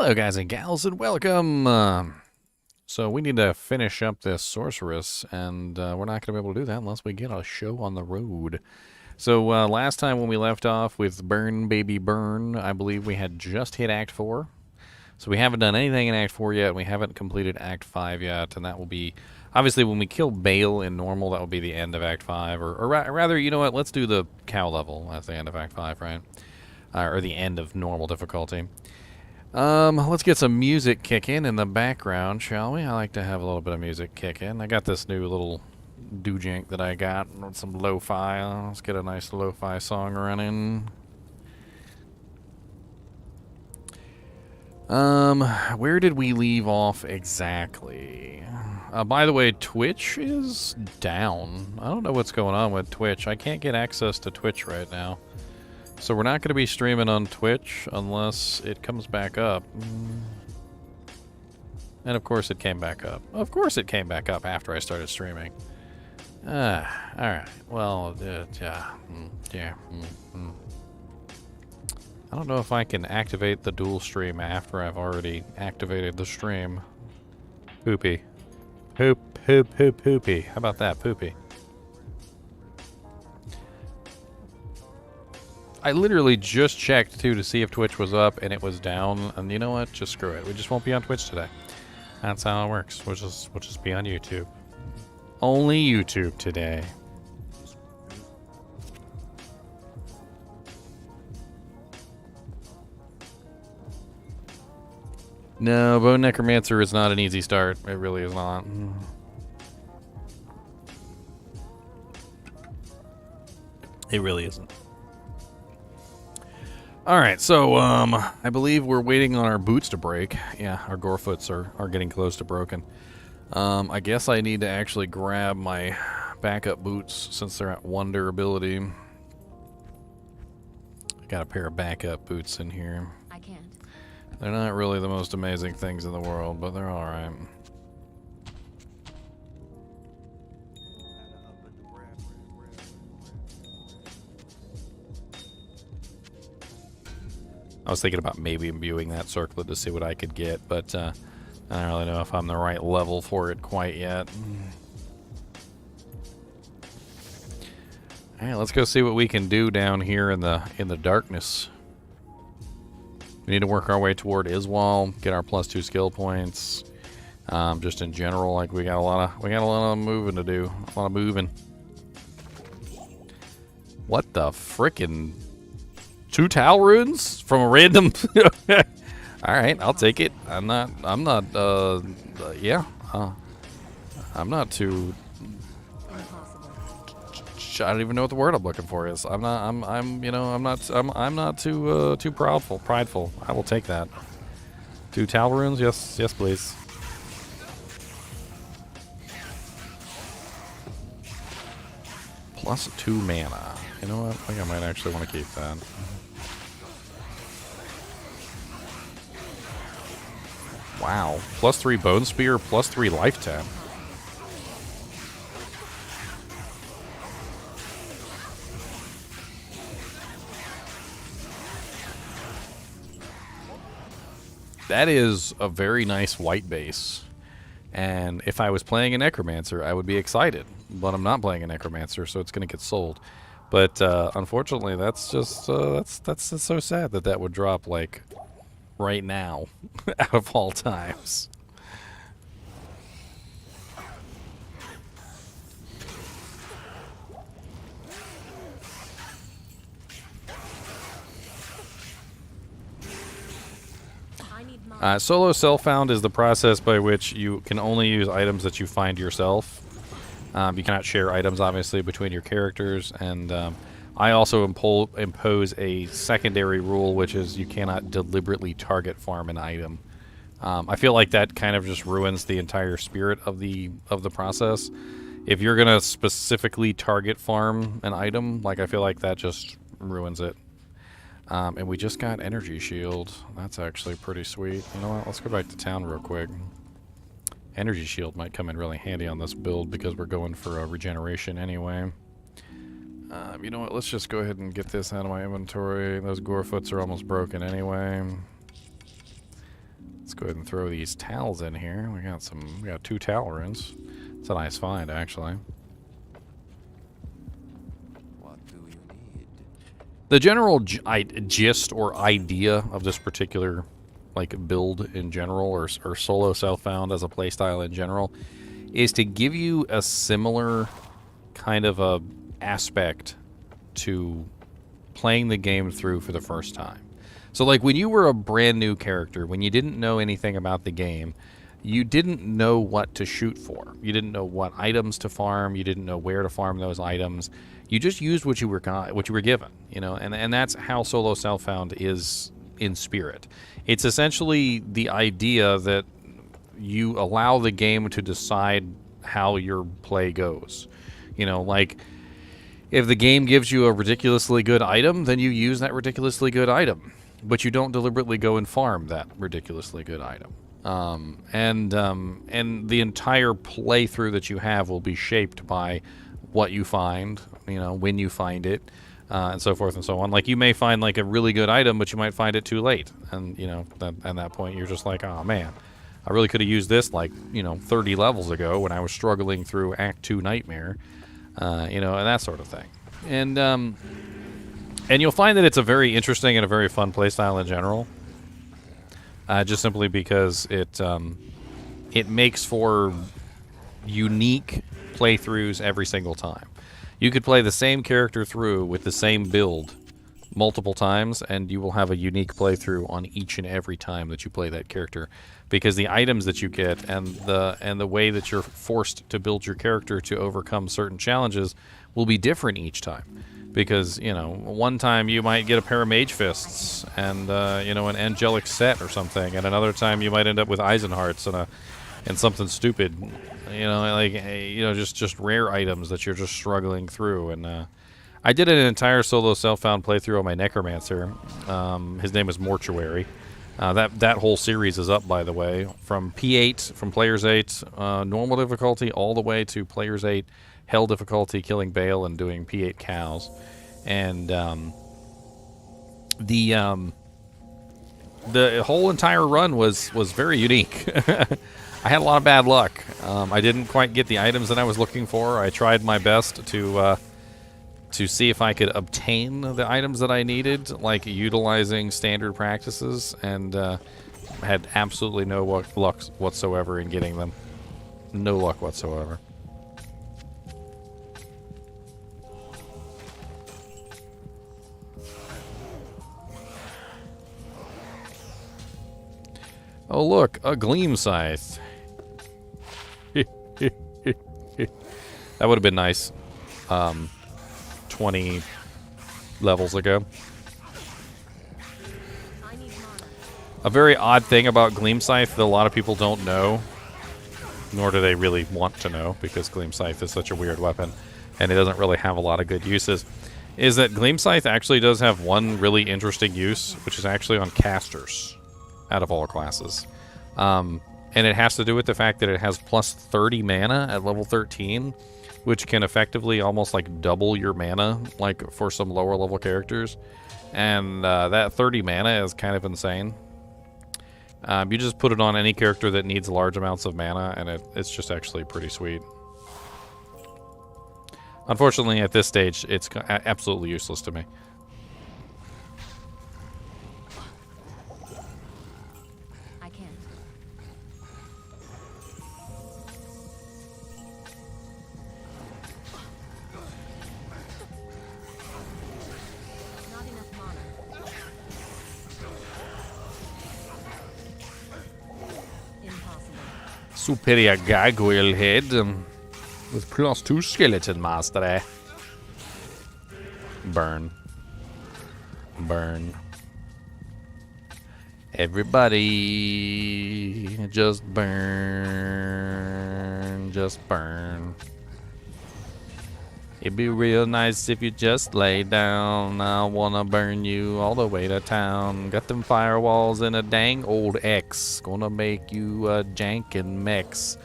Hello, guys and gals, and welcome. So we need to finish up this sorceress, and we're not going to be able to do that unless we get a show on the road. So last time when we left off with Burn Baby Burn, I believe we had just hit Act 4. So we haven't done anything in Act 4 yet. We haven't completed Act 5 yet, and that will be, obviously, when we kill Baal in normal, that will be the end of Act 5. Or rather, you know what, let's do the cow level as the end of Act 5, right? Or the end of normal difficulty. Let's get some music kicking in the background, shall we? I like to have a little bit of music kicking. I got this new little doojink that I got with some lo-fi. Let's get a nice lo-fi song running. Where did we leave off exactly? By the way, Twitch is down. I don't know what's going on with Twitch. I can't get access to Twitch right now. So we're not going to be streaming on Twitch unless it comes back up. And of course it came back up. Of course it came back up after I started streaming. Alright. Well, yeah. I don't know if I can activate the dual stream after I've already activated the stream. Poopy. Poopy. How about that, Poopy? I literally just checked, too, to see if Twitch was up, and it was down. And you know what? Just screw it. We just won't be on Twitch today. That's how it works. We'll just be on YouTube. Only YouTube today. No, Bone Necromancer is not an easy start. It really is not. It really isn't. Alright, so, I believe we're waiting on our boots to break. Yeah, our gorefoots are getting close to broken. I guess I need to actually grab my backup boots since they're at 1 durability. I got a pair of backup boots in here. I can't. They're not really the most amazing things in the world, but they're alright. I was thinking about maybe imbuing that circlet to see what I could get, but I don't really know if I'm the right level for it quite yet. Alright, let's go see what we can do down here in the darkness. We need to work our way toward Iswal, get our +2 skill points. Just in general, like we got a lot of moving to do. A lot of moving. What the frickin'? 2 towel runes from a random. All right, I'll take it. I'm not too. I don't even know what the word I'm looking for is. I'm not too prideful. I will take that. 2 towel runes, yes, please. +2 mana. You know what? I think I might actually want to keep that. Wow. +3 Bone Spear, +3 Life Tap. That is a very nice white base. And if I was playing a Necromancer, I would be excited. But I'm not playing a Necromancer, so it's going to get sold. But unfortunately, that's just that's so sad that would drop like right now, out of all times. Solo self-found is the process by which you can only use items that you find yourself. You cannot share items, obviously, between your characters, and I also impose a secondary rule, which is you cannot deliberately target farm an item. I feel like that kind of just ruins the entire spirit of the process. If you're gonna specifically target farm an item, like I feel like that just ruins it. And we just got energy shield. That's actually pretty sweet. You know what? Let's go back to town real quick. Energy shield might come in really handy on this build because we're going for a regeneration anyway. You know what? Let's just go ahead and get this out of my inventory. Those gorefoots are almost broken anyway. Let's go ahead and throw these towels in here. We got 2 towel runes. It's a nice find, actually. What do you need? The general gist or idea of this particular like build in general, or solo self-found as a playstyle in general, is to give you a similar kind of a aspect to playing the game through for the first time. So like when you were a brand new character, when you didn't know anything about the game, you didn't know what to shoot for. You didn't know what items to farm. You didn't know where to farm those items. You just used what you were given, you know, and that's how solo self-found is in spirit. It's essentially the idea that you allow the game to decide how your play goes. You know, like if the game gives you a ridiculously good item, then you use that ridiculously good item, but you don't deliberately go and farm that ridiculously good item. And the entire playthrough that you have will be shaped by what you find, you know, when you find it, and so forth and so on. Like you may find like a really good item, but you might find it too late, and you know, at that point you're just like, oh man, I really could have used this like, you know, 30 levels ago when I was struggling through Act 2 Nightmare, you know, and that sort of thing. And you'll find that it's a very interesting and a very fun playstyle in general. Just simply because it makes for unique playthroughs every single time. You could play the same character through with the same build multiple times, and you will have a unique playthrough on each and every time that you play that character, because the items that you get and the way that you're forced to build your character to overcome certain challenges will be different each time. Because, you know, one time you might get a pair of mage fists and, you know, an angelic set or something, and another time you might end up with Eisenhearts and something stupid, you know, like, you know, just rare items that you're just struggling through. And I did an entire solo self-found playthrough on my Necromancer. His name is Mortuary. That whole series is up, by the way, from P8, from Players 8, normal difficulty, all the way to Players 8, Hell difficulty, killing Baal and doing P8 cows. And the whole entire run was very unique. I had a lot of bad luck. I didn't quite get the items that I was looking for. I tried my best to see if I could obtain the items that I needed, like utilizing standard practices, and had absolutely no luck whatsoever in getting them. No luck whatsoever. Oh look, a gleam scythe. That would have been nice 20 levels ago. A very odd thing about Gleam Scythe that a lot of people don't know, nor do they really want to know, because Gleam Scythe is such a weird weapon and it doesn't really have a lot of good uses, is that Gleam Scythe actually does have one really interesting use, which is actually on casters out of all classes. And it has to do with the fact that it has plus 30 mana at level 13, which can effectively almost like double your mana, like for some lower level characters. And that 30 mana is kind of insane. You just put it on any character that needs large amounts of mana, and it's just actually pretty sweet. Unfortunately, at this stage, it's absolutely useless to me. Superior gargoyle head with +2 skeleton mastery. Burn. Burn. Everybody just burn. Just burn. It'd be real nice if you just lay down. I wanna burn you all the way to town. Got them firewalls and a dang old X. Gonna make you a jankin' mix.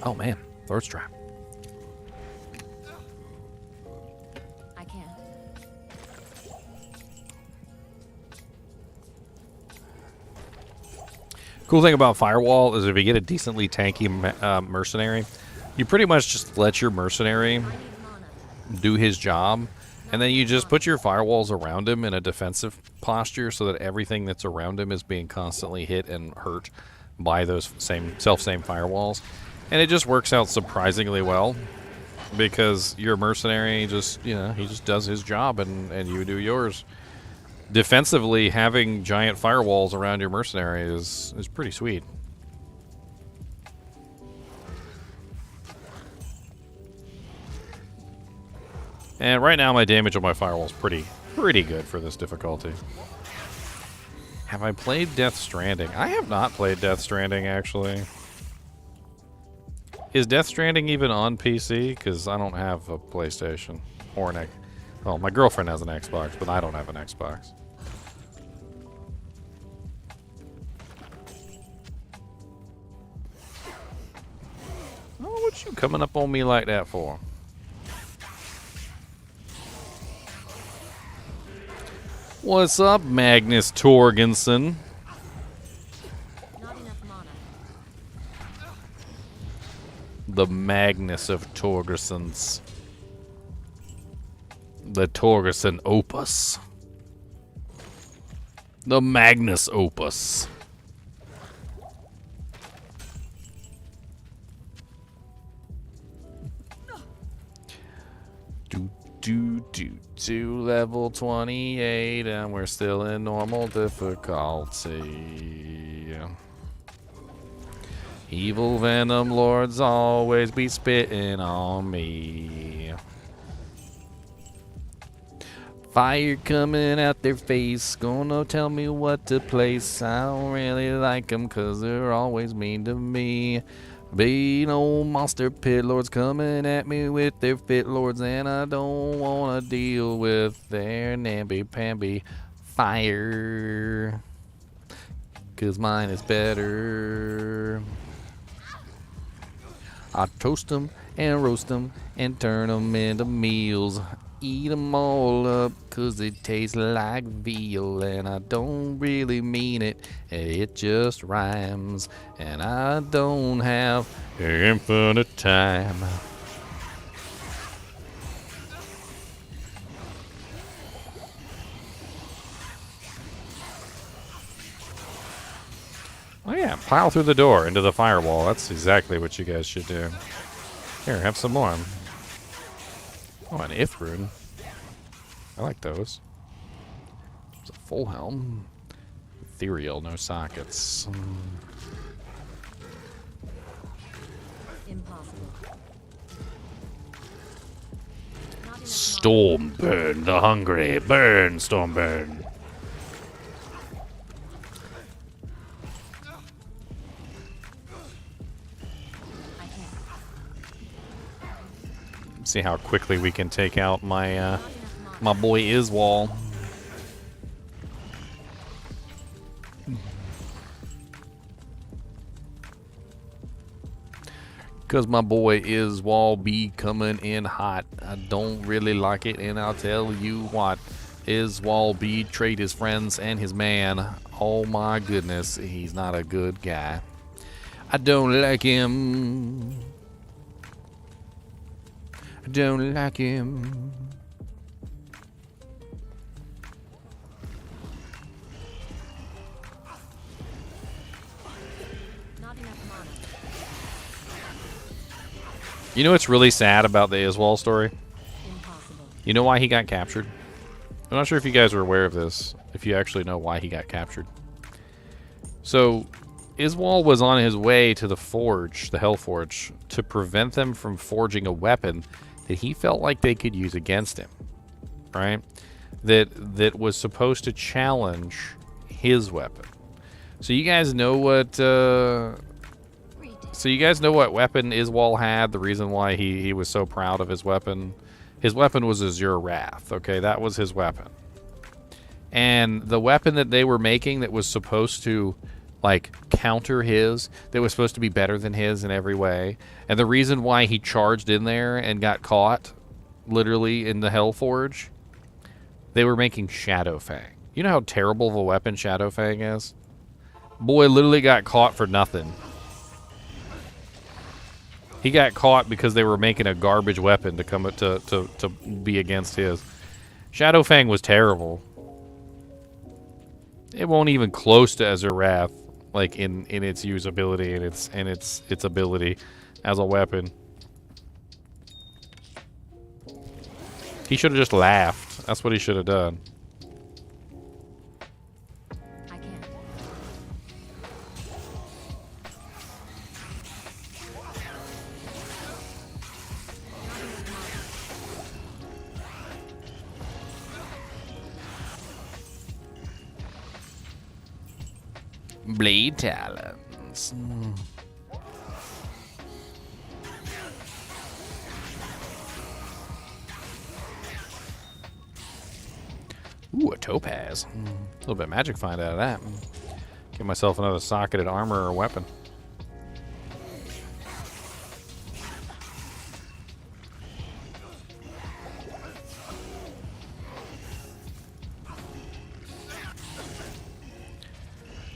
Oh man, thirst trap. I can't. Cool thing about Firewall is if you get a decently tanky mercenary, you pretty much just let your mercenary do his job, and then you just put your firewalls around him in a defensive posture so that everything that's around him is being constantly hit and hurt by those same firewalls. And it just works out surprisingly well because your mercenary just, you know, he just does his job and you do yours. Defensively, having giant firewalls around your mercenary is pretty sweet. And right now my damage on my firewall is pretty good for this difficulty. Have I played Death Stranding? I have not played Death Stranding, actually. Is Death Stranding even on PC? Because I don't have a PlayStation. Or an... Well, my girlfriend has an Xbox, but I don't have an Xbox. Oh, what you coming up on me like that for? What's up, Magnus Torgensen? Not enough mana. The Magnus of Torgersons. The Torgerson Opus. The Magnus Opus. Do level 28 and we're still in normal difficulty. Evil Venom Lords always be spitting on me. Fire coming out their face, gonna tell me what to place. I don't really like them cause they're always mean to me. Big old monster pit lords coming at me with their fit lords, and I don't wanna deal with their namby-pamby fire. Cause mine is better. I toast them and roast them and turn them into meals. Eat them all up cause they taste like veal, and I don't really mean it, it just rhymes, and I don't have infinite time. Oh yeah, pile through the door into the firewall. That's exactly what you guys should do. Here, have some more. Oh, an Ith rune. I like those. It's a full helm. Ethereal, no sockets. Impossible. Not enough Stormburn the hungry. Burn, Stormburn. mana. I can't. See how quickly we can take out my Not enough mana. my boy Iswal. Cause my boy Iswal be coming in hot. I don't really like it, and I'll tell you what. Iswal betrayed his friends and his man. Oh my goodness, he's not a good guy. I don't like him. I don't like him. Not enough mana. You know what's really sad about the Iswal story? Impossible. You know why he got captured? I'm not sure if you guys are aware of this, if you actually know why he got captured. So, Iswal was on his way to the forge, the Hellforge, to prevent them from forging a weapon that he felt like they could use against him, right? That was supposed to challenge his weapon. So you guys know what? So you guys know what weapon Iswal had? The reason why he was so proud of his weapon. His weapon was Azure Wrath. Okay, that was his weapon. And the weapon that they were making that was supposed to, like, counter his, that was supposed to be better than his in every way. And the reason why he charged in there and got caught, literally, in the Hellforge, they were making Shadowfang. You know how terrible of a weapon Shadowfang is? Boy literally got caught for nothing. He got caught because they were making a garbage weapon to come to be against his. Shadowfang was terrible. It won't even close to Azure Wrath, like in its usability and its ability as a weapon. He should have just laughed. That's what he should have done. I can't. Blade talons. Ooh, a topaz. A little bit of magic find out of that. Get myself another socketed armor or weapon.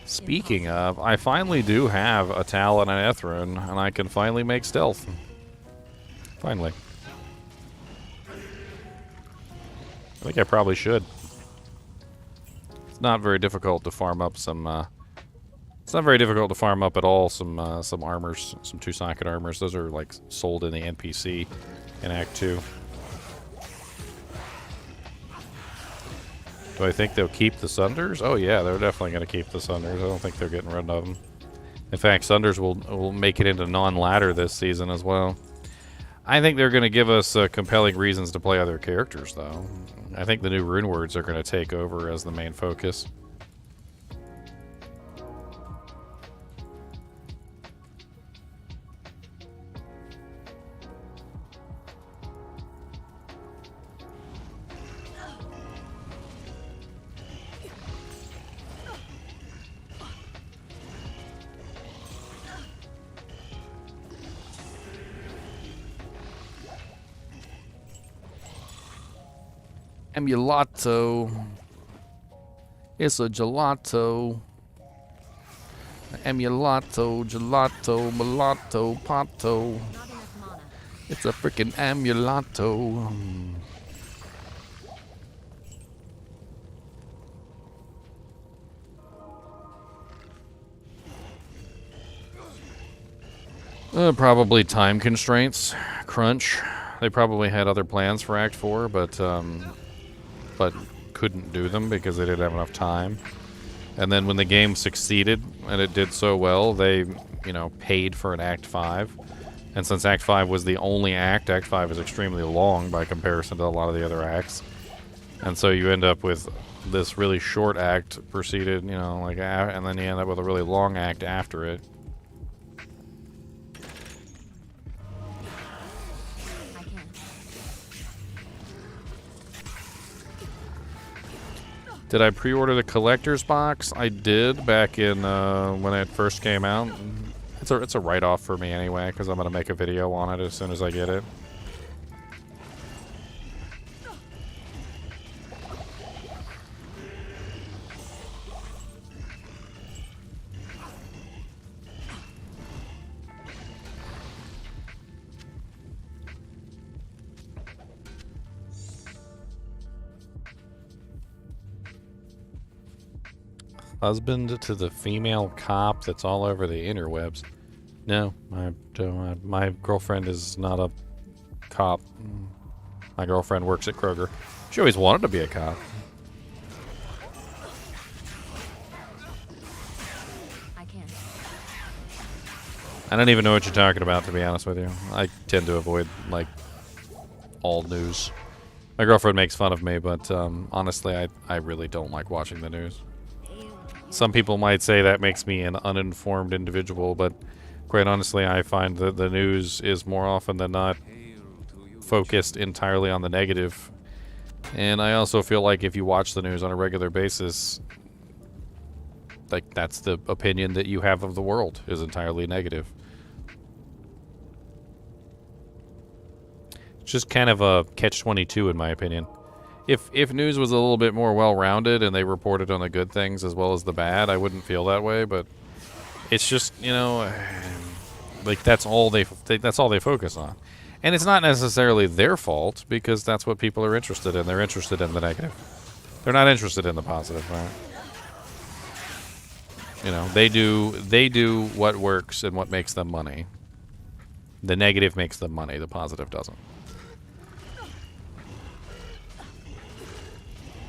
Speaking of, I finally do have a Talon and Ethrun, and I can finally make stealth. Finally. I think I probably should. It's not very difficult to farm up some, it's not very difficult to farm up at all some armors, some 2-socket armors. Those are, like, sold in the NPC in Act 2. Do I think they'll keep the Sunders? Oh yeah, they're definitely going to keep the Sunders. I don't think they're getting rid of them. In fact, Sunders will make it into non-ladder this season as well. I think they're going to give us compelling reasons to play other characters, though. I think the new rune words are going to take over as the main focus. Emulato. It's a gelato. Emulato, gelato, mulatto, pato. Not enough mana. It's a freaking emulato. Probably time constraints. Crunch. They probably had other plans for Act 4, but couldn't do them because they didn't have enough time. And then when the game succeeded and it did so well, they, you know, paid for an Act 5. And since Act 5 was the only act, Act 5 is extremely long by comparison to a lot of the other acts. And so you end up with this really short act preceded, you know, like, and then you end up with a really long act after it. I can't. Did I pre-order the collector's box? I did back in when it first came out. It's a write-off for me anyway, because I'm going to make a video on it as soon as I get it. Husband to the female cop that's all over the interwebs. No, my girlfriend is not a cop. My girlfriend works at Kroger. She always wanted to be a cop. I can't. I don't even know what you're talking about, to be honest with you. I tend to avoid, like, all news. My girlfriend makes fun of me, but honestly, I really don't like watching the news. Some people might say that makes me an uninformed individual, but quite honestly, I find that the news is more often than not focused entirely on the negative. And I also feel like if you watch the news on a regular basis, like, that's the opinion that you have of the world, is entirely negative. It's just kind of a catch-22 in my opinion. If news was a little bit more well-rounded and they reported on the good things as well as the bad, I wouldn't feel that way. But it's just, you know, like that's all they focus on, and it's not necessarily their fault because that's what people are interested in. They're interested in the negative. They're not interested in the positive, right? You know, they do what works and what makes them money. The negative makes them money. The positive doesn't.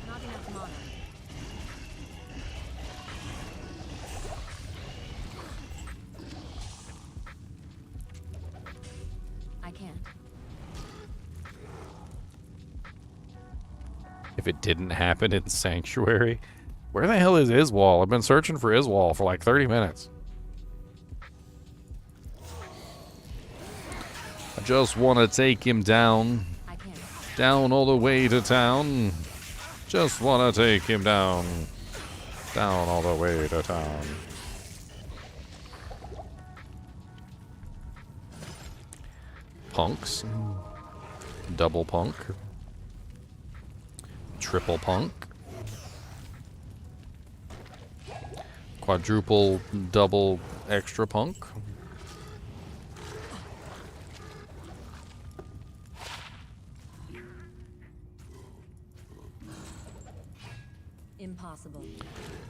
Not enough mana. I can't. If it didn't happen in Sanctuary, where the hell is Iswal? I've been searching for Iswal for like 30 minutes. I just want to take him down. I can't. Down all the way to town. Just want to take him down. Down all the way to town. Punks. Double punk. Triple punk. Quadruple, double, extra punk. Impossible.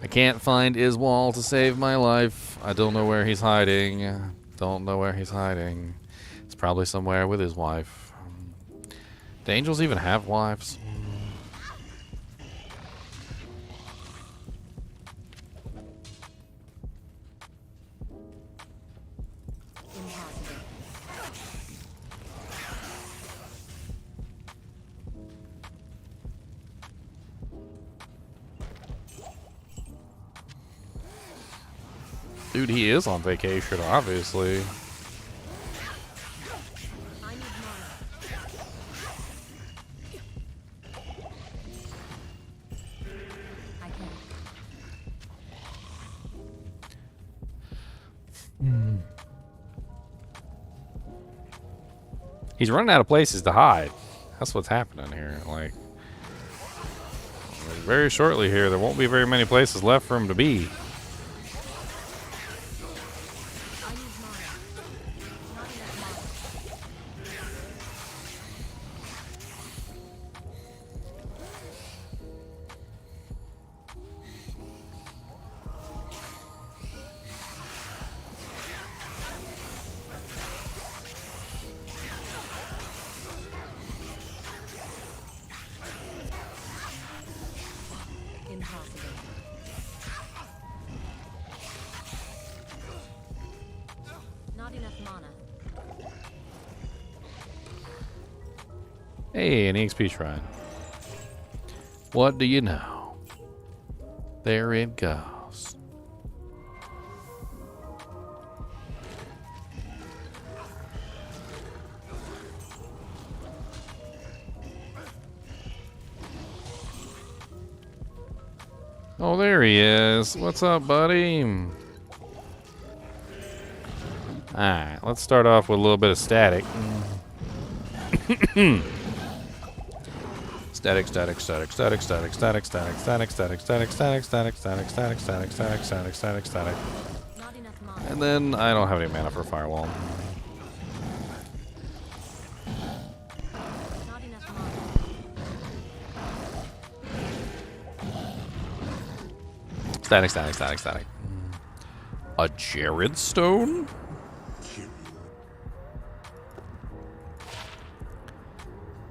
I can't find Iswal to save my life. I don't know where he's hiding. Don't know where he's hiding. It's probably somewhere with his wife. Do angels even have wives? Impossible. Dude, he is on vacation, obviously. I need mana. I can't. He's running out of places to hide. That's what's happening here. Like, very shortly here, there won't be very many places left for him to be. I need mana. Not enough mana. Impossible. Not enough mana. Hey, an EXP shrine. What do you know? There it goes. Oh, there he is. What's up, buddy? Alright, let's start off with a little bit of static. Static, static, static, static, static, static, static, static, static, static, static, static, static, static, static, static, static, static, static. Not enough mana. And then I don't have any mana for Firewall. Not enough mana. Static, static, static, static. A Jared Stone?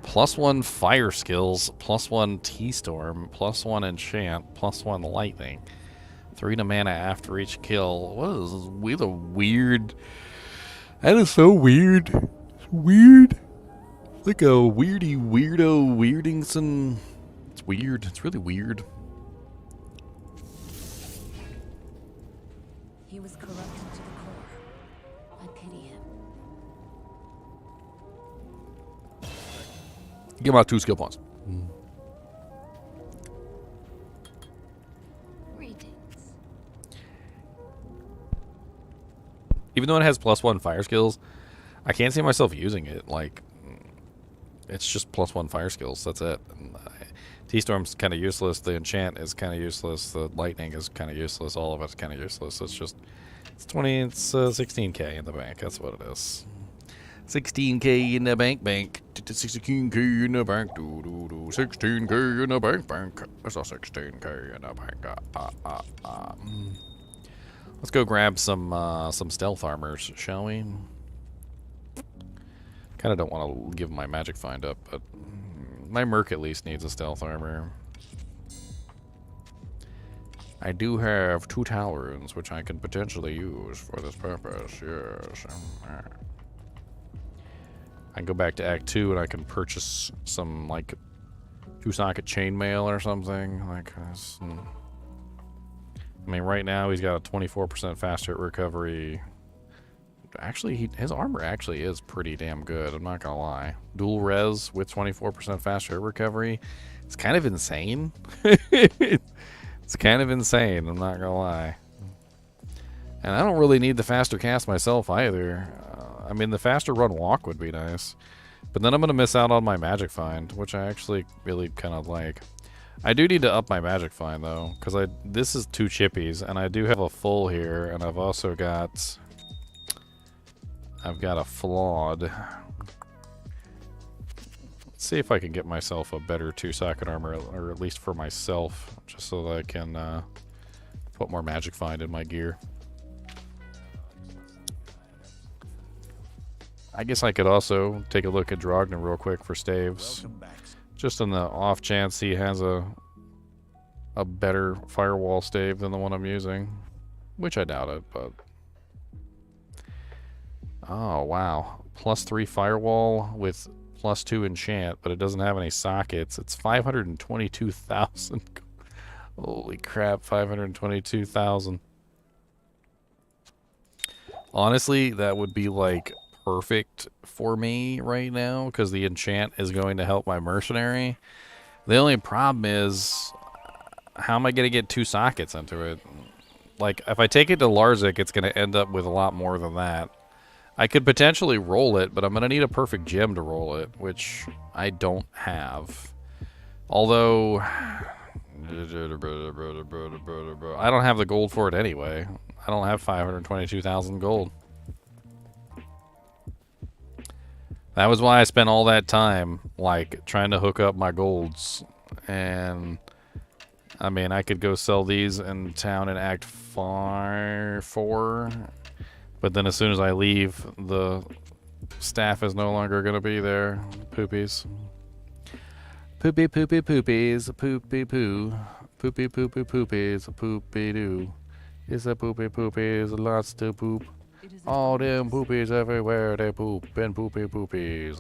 +1 fire skills, +1 T-Storm, +1 enchant, +1 lightning. 3 to mana after each kill. What is this? With a weird... That is so weird. It's weird. Like a weirdo weirdingson. It's weird. It's really weird. He was corrupted to the core. I pity him. Give him out 2 skill points. Greetings. Even though it has +1 fire skills, I can't see myself using it. Like, it's just +1 fire skills. That's it. And T-Storm's kind of useless. The enchant is kind of useless. The lightning is kind of useless. All of it's kind of useless. It's just, it's 16k in the bank. That's what it is. 16k in the bank. 16k in the bank. 16k in the bank. There's a 16k in the bank. Let's go grab some stealth armors, shall we? Kind of don't want to give my magic find up, but my merc at least needs a stealth armor. I do have 2 talons, which I can potentially use for this purpose. Yes. I can go back to Act 2 and I can purchase some, like, 2-socket chainmail or something like this. I mean, right now he's got a 24% faster hit recovery. Actually, his armor actually is pretty damn good, I'm not gonna lie. Dual res with 24% faster hit recovery. It's kind of insane. It's kind of insane, I'm not gonna lie. And I don't really need the faster cast myself either. I mean, the faster run walk would be nice. But then I'm gonna miss out on my magic find, which I actually really kind of like. I do need to up my magic find though, because this is 2 chippies, and I do have a full here, and I've also got a flawed. Let's see if I can get myself a better 2-socket armor, or at least for myself, just so that I can put more magic find in my gear. I guess I could also take a look at Drogna real quick for staves. Just in the off chance he has a better firewall stave than the one I'm using. Which I doubt it, but... Oh, wow. +3 firewall with +2 enchant, but it doesn't have any sockets. It's 522,000. Holy crap, 522,000. Honestly, that would be like perfect for me right now, because the enchant is going to help my mercenary. The only problem is, how am I going to get 2 sockets into it? Like, if I take it to Larzik, it's going to end up with a lot more than that. I could potentially roll it, but I'm going to need a perfect gem to roll it, which I don't have. Although, I don't have the gold for it anyway. I don't have 522,000 gold. That was why I spent all that time, like, trying to hook up my golds. And, I mean, I could go sell these in town in Act 4. But then as soon as I leave, the staff is no longer going to be there. Poopies. Poopy, poopy, poopies. Poopy, poo. Poopy, poopy, poopies. Poopy, doo. It's a poopy, poopies. Lots to poop. All them poopies everywhere, they poop and poopy poopies.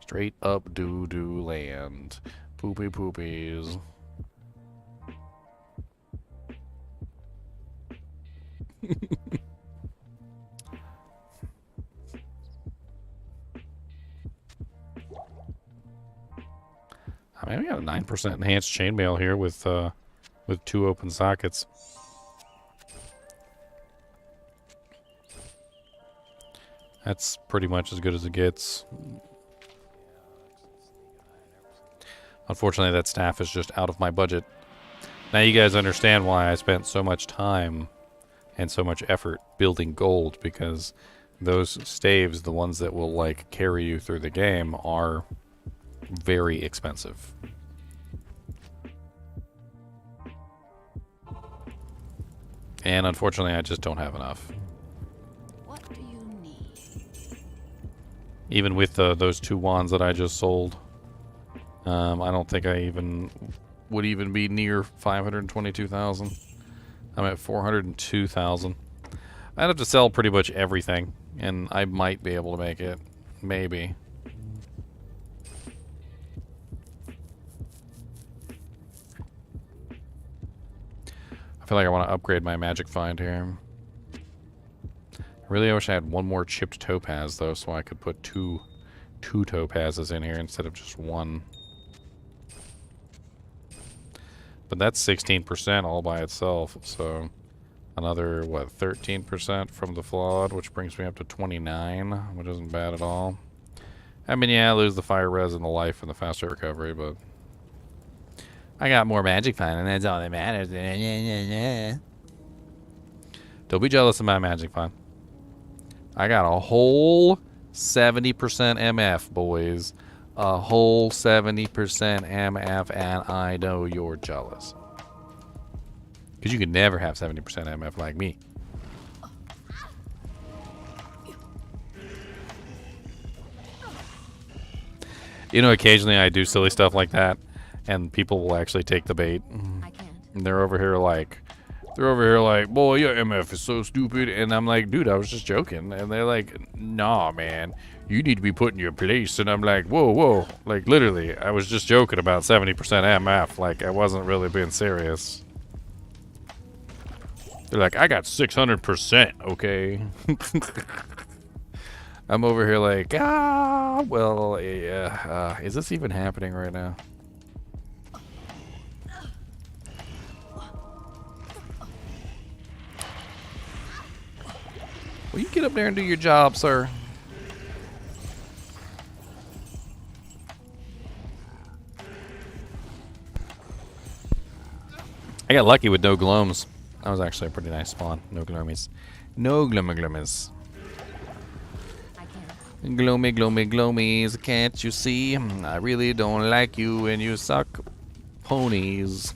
Straight up doo-doo land. Poopy poopies. I mean, we got a 9% enhanced chainmail here with 2 open sockets. That's pretty much as good as it gets. Unfortunately, that staff is just out of my budget. Now you guys understand why I spent so much time and so much effort building gold, because those staves, the ones that will like carry you through the game, are very expensive. And unfortunately, I just don't have enough. Even with those 2 wands that I just sold, I don't think I would even be near 522,000. I'm at 402,000. I'd have to sell pretty much everything, and I might be able to make it. Maybe. I feel like I want to upgrade my magic find here. Really, I wish I had 1 more chipped topaz, though, so I could put two topazes in here instead of just 1. But that's 16% all by itself, so another, what, 13% from the flawed, which brings me up to 29, which isn't bad at all. I mean, yeah, I lose the fire res and the life and the faster recovery, but I got more magic fine, and that's all that matters. Don't be jealous of my magic fine. I got a whole 70% MF, boys. A whole 70% MF, and I know you're jealous. Because you could never have 70% MF like me. You know, occasionally I do silly stuff like that, and people will actually take the bait. I can't. And they're over here like, boy, your MF is so stupid. And I'm like, dude, I was just joking. And they're like, nah, man, you need to be put in your place. And I'm like, whoa. Like, literally, I was just joking about 70% MF. Like, I wasn't really being serious. They're like, I got 600%, okay? I'm over here like, well, yeah. Is this even happening right now? Will you get up there and do your job, sir? I got lucky with no gloams. That was actually a pretty nice spawn. No gloomies. No gloomies. I can't. Gloomies, can't you see? I really don't like you and you suck ponies.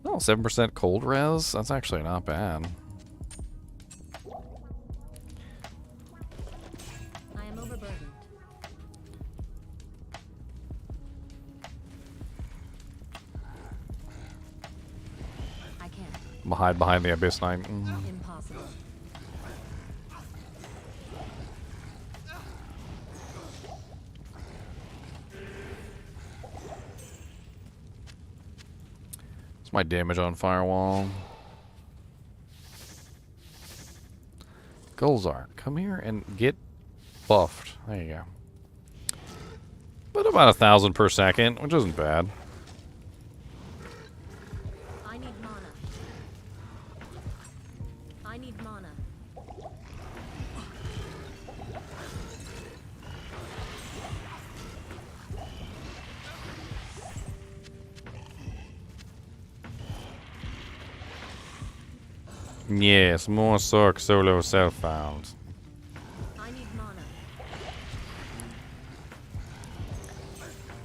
Oh, 7% cold res? That's actually not bad. I am overburdened. I can't. Hide behind the Abyss Knight. Impossible. What's my damage on Firewall? Gulzar, come here and get buffed. There you go. But about 1,000 per second, which isn't bad. I need mana. I need mana. Yes, more Sorc solo self-found. I need mana.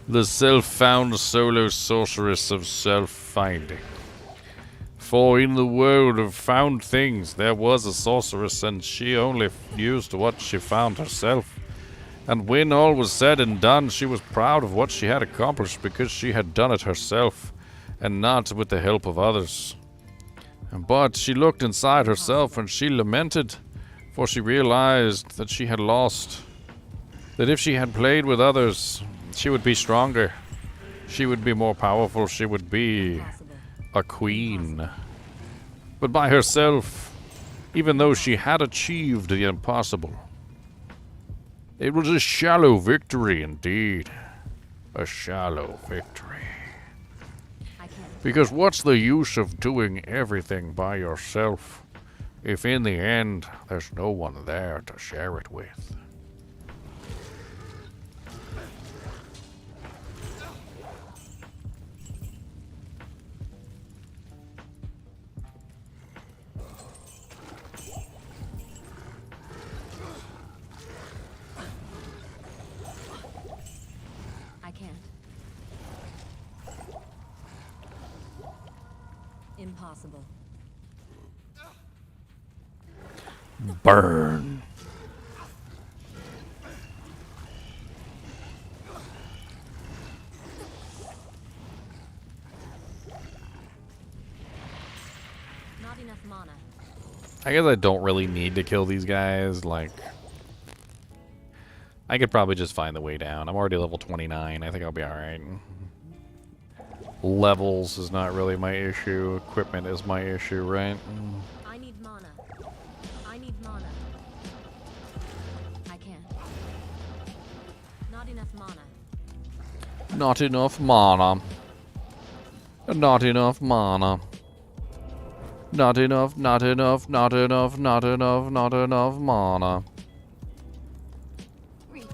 The self-found solo sorceress of self-finding. For in the world of found things, there was a sorceress, and she only used what she found herself. And when all was said and done, she was proud of what she had accomplished because she had done it herself, and not with the help of others. But she looked inside herself and she lamented, for she realized that she had lost. That if she had played with others, she would be stronger. She would be more powerful. She would be Impossible. a queen. But by herself, even though she had achieved the impossible, it was a shallow victory indeed. A shallow victory. I can't. Because what's the use of doing everything by yourself if in the end there's no one there to share it with? I can't. Impossible. Burn. Not enough mana. I guess I don't really need to kill these guys. Like, I could probably just find the way down. I'm already level 29. I think I'll be alright. Levels is not really my issue. Equipment is my issue, right? I need mana. I need mana. I can't. Not enough mana. Not enough mana. Not enough mana. Not enough, not enough, not enough, not enough, not enough mana. Greetings.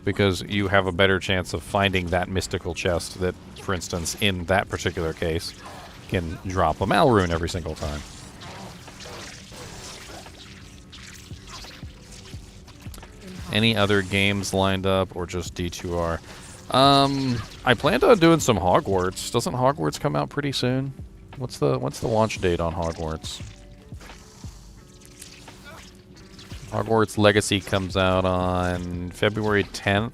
because you have a better chance of finding that mystical chest that, for instance, in that particular case, can drop a Mal rune every single time. Any other games lined up, or just D2R? I planned on doing some Hogwarts. Doesn't Hogwarts come out pretty soon? What's the launch date on Hogwarts? Hogwarts Legacy comes out on February 10th.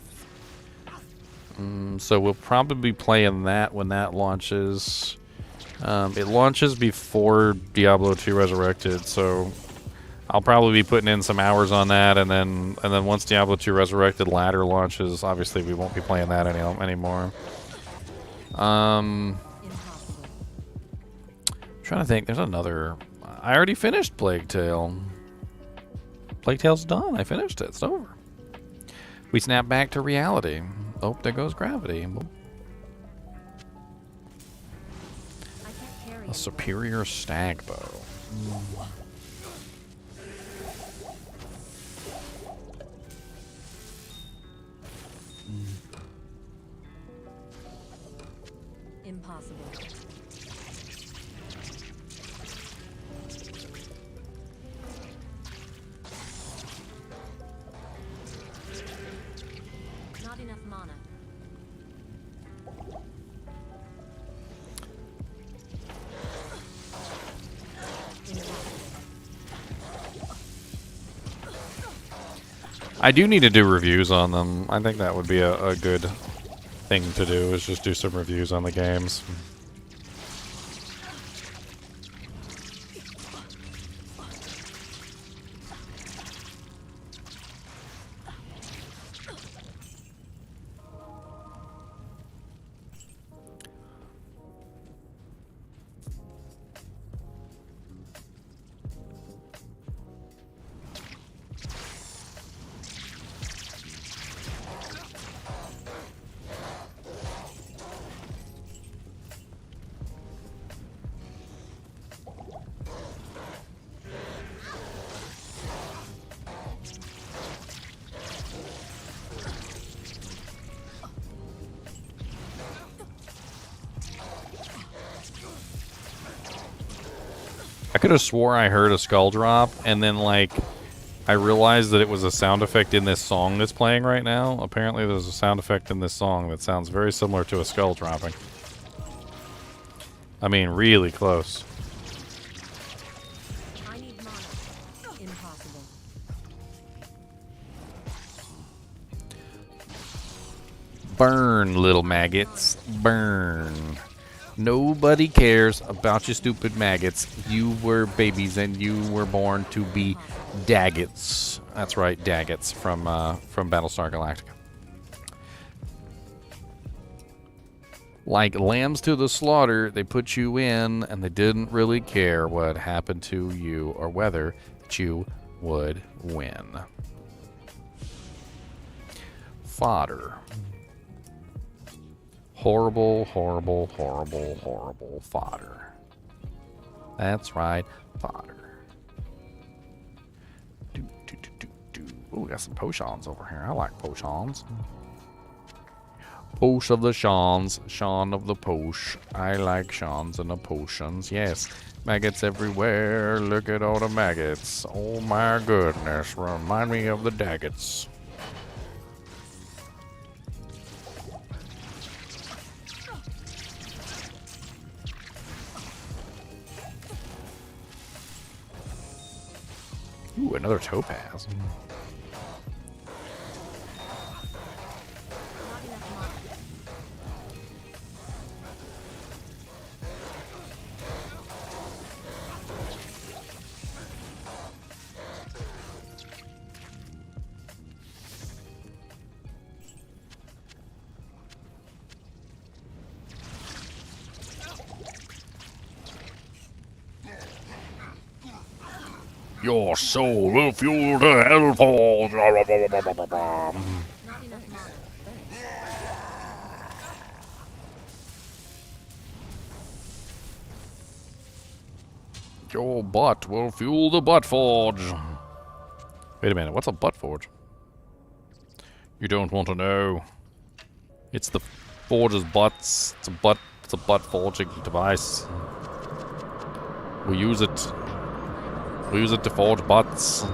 So we'll probably be playing that when that launches. It launches before Diablo 2 Resurrected, so I'll probably be putting in some hours on that, and then once Diablo 2 Resurrected ladder launches, obviously we won't be playing that anymore. I'm trying to think. There's another. I already finished Plague Tale. Plague Tale's done. I finished it. It's over. We snap back to reality. Oh, there goes gravity. A superior stag bow. Impossible. Not enough mana. I do need to do reviews on them. I think that would be a good thing to do, is just do some reviews on the games. I could have swore I heard a skull drop, and then, like, I realized that it was a sound effect in this song that's playing right now. Apparently there's a sound effect in this song that sounds very similar to a skull dropping. I mean, really close. I need mana. Impossible. Burn, little maggots. Burn. Nobody cares about your stupid maggots. You were babies and you were born to be Daggets. That's right, Daggets from Battlestar Galactica. Like lambs to the slaughter, they put you in and they didn't really care what happened to you or whether you would win. Fodder. Horrible, horrible, horrible, horrible fodder. That's right, fodder. Ooh, we got some potions over here. I like potions. Posh of the Shans, Shan of the Posh. I like Shans and the potions. Yes, maggots everywhere. Look at all the maggots. Oh my goodness, remind me of the Daggets. Ooh, another topaz. Not enough mana. Your soul will fuel the hellfall. Not enough mana. Your butt will fuel the butt forge. Wait a minute, what's a butt forge? You don't want to know. It's the forger's butts. It's a butt forging device. We use it. We use it to forge butts.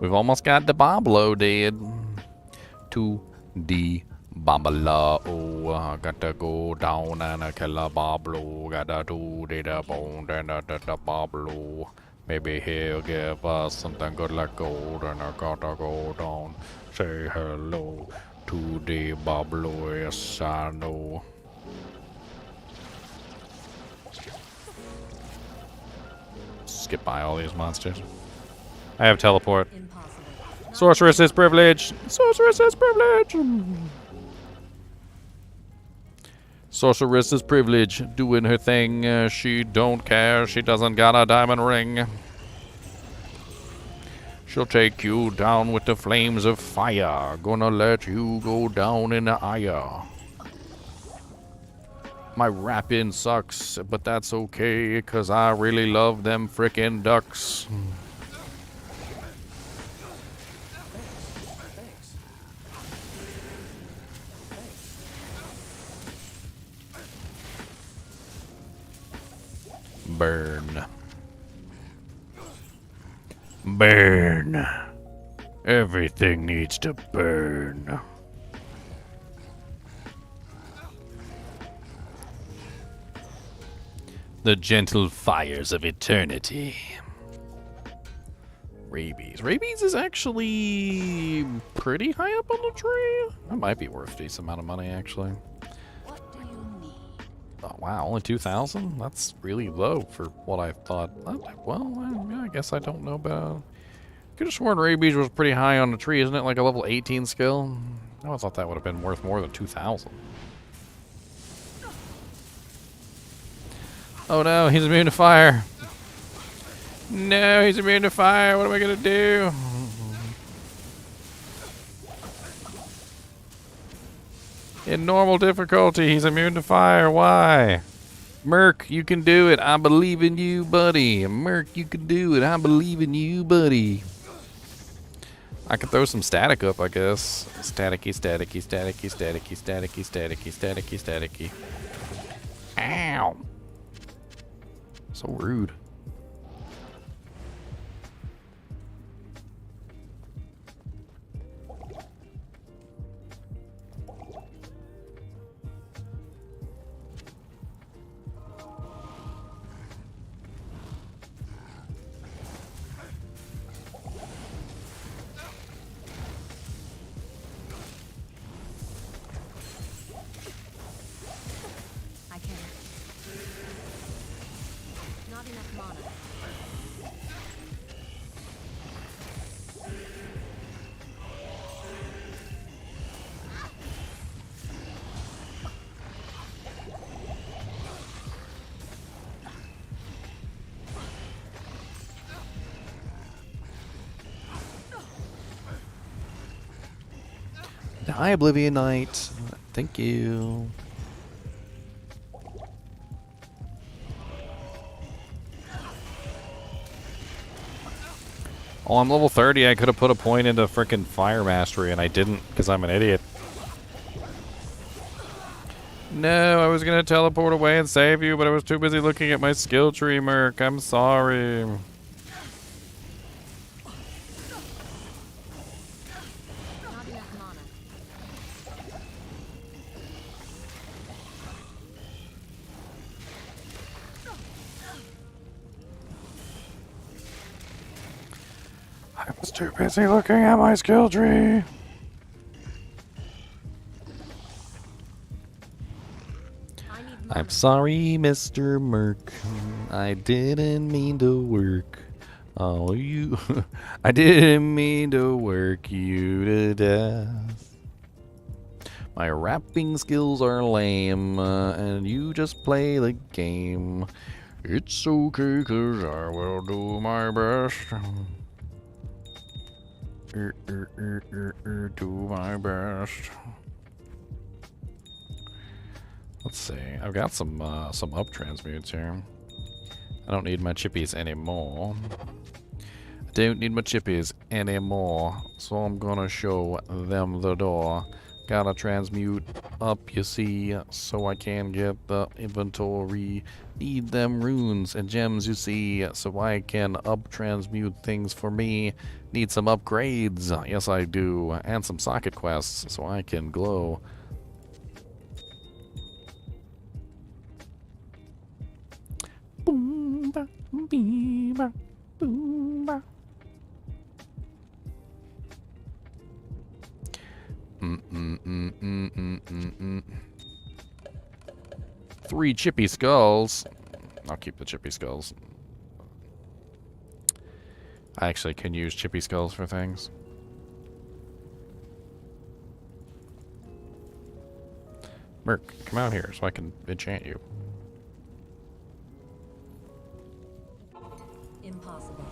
We've almost got the Bablo dead. To the Babalo. Oh, gotta go down and kill a Bablo. Gotta do the bone and the Bablo. Maybe he'll give us something good like gold, and I gotta go down. Say hello to the Bablo. Yes, I know. Skip by all these monsters. I have teleport. Sorceress is privilege. Sorceress is privilege. Sorceress is privilege. Doing her thing. She don't care. She doesn't got a diamond ring. She'll take you down with the flames of fire. Gonna let you go down in the ire. My rapping sucks, but that's okay, cause I really love them frickin' ducks. Burn. Burn. Everything needs to burn. The gentle fires of eternity. Rabies. Rabies is actually pretty high up on the tree. That might be worth a decent amount of money, actually. What do you need? Oh, wow, only 2,000? That's really low for what I thought. Well, I guess I don't know about... Could have sworn rabies was pretty high on the tree. Isn't it like a level 18 skill? I always thought that would have been worth more than 2,000. Oh no, he's immune to fire. No, he's immune to fire. What am I gonna do? In normal difficulty, he's immune to fire. Why? Merc, you can do it. I believe in you, buddy. Merc, you can do it. I believe in you, buddy. I could throw some static up, I guess. Staticky, staticky, staticky, staticky, staticky, staticky, staticky, staticky. Ow. So rude. I can't. Not enough mana. Hi, Oblivion Knight. Thank you. Oh, I'm level 30. I could have put a point into frickin' Fire Mastery, and I didn't because I'm an idiot. No, I was gonna teleport away and save you, but I was too busy looking at my skill tree, Merc. I'm sorry. Not enough mana. I was too busy looking at my skill tree. I need I'm mana. sorry, Mr. Merc. I didn't mean to work. Oh, you. I didn't mean to work you to death. My rapping skills are lame, and you just play the game. It's okay, 'cause I will do my best. Do my best. Let's see. I've got some up transmutes here. I don't need my chippies anymore. I don't need my chippies anymore. So I'm gonna show them the door. Gotta transmute up, you see, so I can get the inventory. Need them runes and gems, you see, so I can up transmute things for me. Need some upgrades, yes I do, and some socket quests, so I can glow. Boom, ba, bee, ba, boom, ba. Three chippy skulls. I'll keep the chippy skulls. I actually can use chippy skulls for things. Merc, come out here so I can enchant you. Impossible.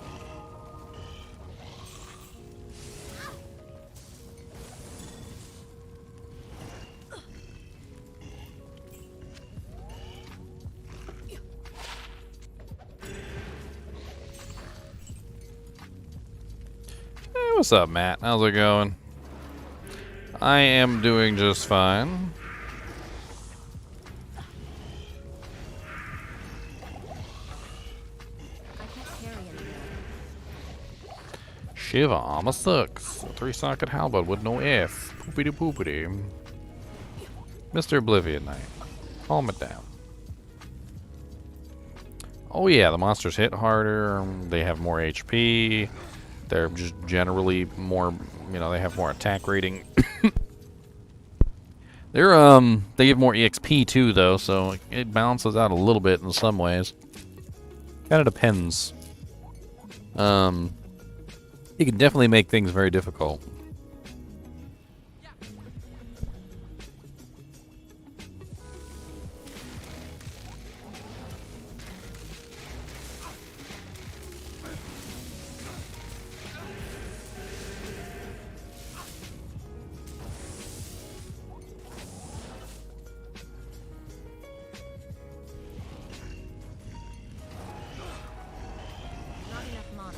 Hey, what's up, Matt? How's it going? I am doing just fine. I can't carry anything. Shiva armor sucks. 3-socket halberd with no F. Poopity poopity. Mr. Oblivion Knight. Calm it down. Oh yeah, the monsters hit harder. They have more HP. They're just generally more, you know, they have more attack rating. They give more EXP too, though, so it balances out a little bit in some ways. Kind of depends. It can definitely make things very difficult. Not enough mana.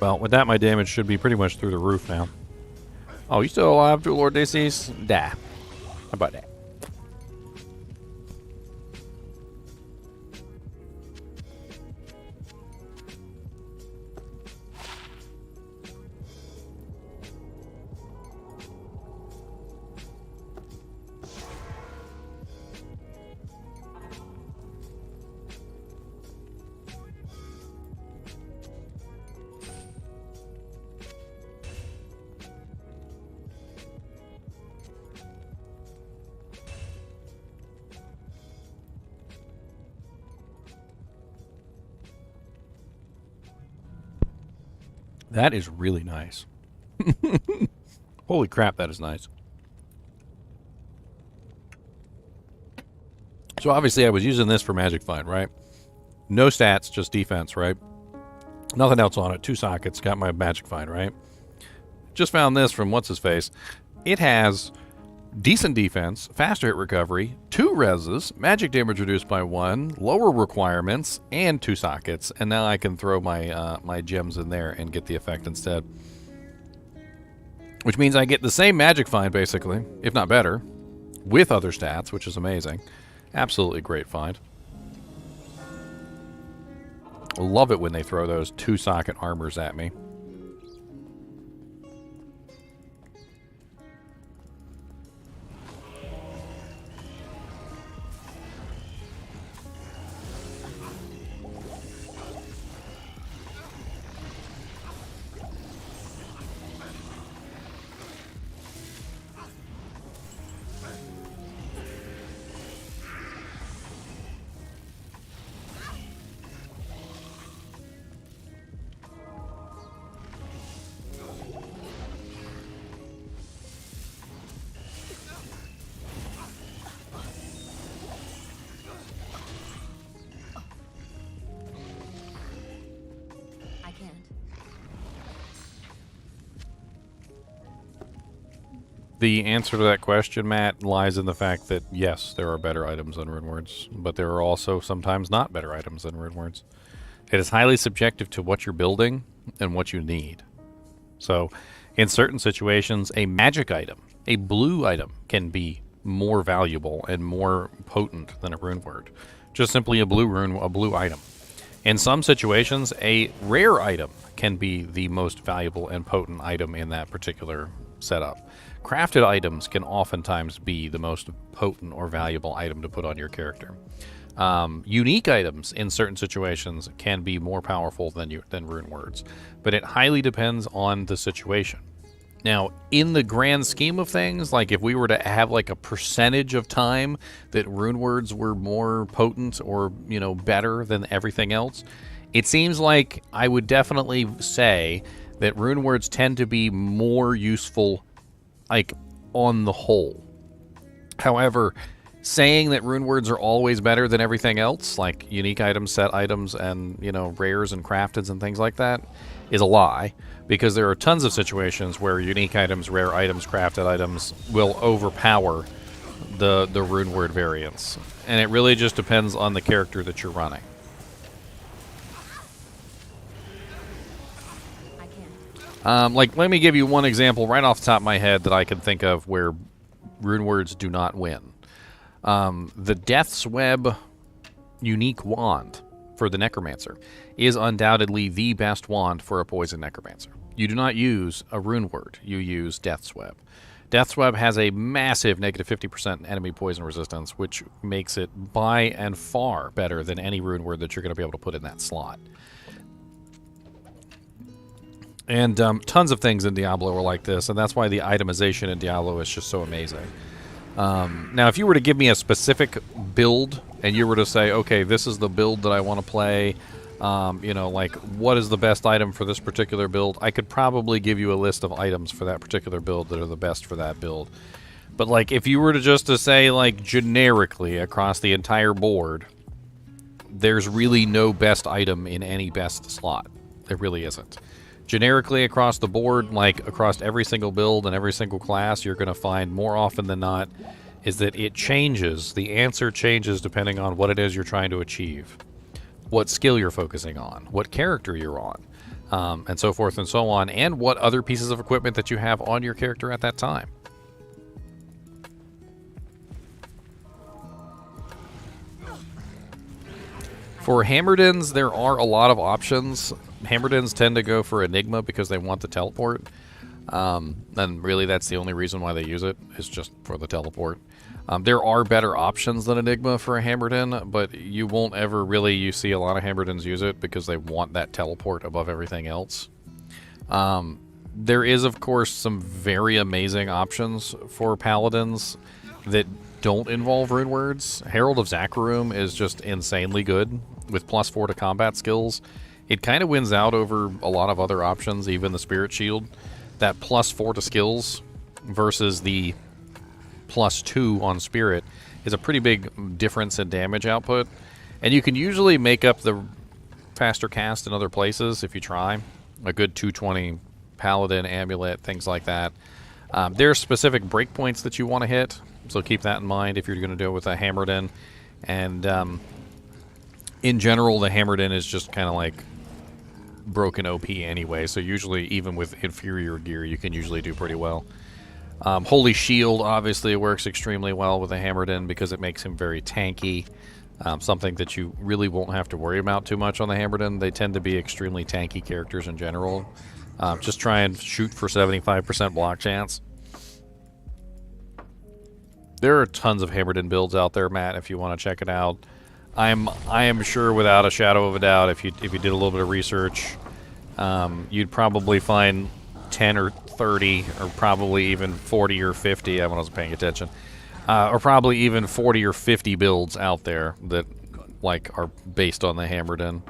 Well, with that, my damage should be pretty much through the roof now. Oh, you still alive, Dual Lord DCs? Nah. How about that? That is really nice. Holy crap, that is nice. So obviously I was using this for Magic Find, right? No stats, just defense, right? Nothing else on it. 2 sockets, got my Magic Find, right? Just found this from What's-His-Face. It has decent defense, faster hit recovery, 2 reses, magic damage reduced by 1, lower requirements, and 2 sockets. And now I can throw my my gems in there and get the effect instead. Which means I get the same Magic Find, basically, if not better, with other stats, which is amazing. Absolutely great find. Love it when they throw those 2-socket armors at me. The answer to that question, Matt, lies in the fact that, yes, there are better items than rune words, but there are also sometimes not better items than rune words. It is highly subjective to what you're building and what you need. So, in certain situations, a magic item, a blue item, can be more valuable and more potent than a rune word. Just simply a blue rune, a blue item. In some situations, a rare item can be the most valuable and potent item in that particular setup. Crafted items can oftentimes be the most potent or valuable item to put on your character. Unique items in certain situations can be more powerful than rune words, but it highly depends on the situation. Now, in the grand scheme of things, like if we were to have like a percentage of time that rune words were more potent or, better than everything else, it seems like I would definitely say that rune words tend to be more useful, like, on the whole. However, saying that rune words are always better than everything else, like unique items, set items, and, rares and crafteds and things like that, is a lie, because there are tons of situations where unique items, rare items, crafted items will overpower the rune word variants. And it really just depends on the character that you're running. Let me give you one example right off the top of my head that I can think of where rune words do not win. The Death's Web unique wand for the Necromancer is undoubtedly the best wand for a poison Necromancer. You do not use a rune word, you use Death's Web. Death's Web has a massive negative 50% enemy poison resistance, which makes it by and far better than any rune word that you're going to be able to put in that slot. And tons of things in Diablo are like this, and that's why the itemization in Diablo is just so amazing. Now, if you were to give me a specific build, and you were to say, okay, this is the build that I want to play, what is the best item for this particular build, I could probably give you a list of items for that particular build that are the best for that build. But, if you were to say, generically across the entire board, there's really no best item in any best slot. There really isn't. Generically across the board, across every single build and every single class, you're going to find more often than not is that it changes. The answer changes depending on what it is you're trying to achieve, what skill you're focusing on, what character you're on, and so forth and so on, and what other pieces of equipment that you have on your character at that time. For Hammerdins, there are a lot of options. Hammerdins tend to go for Enigma because they want the teleport. And really that's the only reason why they use it, is just for the teleport. There are better options than Enigma for a Hammerdin, but you won't ever really you see a lot of Hammerdins use it because they want that teleport above everything else. There is, of course, some very amazing options for Paladins that don't involve rune words. Herald of Zakarum is just insanely good with +4 to combat skills. It kind of wins out over a lot of other options, even the Spirit Shield. That +4 to skills versus the +2 on Spirit is a pretty big difference in damage output. And you can usually make up the faster cast in other places if you try. A good 220 Paladin, Amulet, things like that. There are specific breakpoints that you want to hit, so keep that in mind if you're going to do it with a Hammerdin. And in general, the Hammerdin is just kind of like broken OP anyway, so usually even with inferior gear you can usually do pretty well. Holy Shield obviously works extremely well with a Hammerdin because it makes him very tanky, something that you really won't have to worry about too much on the Hammerdin. They tend to be extremely tanky characters in general. Just try and shoot for 75% block chance. There are tons of Hammerdin builds out there, Matt, if you want to check it out. I am sure without a shadow of a doubt, if you did a little bit of research, you'd probably find 10 or 30 or probably even 40 or 50, I wasn't paying attention, or probably even 40 or 50 builds out there that are based on the Hammerdin.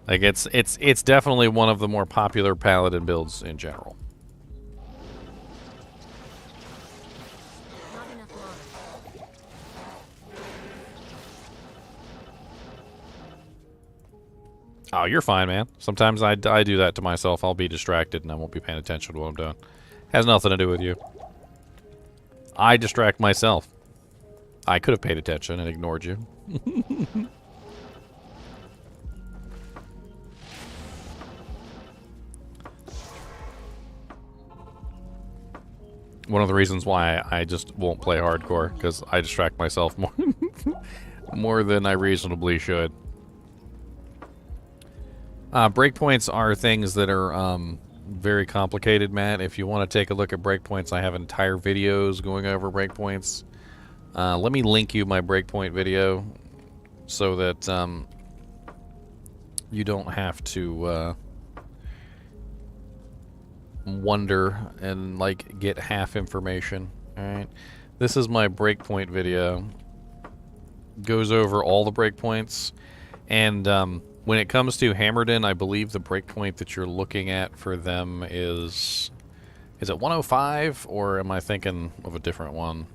It's definitely one of the more popular Paladin builds in general. Oh, you're fine, man. Sometimes I do that to myself. I'll be distracted and I won't be paying attention to what I'm doing. Has nothing to do with you. I distract myself. I could have paid attention and ignored you. One of the reasons why I just won't play hardcore, because I distract myself more, more than I reasonably should. Breakpoints are things that are very complicated, Matt. If you want to take a look at breakpoints, I have entire videos going over breakpoints. Let me link you my breakpoint video so that you don't have to wonder and like get half information. Alright, this is my breakpoint video. Goes over all the breakpoints, and when it comes to Hammerden, I believe the breakpoint that you're looking at for them is it 105, or am I thinking of a different one?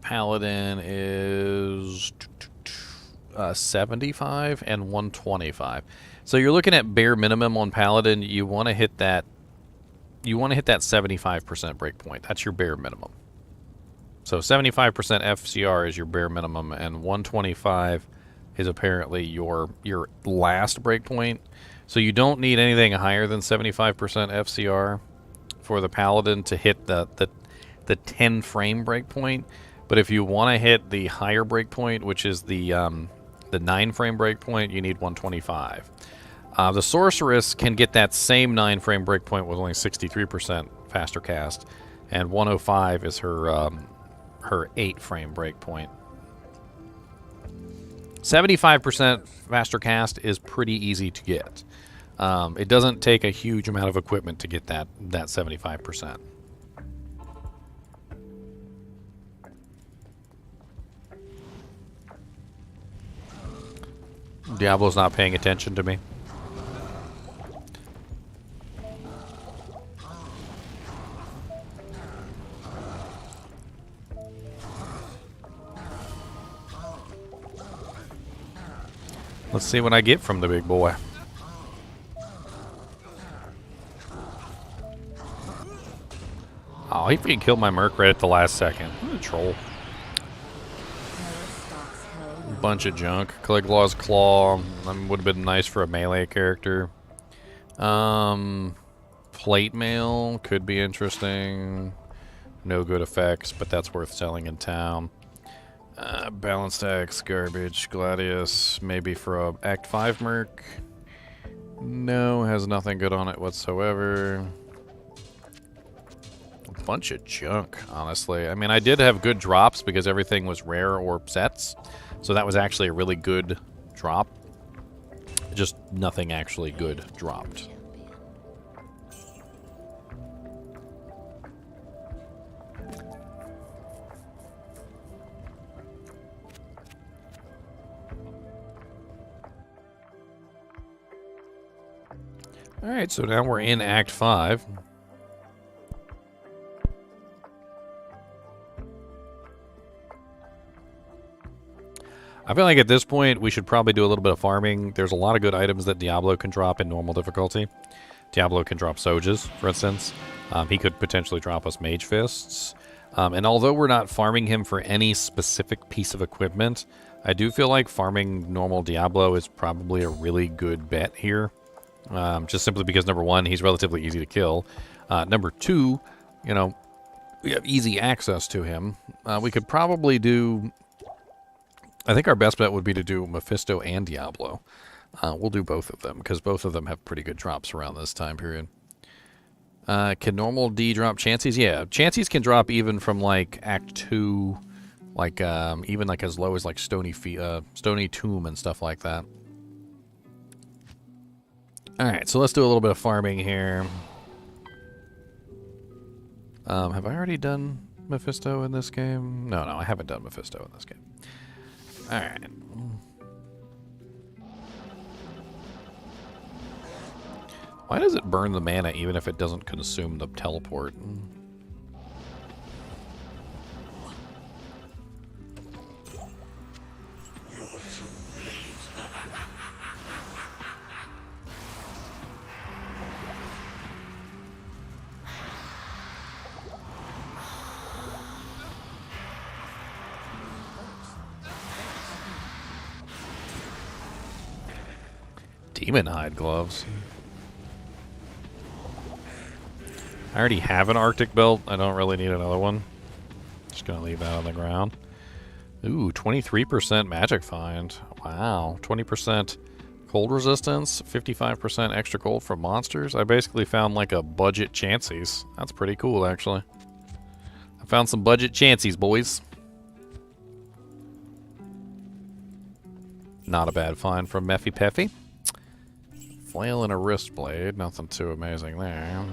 Paladin is 75 and 125. So you're looking at bare minimum on Paladin. You want to hit that. You want to hit that 75% breakpoint. That's your bare minimum. So 75% FCR is your bare minimum, and 125 is apparently your last breakpoint. So you don't need anything higher than 75% FCR for the Paladin to hit the 10 frame breakpoint. But if you want to hit the higher breakpoint, which is the 9 frame breakpoint, you need 125. The Sorceress can get that same 9 frame breakpoint with only 63% faster cast, and 105 is her 8 frame breakpoint. 75% faster cast is pretty easy to get. It doesn't take a huge amount of equipment to get that 75%. Diablo's not paying attention to me. Let's see what I get from the big boy. Oh, he freaking killed my merc right at the last second. What a troll. Bunch of junk. Caligula's Claw would have been nice for a melee character. Plate mail could be interesting. No good effects, but that's worth selling in town. Balanced Axe, garbage. Gladius, maybe for a Act 5 merc. No, has nothing good on it whatsoever. A bunch of junk, honestly. I mean, I did have good drops because everything was rare or sets. So that was actually a really good drop. Just nothing actually good dropped. Alright, so now we're in Act 5. I feel like at this point we should probably do a little bit of farming. There's a lot of good items that Diablo can drop in normal difficulty. Diablo can drop Sojas, for instance. He could potentially drop us Mage Fists. And although we're not farming him for any specific piece of equipment, I do feel like farming normal Diablo is probably a really good bet here. Just simply because, number one, he's relatively easy to kill. Number two, you know, we have easy access to him. We could probably do... I think our best bet would be to do Mephisto and Diablo. We'll do both of them, because both of them have pretty good drops around this time period. Can normal D drop Chances? Yeah, Chances can drop even from, like, Act 2, like, even, like, as low as, like, Stony Tomb and stuff like that. Alright, so let's do a little bit of farming here. Have I already done Mephisto in this game? No, I haven't done Mephisto in this game. Alright. Why does it burn the mana even if it doesn't consume the teleport? Demon hide gloves. I already have an Arctic belt. I don't really need another one. Just gonna leave that on the ground. Ooh, 23% magic find. Wow. 20% cold resistance, 55% extra cold from monsters. I basically found like a budget chancies. That's pretty cool, actually. I found some budget chancies, boys. Not a bad find from Meffy Peffy. Flail and a wrist blade. Nothing too amazing there.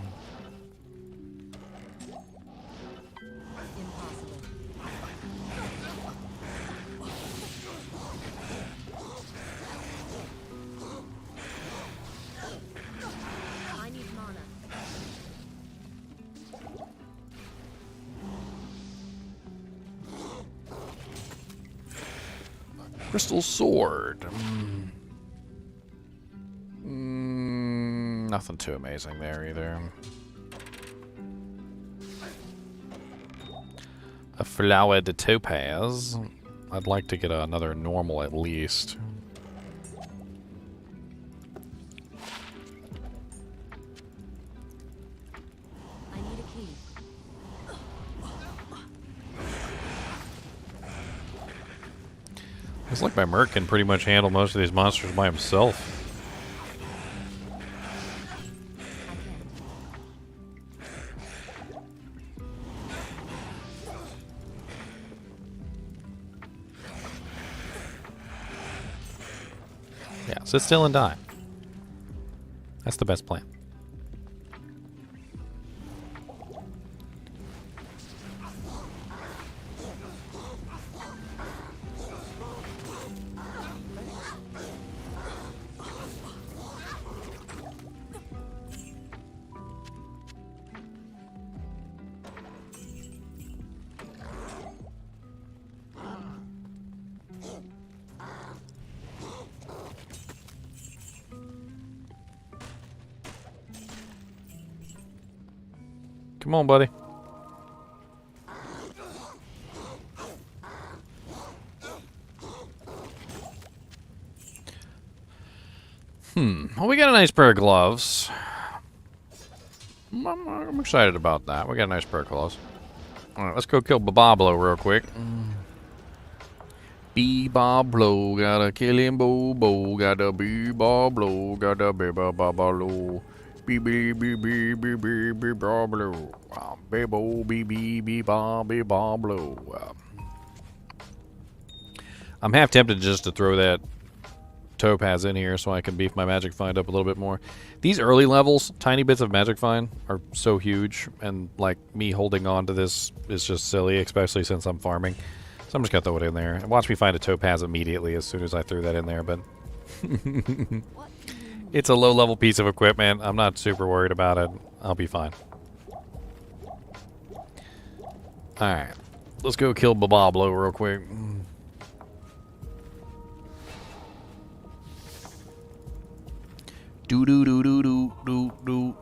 Crystal sword. Nothing too amazing there either. A flowered topaz. I'd like to get another normal at least. I need a key. It's like my Merc can pretty much handle most of these monsters by himself. Yeah, sit still and die. That's the best plan. Come on, buddy. Well, we got a nice pair of gloves. I'm excited about that. We got a nice pair of gloves. Alright, let's go kill Babablo real quick. Babablo, gotta kill him, Bobo. Gotta be Bablo, gotta be Babablo. Bablo. Babo, Bablo. I'm half tempted just to throw that topaz in here so I can beef my magic find up a little bit more. These early levels, tiny bits of magic find are so huge, and like me holding on to this is just silly, especially since I'm farming. So I'm just gonna throw it in there and watch me find a topaz immediately as soon as I threw that in there. But it's a low-level piece of equipment. I'm not super worried about it. I'll be fine. All right, let's go kill Babablo real quick. Do do do do do do do.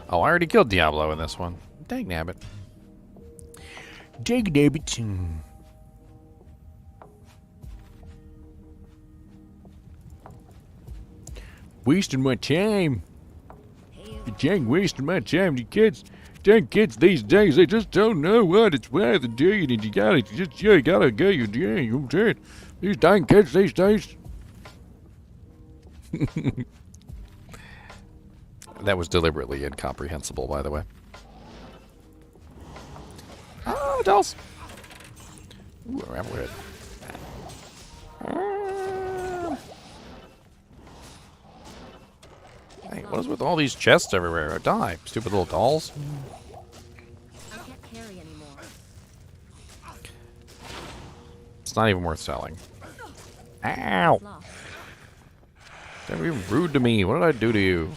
Oh, I already killed Diablo in this one. Dang nabbit. Dang nabbit. Wasting my time. Dang, wasting my time. The kids, dang kids these days, they just don't know what it's worth and doing, and you gotta go, you dang, these dang kids these days. That was deliberately incomprehensible, by the way. Oh, dolls. Ooh, a rabbit. Hey, what is with all these chests everywhere? Die, stupid little dolls. I can't carry anymore. It's not even worth selling. Ow! Don't be rude to me. What did I do to you?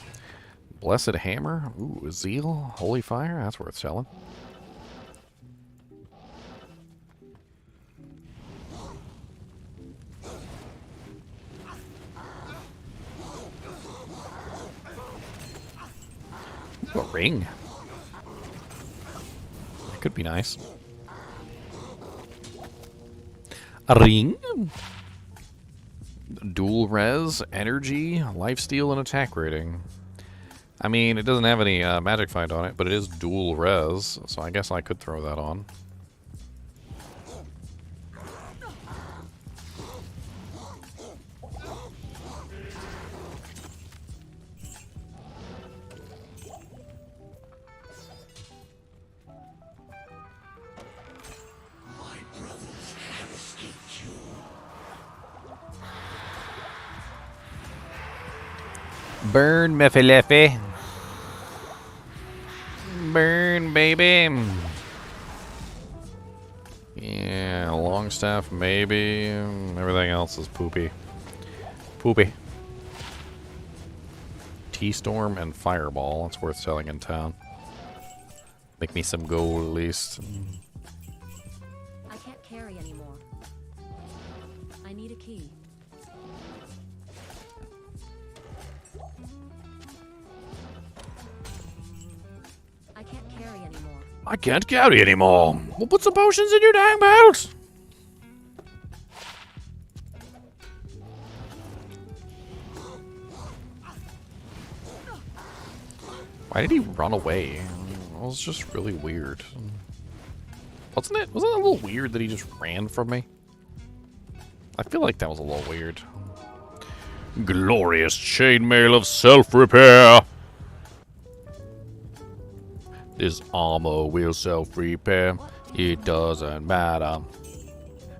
Blessed hammer? Ooh, zeal? Holy fire? That's worth selling. Ooh, a ring. That could be nice. A ring? Dual res, energy, lifesteal, and attack rating. I mean, it doesn't have any magic find on it, but it is dual res, so I guess I could throw that on. Burn, Meffy Leffy. Burn, baby. Yeah, long staff, maybe. Everything else is poopy. Poopy. T-Storm and Fireball. That's worth selling in town. Make me some gold at least. I can't carry anymore. I need a key. I can't carry anymore. I can't carry anymore. We'll put some potions in your dang belt. Why did he run away? It was just really weird. Wasn't it? Wasn't it a little weird that he just ran from me? I feel like that was a little weird. Glorious chainmail of self-repair. This armor will self-repair. It doesn't matter.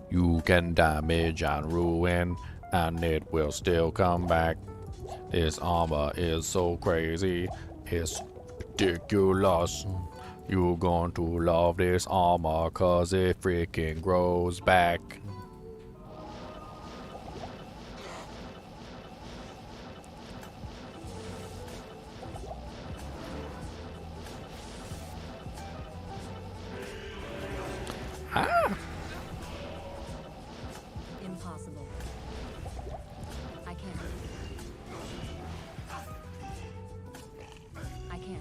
You can damage and ruin, and it will still come back. This armor is so crazy. It's ridiculous. You're going to love this armor, cause it freaking grows back. Ah! Impossible. I can't. I can't.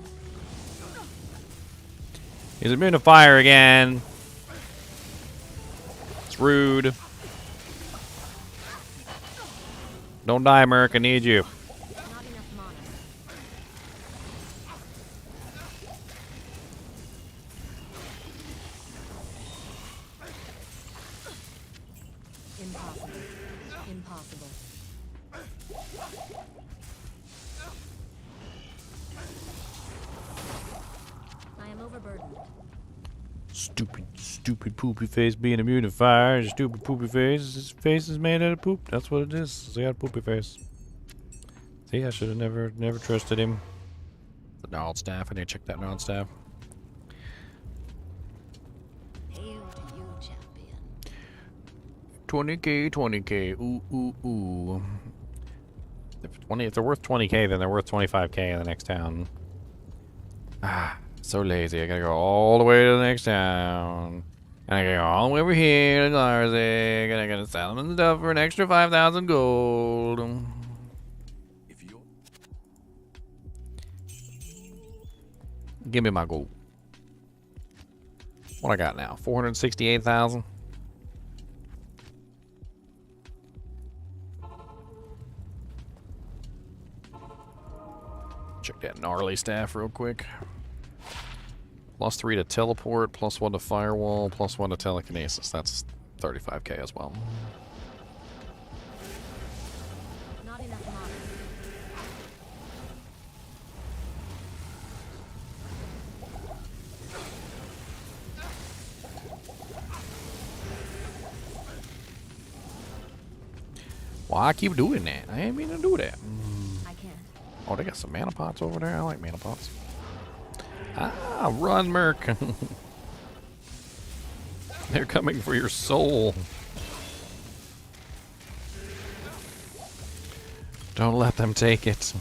He's immune to fire again. It's rude. Don't die, Merc. I need you. Not enough mana. Impossible. Impossible. I am overburdened. Stupid poopy face being immune to fire. Stupid poopy face. His face is made out of poop. That's what it is. He got a poopy face. See, I should have never trusted him. The gnarled staff. I need to check that gnarled staff. Hail to you, champion. 20k, 20k. Ooh. If they're worth 20k, then they're worth 25k in the next town. Ah, so lazy. I gotta go all the way to the next town. And I gotta go all the way over here to Glarzig. And I gotta sell them and stuff for an extra 5,000 gold. If you're Give me my gold. What I got now? 468,000? Check that gnarly staff real quick. +3 to teleport, +1 to firewall, +1 to telekinesis. That's 35k as well. Not enough mana. Why I keep doing that? I ain't mean to do that. I can't. Oh, they got some mana pots over there. I like mana pots. Ah, run, Merc. They're coming for your soul. Don't let them take it.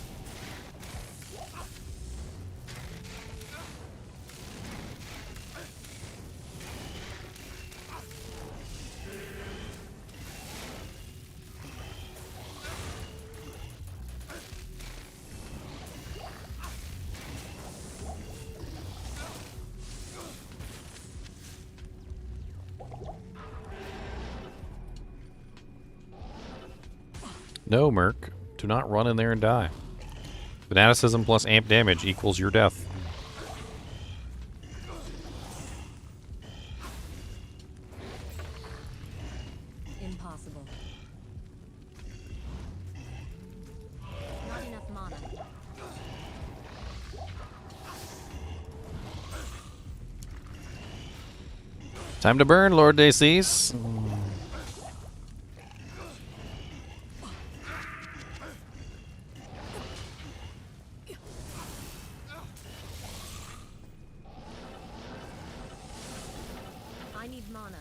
No, Merc. Do not run in there and die. Fanaticism plus amp damage equals your death. Impossible. Not enough mana. Time to burn, Lord Daces. I need mana.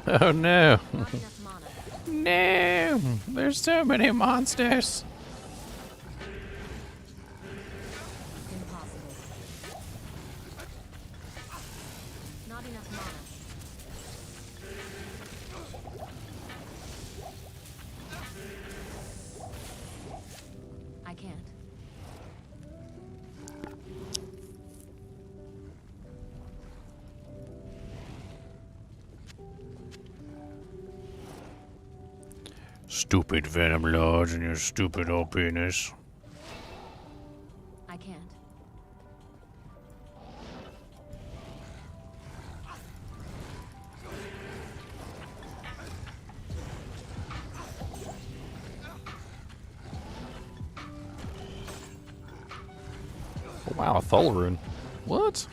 Oh no. Not enough mana. No. There's so many monsters. Impossible. Not enough mana. I can't. Stupid Venom Lords and your stupid OPness. I can't. Wow, a Thull Rune. What?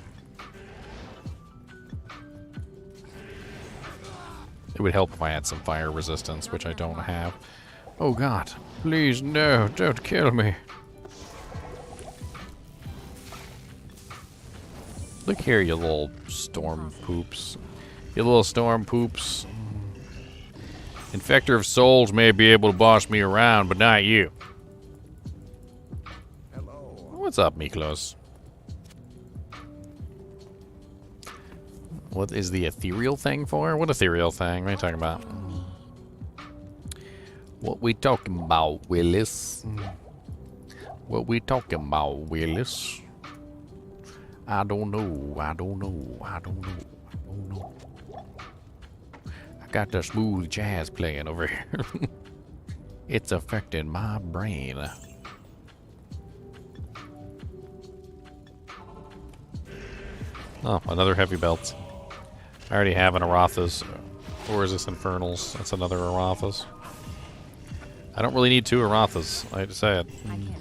It would help if I had some fire resistance, which I don't have. Oh god. Please, no, don't kill me. Look here, you little storm poops. You little storm poops. Infector of Souls may be able to boss me around, but not you. Hello. What's up, Miklos? What is the ethereal thing for? What ethereal thing? What are you talking about? What we talking about, Willis? What we talking about, Willis? I don't know. I don't know. I don't know. I don't know. I got the smooth jazz playing over here. It's affecting my brain. Oh, another heavy belt. I already have an Arathas. Or is this Infernals? That's another Arathas. I don't really need two Arathas. I hate to say it. I can't.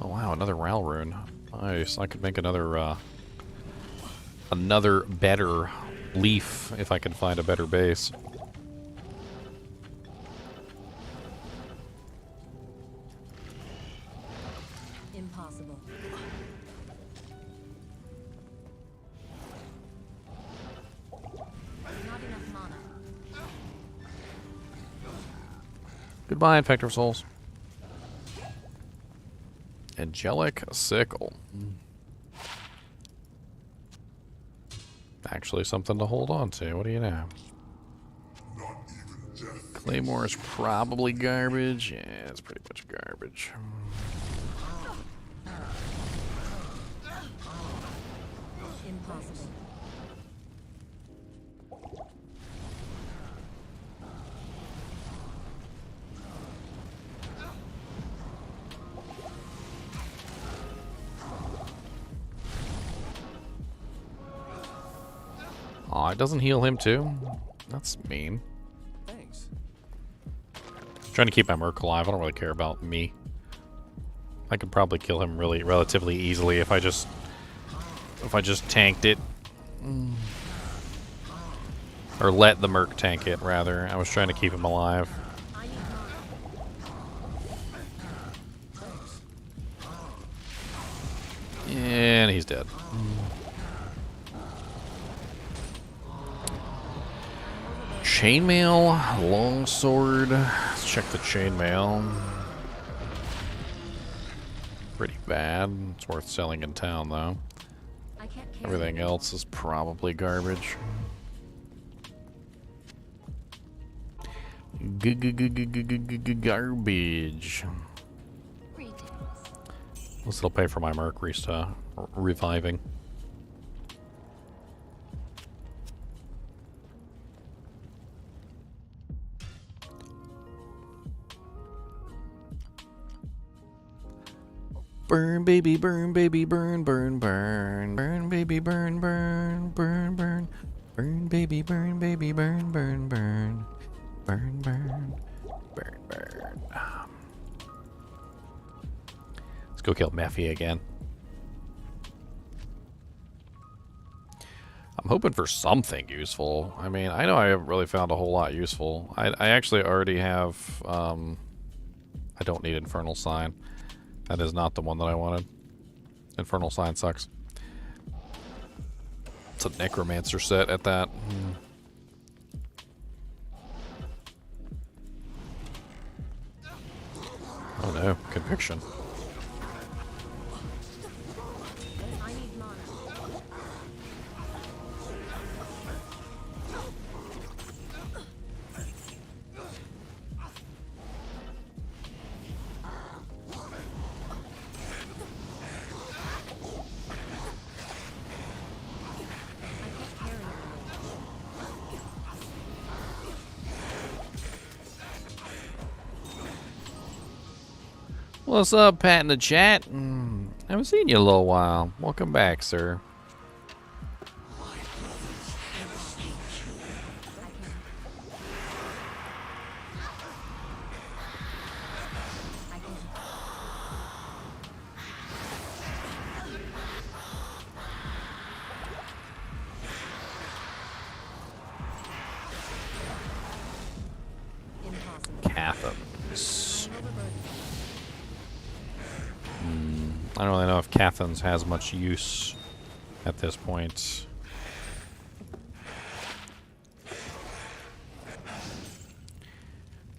Oh wow, another Ral Rune. Nice. I could make another another better leaf if I could find a better base. Impossible. Not enough mana. Goodbye, Infector of Souls. Angelic Sickle. Actually something to hold on to. What do you know? Claymore is probably garbage. Yeah, it's pretty much garbage. Impossible. Aw, it doesn't heal him too? That's mean. Thanks. Trying to keep my Merc alive. I don't really care about me. I could probably kill him relatively easily if I just tanked it. Or let the Merc tank it, rather. I was trying to keep him alive. I need mana. And he's dead. Chainmail, longsword. Let's check the chainmail. Pretty bad. It's worth selling in town, though. I I can't carry Everything else is probably garbage. Garbage. Greetings. This will pay for my Mercury stuff. Reviving. Burn, baby, burn, baby, burn, burn, burn. Burn, baby, burn, burn, burn, burn. Burn, baby, burn, baby, burn, burn, burn. Burn, burn, burn, burn. Let's go kill Mephi again. I'm hoping for something useful. I mean, I know I haven't really found a whole lot useful. I actually already have, I don't need Infernal Sign. That is not the one that I wanted. Infernal Sign sucks. It's a Necromancer set at that. Oh no, Conviction. I need mana. I can't carry anymore. What's up, Pat in the chat? Haven't seen you in a little while. Welcome back, sir. I can. Impossible. Cathans. I'm overburdened. I don't really know if Cathans has much use at this point.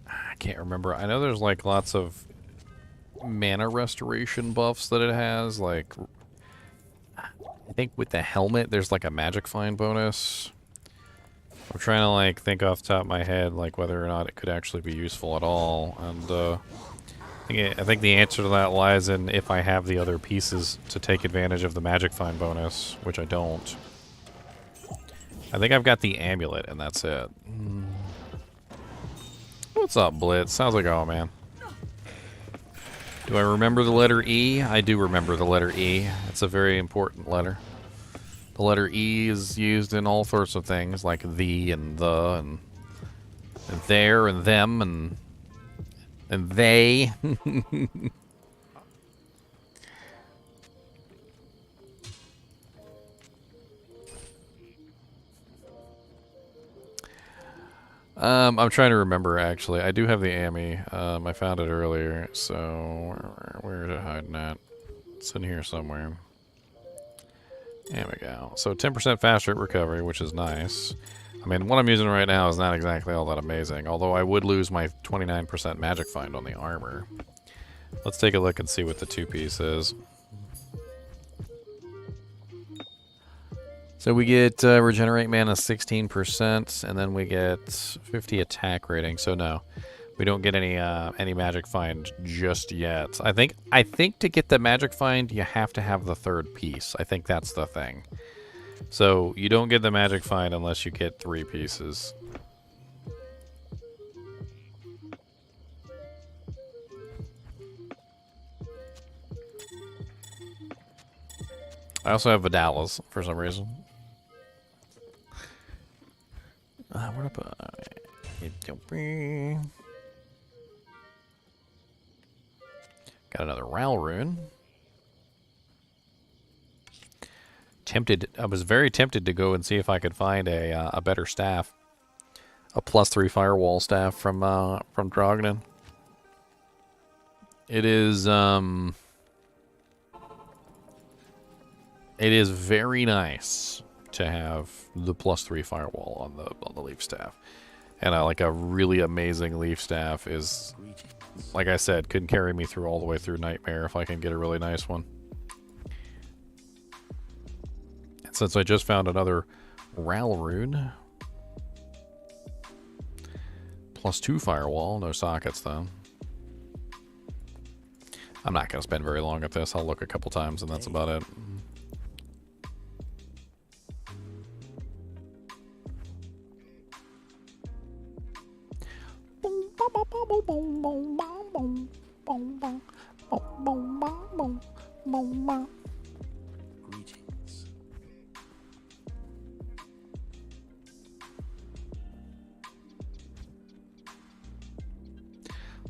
I can't remember. I know there's like lots of mana restoration buffs that it has. Like, I think with the helmet, there's like a magic find bonus. I'm trying to like think off the top of my head like whether or not it could actually be useful at all. And I think the answer to that lies in if I have the other pieces to take advantage of the magic find bonus, which I don't. I think I've got the amulet, and that's it. What's up, Blitz? Sounds like, oh man. Do I remember the letter E? I do remember the letter E. It's a very important letter. The letter E is used in all sorts of things, like the and the and there and them and they. I'm trying to remember, actually. I do have the AMI. I found it earlier, so where is it hiding at? It's in here somewhere. There we go. So 10% faster at recovery, which is nice. I mean, what I'm using right now is not exactly all that amazing, although I would lose my 29% magic find on the armor. Let's take a look and see what the two-piece is. So we get regenerate mana 16%, and then we get 50 attack rating. So no, we don't get any magic find just yet. I think to get the magic find, you have to have the third piece. I think that's the thing. So you don't get the magic find unless you get 3 pieces. I also have Vidalis for some reason. Where up? Got another Ral rune. I was very tempted to go and see if I could find a better staff, a +3 Firewall staff from Drognan. It is very nice to have the +3 Firewall on the Leaf Staff, and like a really amazing Leaf Staff is, like I said, could carry me through all the way through Nightmare if I can get a really nice one. since I just found another Rune. +2 Firewall. No sockets, though. I'm not going to spend very long at this. I'll look a couple times, and that's about it. Greetings.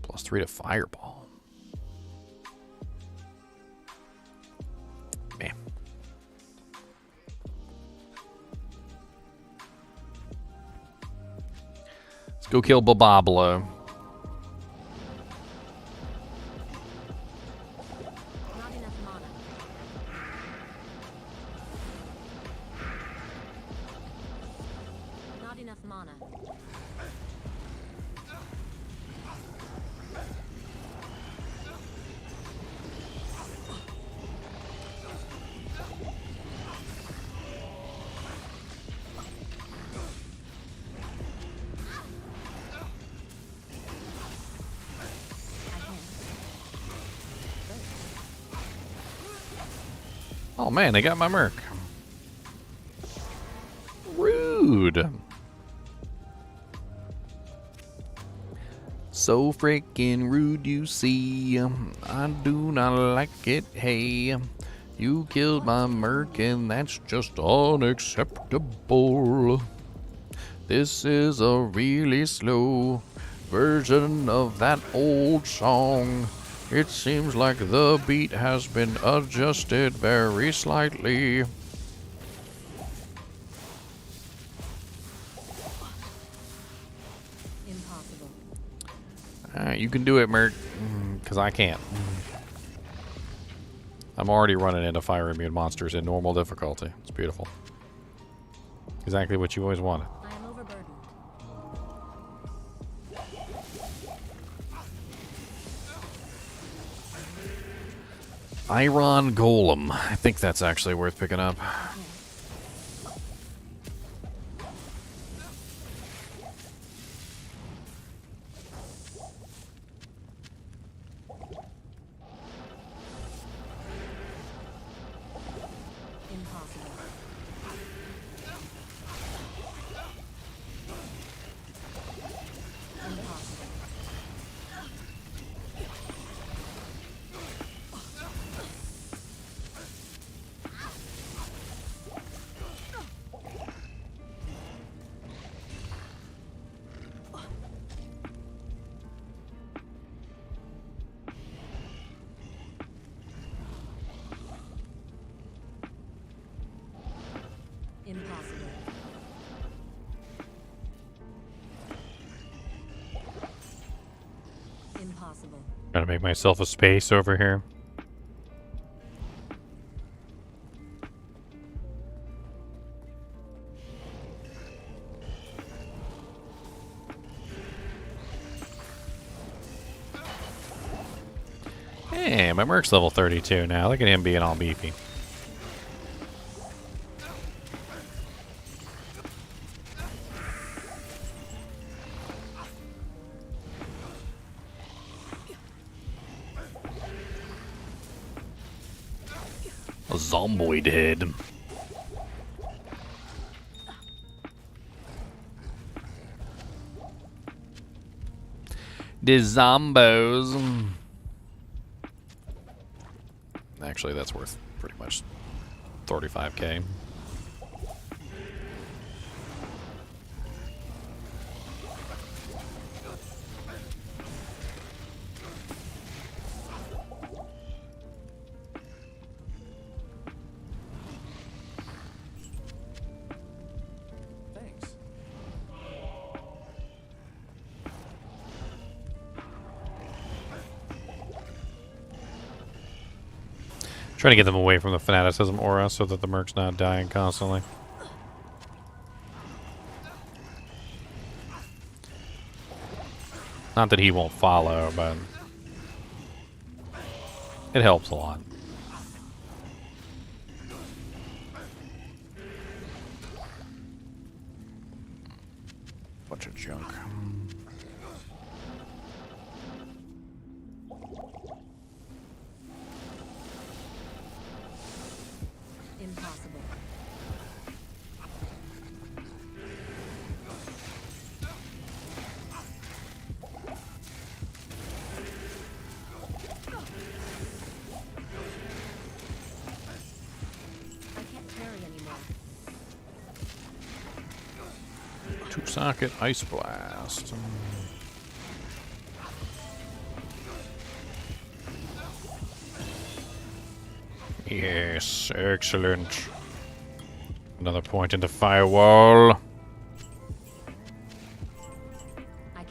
+3 to Fireball. Man. Let's go kill Babablo. Not enough mana. Not enough mana. Oh man, they got my Merc. Rude. So freaking rude, you see. I do not like it, hey. You killed my Merc and that's just unacceptable. This is a really slow version of that old song. It seems like the beat has been adjusted very slightly. Impossible. You can do it, Merc, because I can't. I'm already running into fire immune monsters in normal difficulty. It's beautiful. Exactly what you always wanted. I am overburdened. Iron Golem. I think that's actually worth picking up. Impossible. Impossible. Impossible. Impossible. Gotta make myself a space over here. Hey, my Merc's level 32 now. Look at him being all beefy. A zomboid head. The zombos. Actually, that's worth pretty much 35k. Thanks. Trying to get them away from the fanaticism aura so that the Merc's not dying constantly. Not that he won't follow, but it helps a lot. Bunch of junk. Impossible. I can't carry anymore. Two-socket ice blast. Yes, excellent. Another point into Firewall. I can't.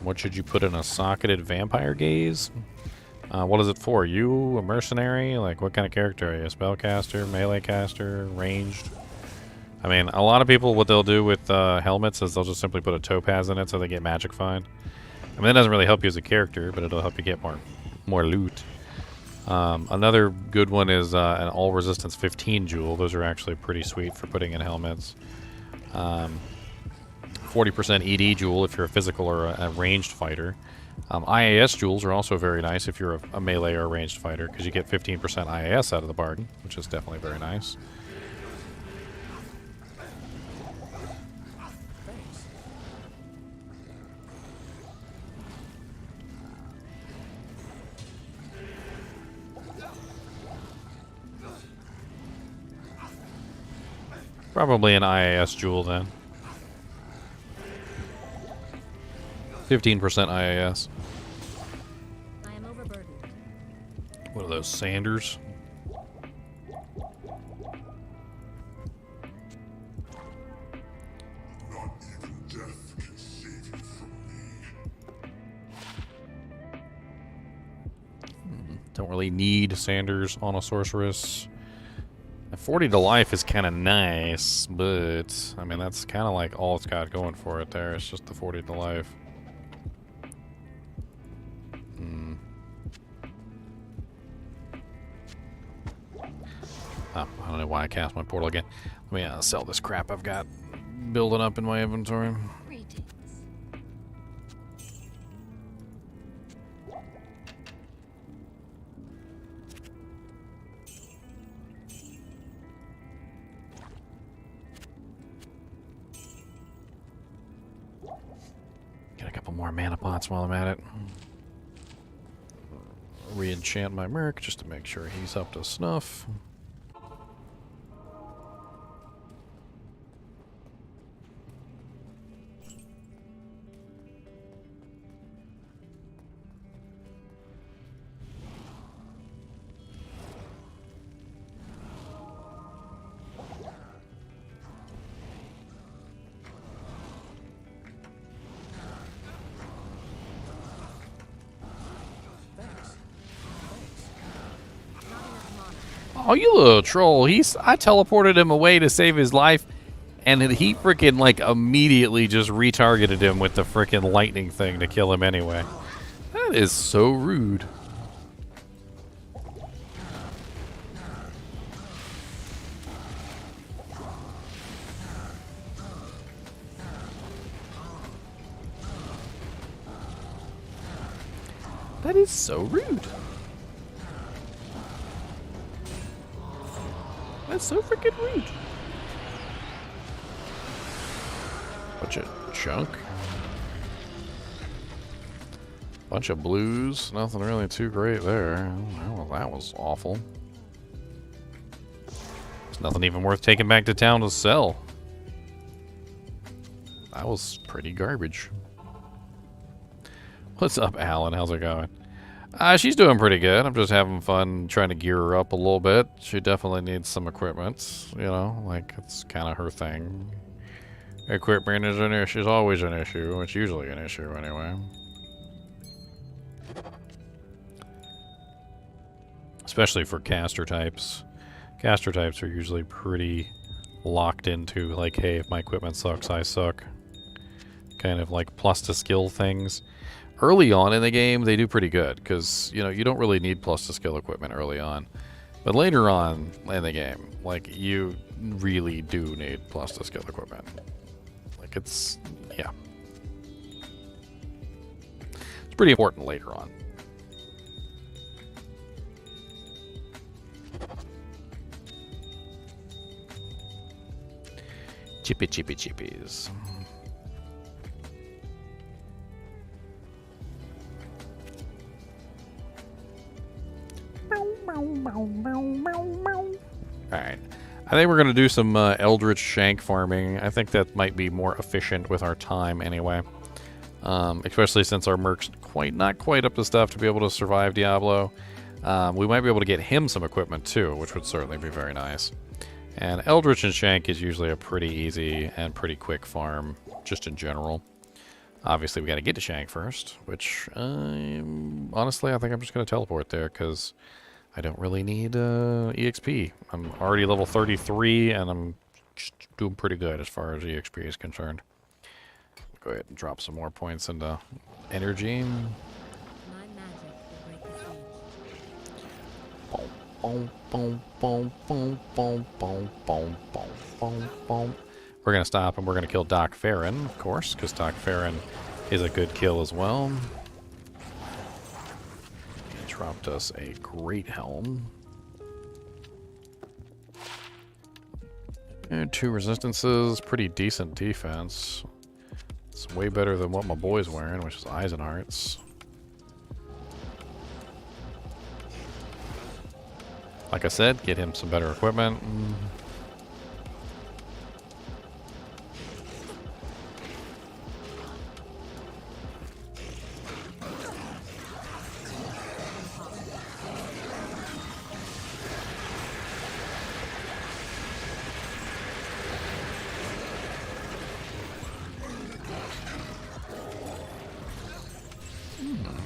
What should you put in a socketed vampire gaze? What is it for? You, a mercenary? Like, what kind of character are you? A spellcaster, melee caster, ranged? I mean, a lot of people, what they'll do with helmets is they'll just simply put a topaz in it so they get magic fine. I mean, that doesn't really help you as a character, but it'll help you get more loot. Another good one is an all resistance 15 jewel. Those are actually pretty sweet for putting in helmets. 40% ED jewel if you're a physical or a ranged fighter. IAS jewels are also very nice if you're a melee or a ranged fighter, because you get 15% IAS out of the bargain, which is definitely very nice. Probably an IAS jewel then. 15% IAS. I am overburdened. What are those, Sanders? Not even death can save you from me. Don't really need Sanders on a sorceress. 40 to life is kind of nice, but I mean that's kind of like all it's got going for it there. It's just the 40 to life. Oh, I don't know why I cast my portal again. Let me sell this crap I've got building up in my inventory. Greetings. Get a couple more mana pots while I'm at it. Re-enchant my Merc just to make sure he's up to snuff. Oh, you little troll. I teleported him away to save his life, and he freaking, like, immediately just retargeted him with the freaking lightning thing to kill him anyway. That is so rude. That is so rude. That's so freaking rude. Bunch of junk. Bunch of blues. Nothing really too great there. Well, that was awful. There's nothing even worth taking back to town to sell. That was pretty garbage. What's up, Alan? How's it going? She's doing pretty good. I'm just having fun trying to gear her up a little bit. She definitely needs some equipment, you know, like it's kind of her thing. Equipment is an issue. It's always an issue. It's usually an issue anyway. Especially for caster types. Caster types are usually pretty locked into like, hey, if my equipment sucks, I suck. Kind of like plus to skill things. Early on in the game, they do pretty good, because, you know, you don't really need plus to skill equipment early on. But later on in the game, like, you really do need plus to skill equipment. Like, Like, it's, yeah. It's pretty important later on. Chippy chippy chippies. Alright. I think we're going to do some Eldritch Shank farming. I think that might be more efficient with our time anyway. Especially since our Merc's not quite up to stuff to be able to survive Diablo. We might be able to get him some equipment too, which would certainly be very nice. And Eldritch and Shank is usually a pretty easy and pretty quick farm, just in general. Obviously, we got to get to Shank first, which, honestly, I think I'm just going to teleport there, because I don't really need EXP. I'm already level 33, and I'm just doing pretty good as far as EXP is concerned. Go ahead and drop some more points into energy. My magic will break the siege. Boom, boom, boom, boom, boom, boom, boom, boom, boom, boom. We're going to stop and we're going to kill Doc Farron, of course, because Doc Farron is a good kill as well. He dropped us a great helm. And 2 resistances, pretty decent defense. It's way better than what my boy's wearing, which is Eisenhart's. Like I said, get him some better equipment.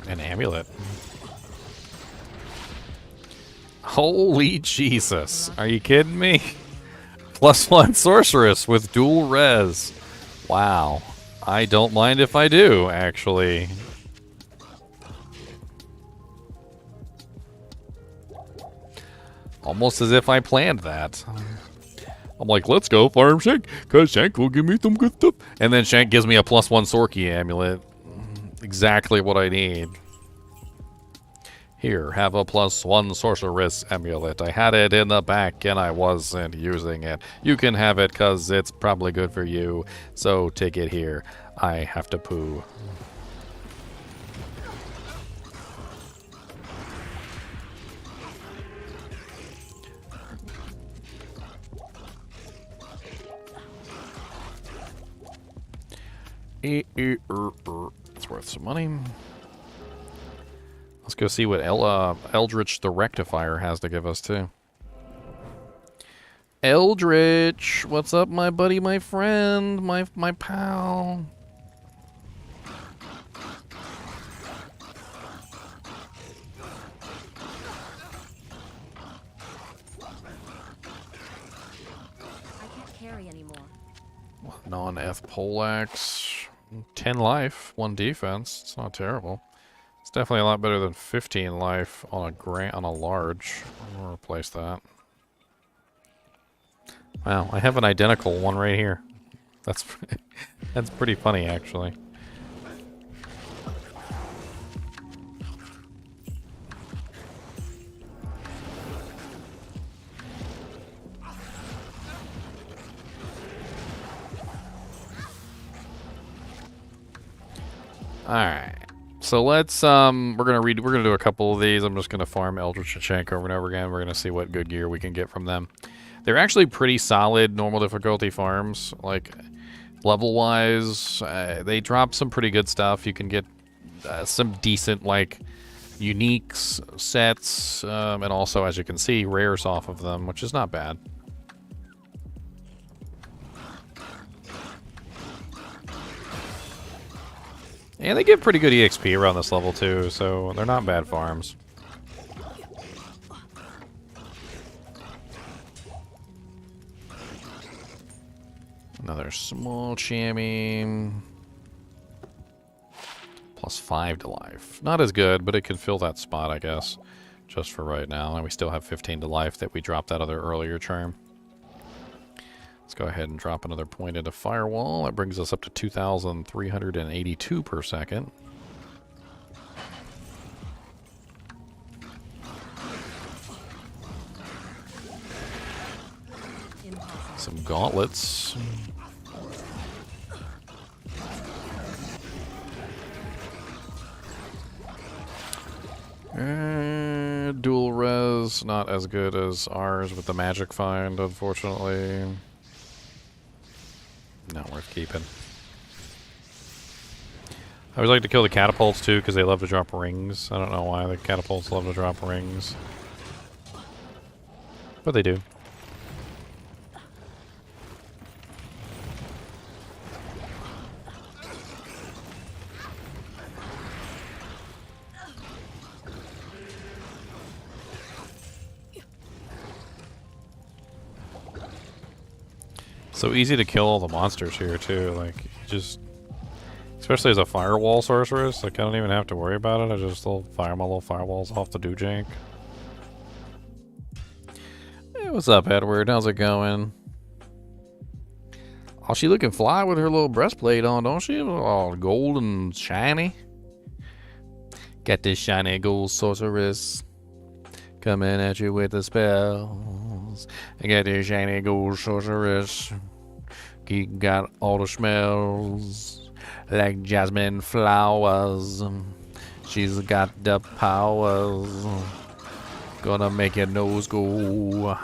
An amulet. Holy Jesus. Are you kidding me? +1 sorceress with dual res. Wow. I don't mind if I do, actually. Almost as if I planned that. I'm like, let's go farm Shank, because Shank will give me some good stuff. And then Shank gives me a +1 Sorky amulet. Exactly what I need. Here, have a +1 sorceress amulet. I had it in the back and I wasn't using it. You can have it because it's probably good for you. So take it here. I have to poo. It's worth some money. Let's go see what Eldritch the Rectifier has to give us, too. Eldritch! What's up, my buddy, my friend, my pal? I can't carry anymore. Non-F poleaxe. 10 life, 1 defense. It's not terrible. It's definitely a lot better than 15 life on a large. I'll replace that. Wow, I have an identical one right here. That's that's pretty funny, actually. Alright. So let's we're gonna do a couple of these. I'm just gonna farm Eldritch and Shank over and over again. We're gonna see what good gear we can get from them. They're actually pretty solid normal difficulty farms. Like level wise, they drop some pretty good stuff. You can get some decent like uniques sets, and also, as you can see, rares off of them, which is not bad. And they give pretty good EXP around this level too, so they're not bad farms. Another small chamois. +5 to life. Not as good, but it can fill that spot, I guess. Just for right now. And we still have 15 to life that we dropped that other earlier charm. Let's go ahead and drop another point into Firewall. That brings us up to 2,382 per second. Some gauntlets. Dual res, not as good as ours with the magic find, unfortunately. Not worth keeping. I always like to kill the catapults too, because they love to drop rings. I don't know why the catapults love to drop rings. But they do. So easy to kill all the monsters here too, like, just, especially as a Firewall Sorceress, like, I don't even have to worry about it, I just fire my little firewalls off the do-jank. Hey, what's up, Edward? How's it going? Oh, she looking fly with her little breastplate on, don't she? All gold and shiny. Got this shiny gold sorceress coming at you with the spells. I got this shiny gold sorceress. He got all the smells like jasmine flowers. She's got the powers. Gonna make your nose go.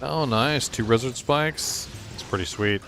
Oh, nice. 2 Wizard Spikes. It's pretty sweet.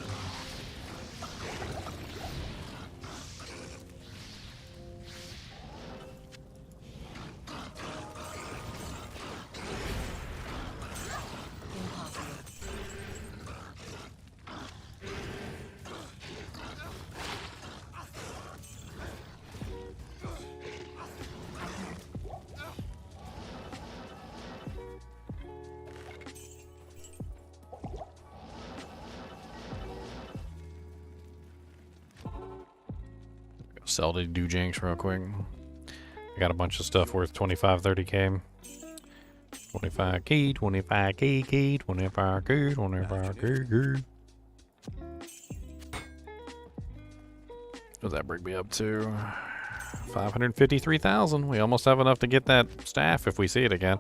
Sell the do-janks real quick. I got a bunch of stuff worth 25, 30k. 25k, 25k, 25k, 25k. What does that bring me up to? 553,000. We almost have enough to get that staff if we see it again.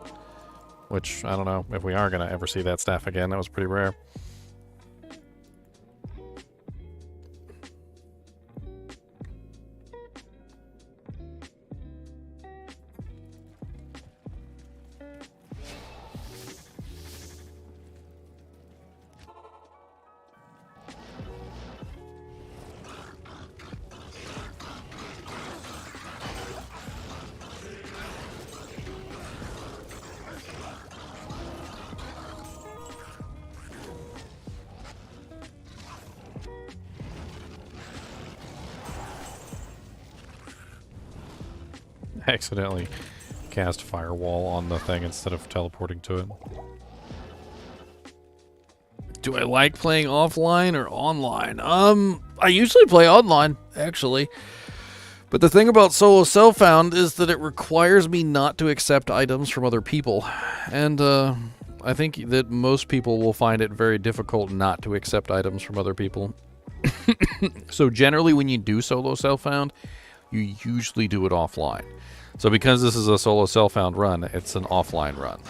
Which, I don't know if we are going to ever see that staff again. That was pretty rare. Accidentally cast Firewall on the thing instead of teleporting to it. Do I like playing offline or online? I usually play online, actually. But the thing about solo self-found is that it requires me not to accept items from other people. And I think that most people will find it very difficult not to accept items from other people. So generally when you do solo self-found, you usually do it offline. So because this is a solo self-found run, it's an offline run.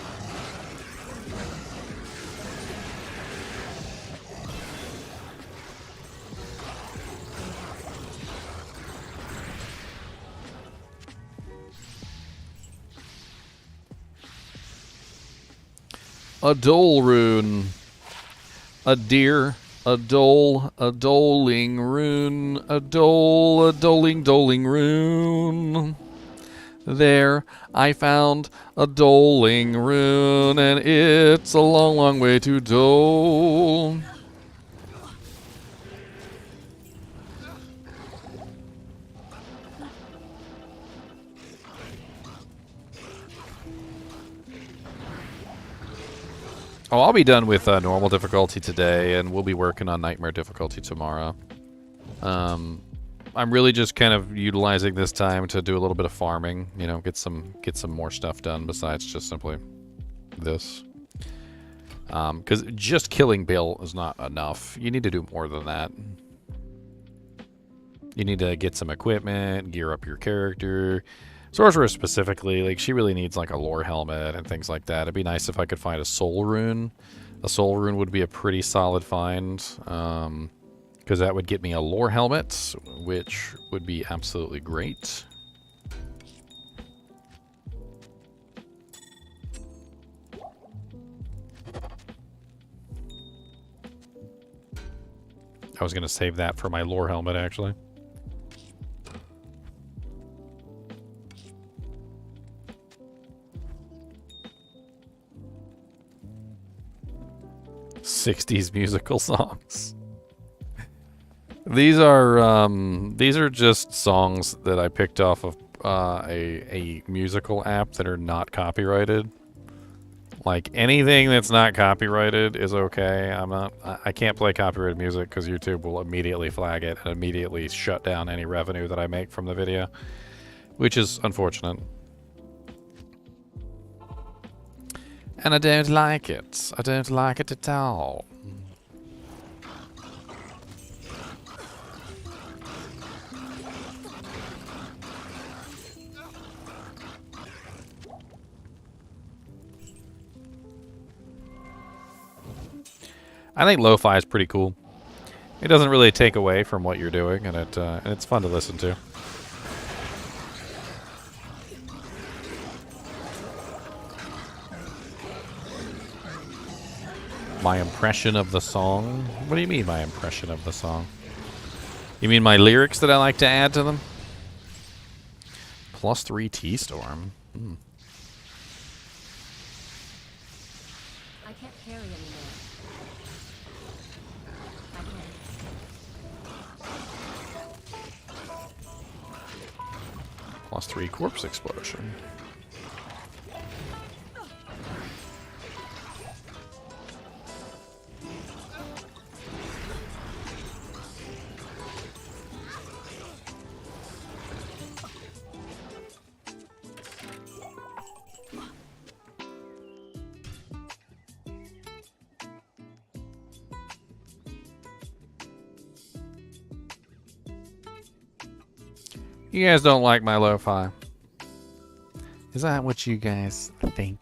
A dull rune. A deer. A doling rune, a doling rune. There, I found a doling rune, and it's a long, long way to dole. Oh, I'll be done with normal difficulty today, and we'll be working on nightmare difficulty tomorrow. I'm really just kind of utilizing this time to do a little bit of farming, you know, get some more stuff done besides just simply this. Because just killing Baal is not enough. You need to do more than that. You need to get some equipment, gear up your character. Sorceress specifically, like, she really needs like a lore helmet and things like that. It'd be nice if I could find a soul rune. A soul rune would be a pretty solid find, because that would get me a lore helmet, which would be absolutely great. I was going to save that for my lore helmet, actually. '60s musical songs. These are just songs that I picked off of a musical app that are not copyrighted. Like, anything that's not copyrighted is okay. I can't play copyrighted music because YouTube will immediately flag it and immediately shut down any revenue that I make from the video, which is unfortunate. And I don't like it. I don't like it at all. I think lo-fi is pretty cool. It doesn't really take away from what you're doing, and it's fun to listen to. My impression of the song? What do you mean, my impression of the song? You mean my lyrics that I like to add to them? +3 T-Storm. I can't carry anymore. I can't. +3 Corpse Explosion. You guys don't like my lo-fi. Is that what you guys think?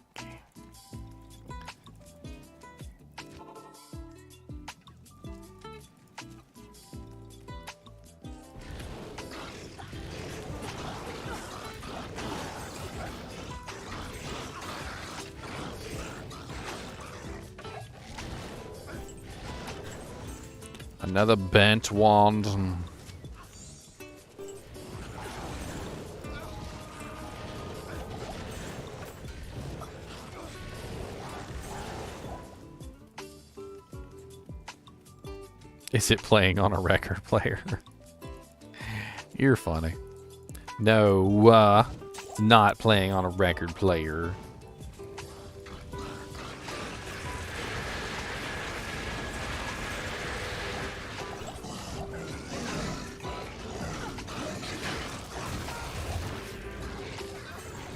Another bent wand. Is it playing on a record player? You're funny. No, it's not playing on a record player.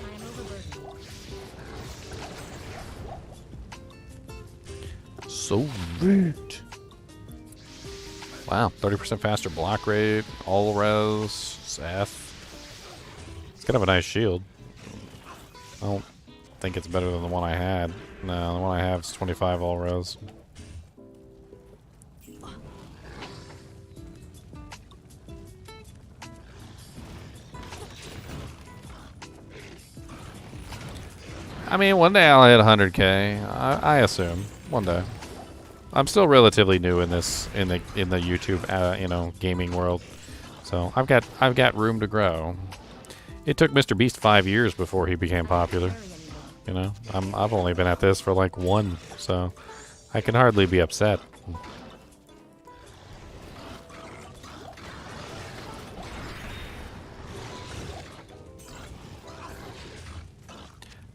I am overburdened. So rude. Wow, 30% faster block rate, all res, Seth. It's kind of a nice shield. I don't think it's better than the one I had. No, the one I have is 25 all res. I mean, one day I'll hit 100k. I assume. One day. I'm still relatively new in this in the YouTube you know, gaming world. So I've got room to grow. It took Mr. Beast 5 years before he became popular. You know, I've only been at this for like 1, so I can hardly be upset.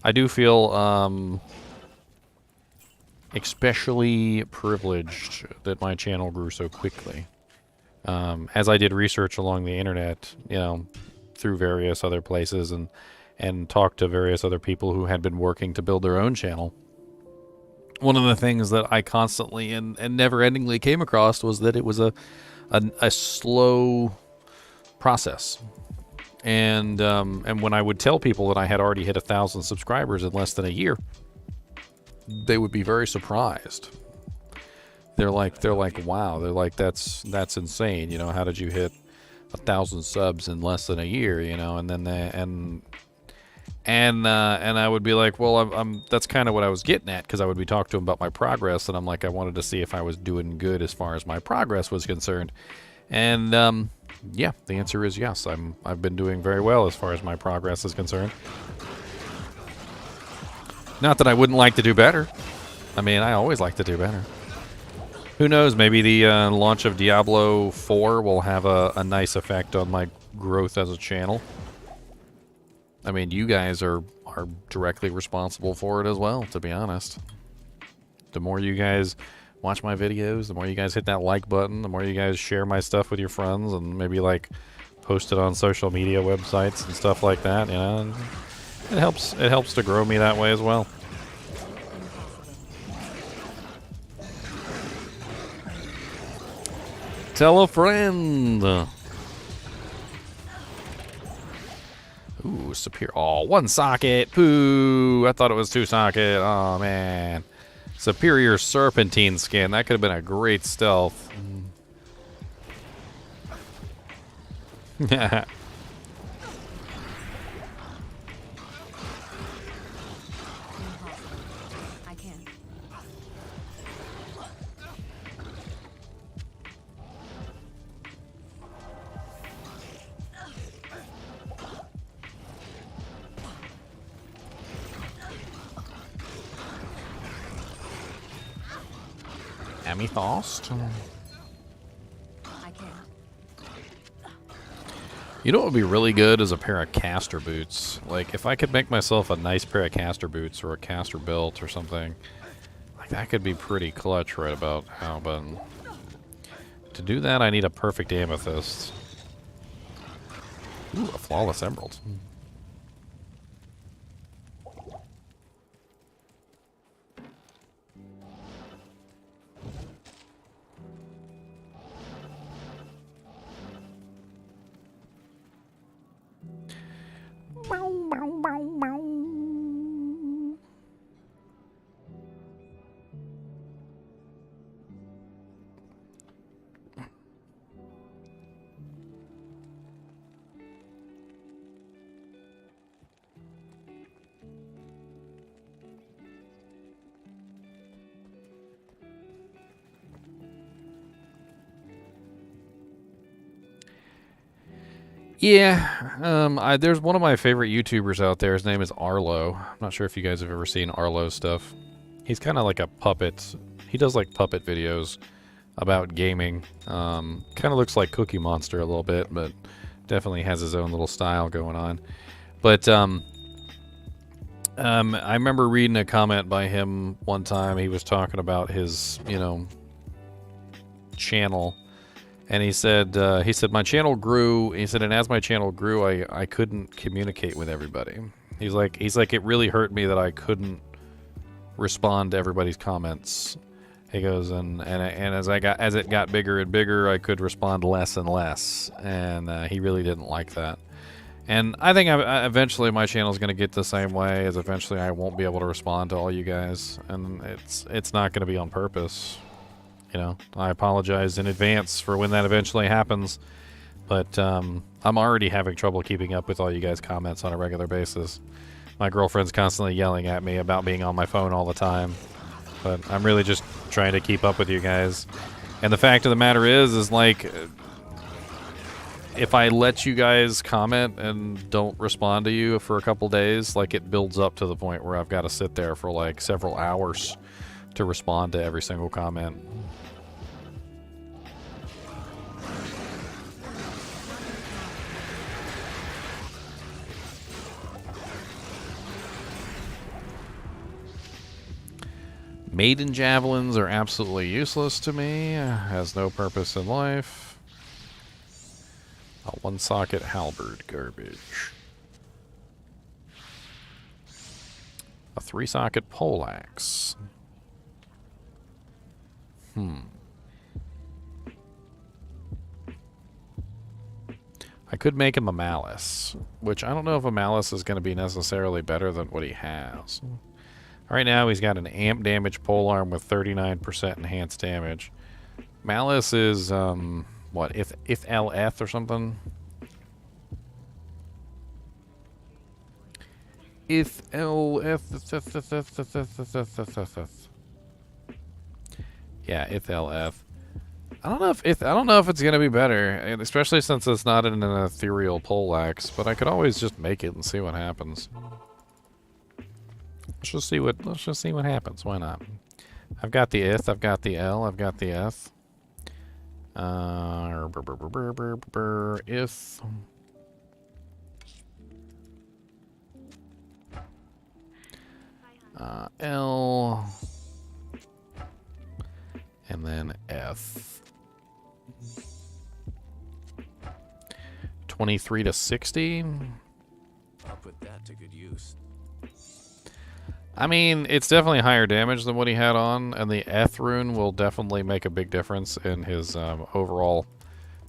I do feel especially privileged that my channel grew so quickly. As I did research along the internet, you know, through various other places and talked to various other people who had been working to build their own channel. One of the things that I constantly and never-endingly came across was that it was a slow process. And when I would tell people that I had already hit 1,000 subscribers in less than a year, they would be very surprised. They're like, wow. They're like, that's insane. You know, how did you hit 1,000 subs in less than a year? You know, and then and I would be like, well, that's kind of what I was getting at, because I would be talking to them about my progress, and I'm like, I wanted to see if I was doing good as far as my progress was concerned. And yeah, the answer is yes. I've been doing very well as far as my progress is concerned. Not that I wouldn't like to do better. I mean, I always like to do better. Who knows? Maybe the launch of Diablo 4 will have a nice effect on my growth as a channel. I mean, you guys are directly responsible for it as well, to be honest. The more you guys watch my videos, the more you guys hit that like button, the more you guys share my stuff with your friends, and maybe like post it on social media websites and stuff like that, you know. And it helps to grow me that way as well. Tell a friend. Ooh, superior. Oh, 1 socket. Pooh. I thought it was 2 socket. Oh, man. Superior serpentine skin. That could have been a great stealth. Yeah. I can't. Amethyst. I can't. You know what would be really good is a pair of caster boots. Like, if I could make myself a nice pair of caster boots or a caster belt or something, like, that could be pretty clutch right about now. But to do that, I need a perfect amethyst. Ooh, a flawless emerald. Yeah, there's one of my favorite YouTubers out there. His name is Arlo. I'm not sure if you guys have ever seen Arlo's stuff. He's kind of like a puppet. He does like puppet videos about gaming. Kind of looks like Cookie Monster a little bit, but definitely has his own little style going on. But I remember reading a comment by him one time. He was talking about his, you know, channel. And he said my channel grew. He said, and as my channel grew, I couldn't communicate with everybody. He's like, it really hurt me that I couldn't respond to everybody's comments. He goes, and as it got bigger and bigger, I could respond less and less. And he really didn't like that. And I think eventually my channel is going to get the same way. As eventually I won't be able to respond to all you guys, and it's not going to be on purpose. You know, I apologize in advance for when that eventually happens, but I'm already having trouble keeping up with all you guys' comments on a regular basis. My girlfriend's constantly yelling at me about being on my phone all the time. but I'm really just trying to keep up with you guys. And the fact of the matter is like, if I let you guys comment and don't respond to you for a couple days, like it builds up to the point where I've got to sit there for like several hours to respond to every single comment. Maiden javelins are absolutely useless to me. Has no purpose in life. A one-socket halberd garbage. A three-socket poleaxe. I could make him a malice, which I don't know if a malice is going to be necessarily better than what he has. Right now, he's got an amp damage polearm with 39% enhanced damage. Malice is, what, if LF or something? If LF. Yeah, if LF. I don't know if it's gonna be better, and especially since it's not in an ethereal poleaxe. But I could always just make it and see what happens. Let's just see what happens. Why not? I've got the ith, I've got the L, I've got the eth. If L and then F. 23 to 60. I'll put that to good use. I mean, it's definitely higher damage than what he had on, and the Eth rune will definitely make a big difference in his overall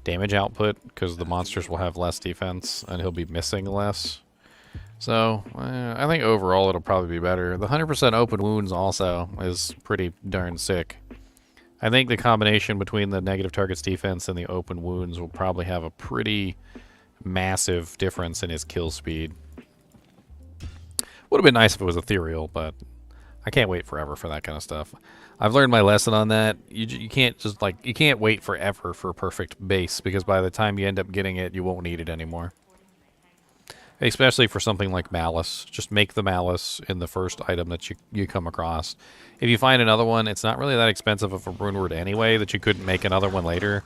damage output, because the monsters will have less defense, and he'll be missing less. So, I think overall it'll probably be better. The 100% open wounds also is pretty darn sick. I think the combination between the negative target's defense and the open wounds will probably have a pretty massive difference in his kill speed. Would have been nice if it was ethereal, but I can't wait forever for that kind of stuff. I've learned my lesson on that. You can't just you can't wait forever for a perfect base, because by the time you end up getting it, you won't need it anymore. Especially for something like Malice. Just make the Malice in the first item that you come across. If you find another one, it's not really that expensive of a rune word anyway that you couldn't make another one later.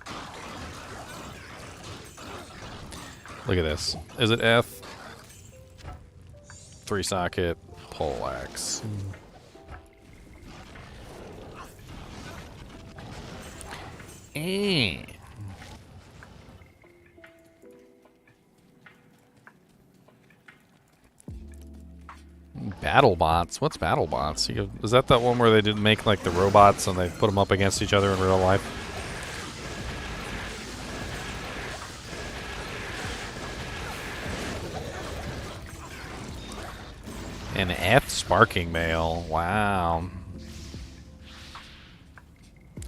Look at this. Is it F? Three-socket poleaxe. Battle bots? What's battle bots? Is that one where they didn't make like the robots and they put them up against each other in real life? An F sparking mail. Wow.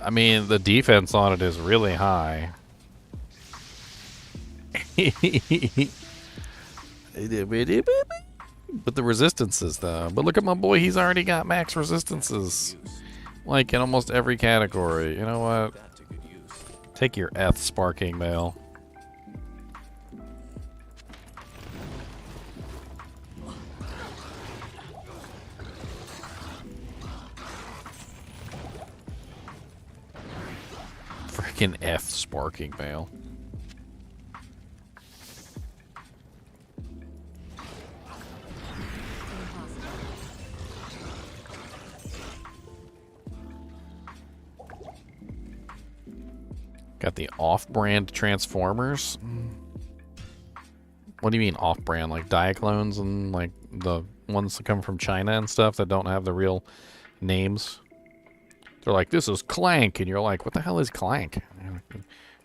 I mean, the defense on it is really high. But the resistances, though. But look at my boy, he's already got max resistances. Like, in almost every category. You know what? Take your F sparking mail. Freaking F sparking mail. Got the off-brand Transformers. What do you mean off-brand? Like Diaclones and like the ones that come from China and stuff that don't have the real names? They're like, this is Clank, and you're like, what the hell is Clank?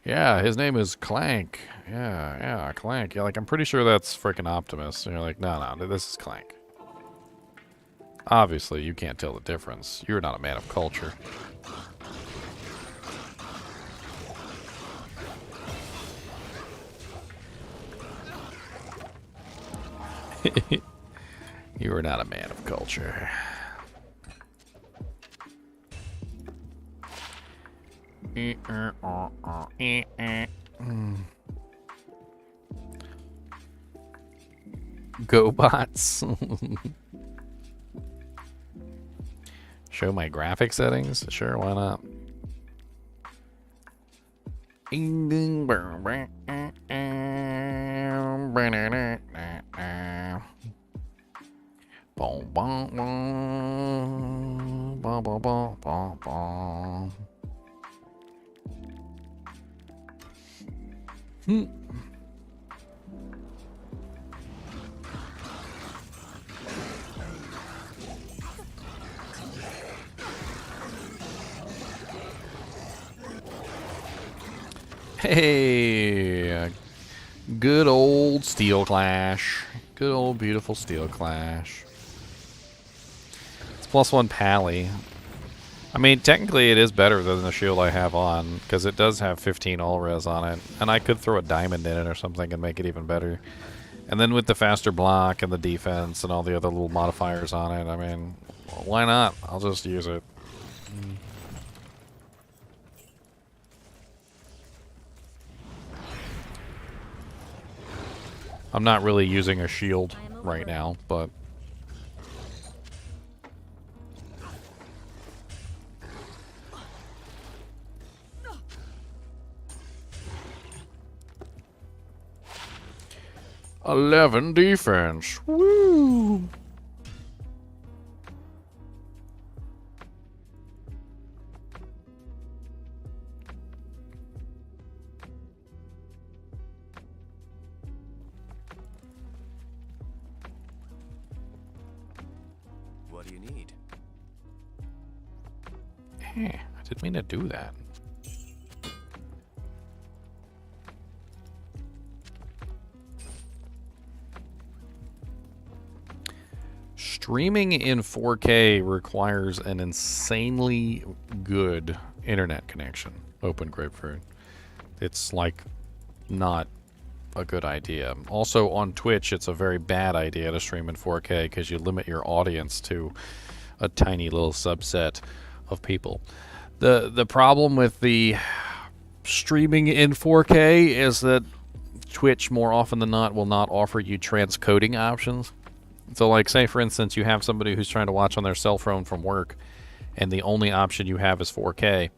Yeah, his name is Clank. Yeah, Clank. You're like, I'm pretty sure that's freaking Optimus. And you're like, no, this is Clank. Obviously, you can't tell the difference. You're not a man of culture. You are not a man of culture. Go bots. Show my graphic settings? Sure, why not? Hey, good old Steel Clash. Good old beautiful Steel Clash. It's +1 Pally. I mean, technically it is better than the shield I have on, because it does have 15 all-res on it, and I could throw a diamond in it or something and make it even better. And then with the faster block and the defense and all the other little modifiers on it, I mean, why not? I'll just use it. I'm not really using a shield right now, but... "11 defense. Woo! What do you need? Hey, I didn't mean to do that. Streaming in 4K requires an insanely good internet connection. Open Grapefruit. It's like not a good idea. Also on Twitch, it's a very bad idea to stream in 4K because you limit your audience to a tiny little subset of people. The problem with the streaming in 4K is that Twitch more often than not will not offer you transcoding options. So like say for instance you have somebody who's trying to watch on their cell phone from work and the only option you have is 4K.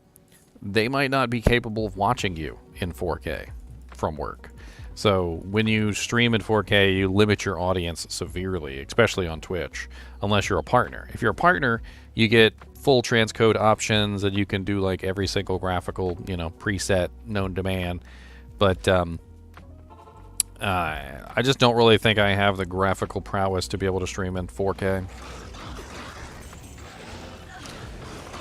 They might not be capable of watching you in 4K from work. So when you stream in 4K, you limit your audience severely, especially on Twitch, unless you're a partner. If you're a partner, you get full transcode options and you can do like every single graphical, you know, preset known to man. But I just don't really think I have the graphical prowess to be able to stream in 4K.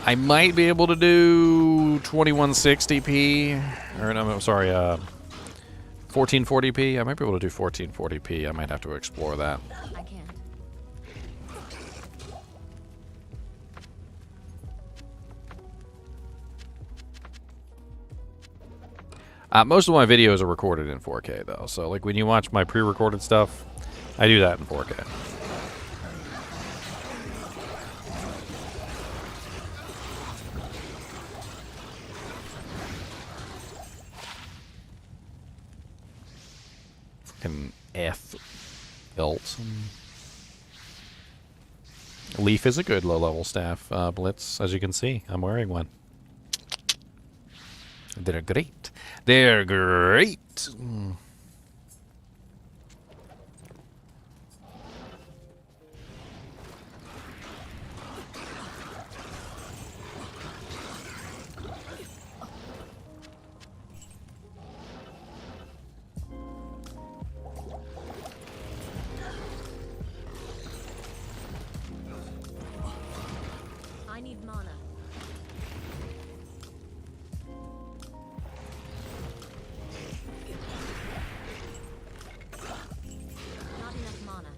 I might be able to do 2160p, or no, I'm sorry, 1440p. I might be able to do 1440p. I might have to explore that. I can't. Most of my videos are recorded in 4K though, so like when you watch my pre-recorded stuff, I do that in 4K. Fucking F belt. Leaf is a good low-level staff, Blitz, as you can see. I'm wearing one. They're great. They're great. I need mana. Not enough mana.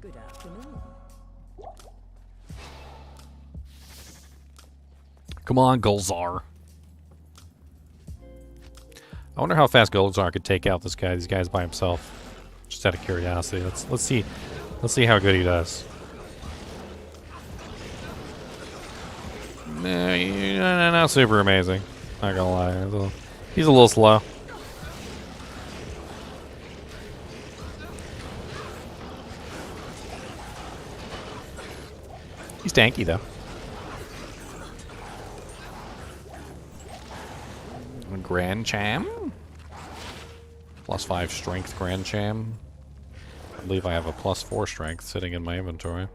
Good afternoon. Come on, Gulzar. I wonder how fast Gulzar could take out these guys by himself. Just out of curiosity. Let's see. Let's see how good he does. Nah, not super amazing. Not gonna lie. He's a little slow. He's tanky though. Grand Cham? +5 strength Grand Cham. I believe I have a +4 strength sitting in my inventory.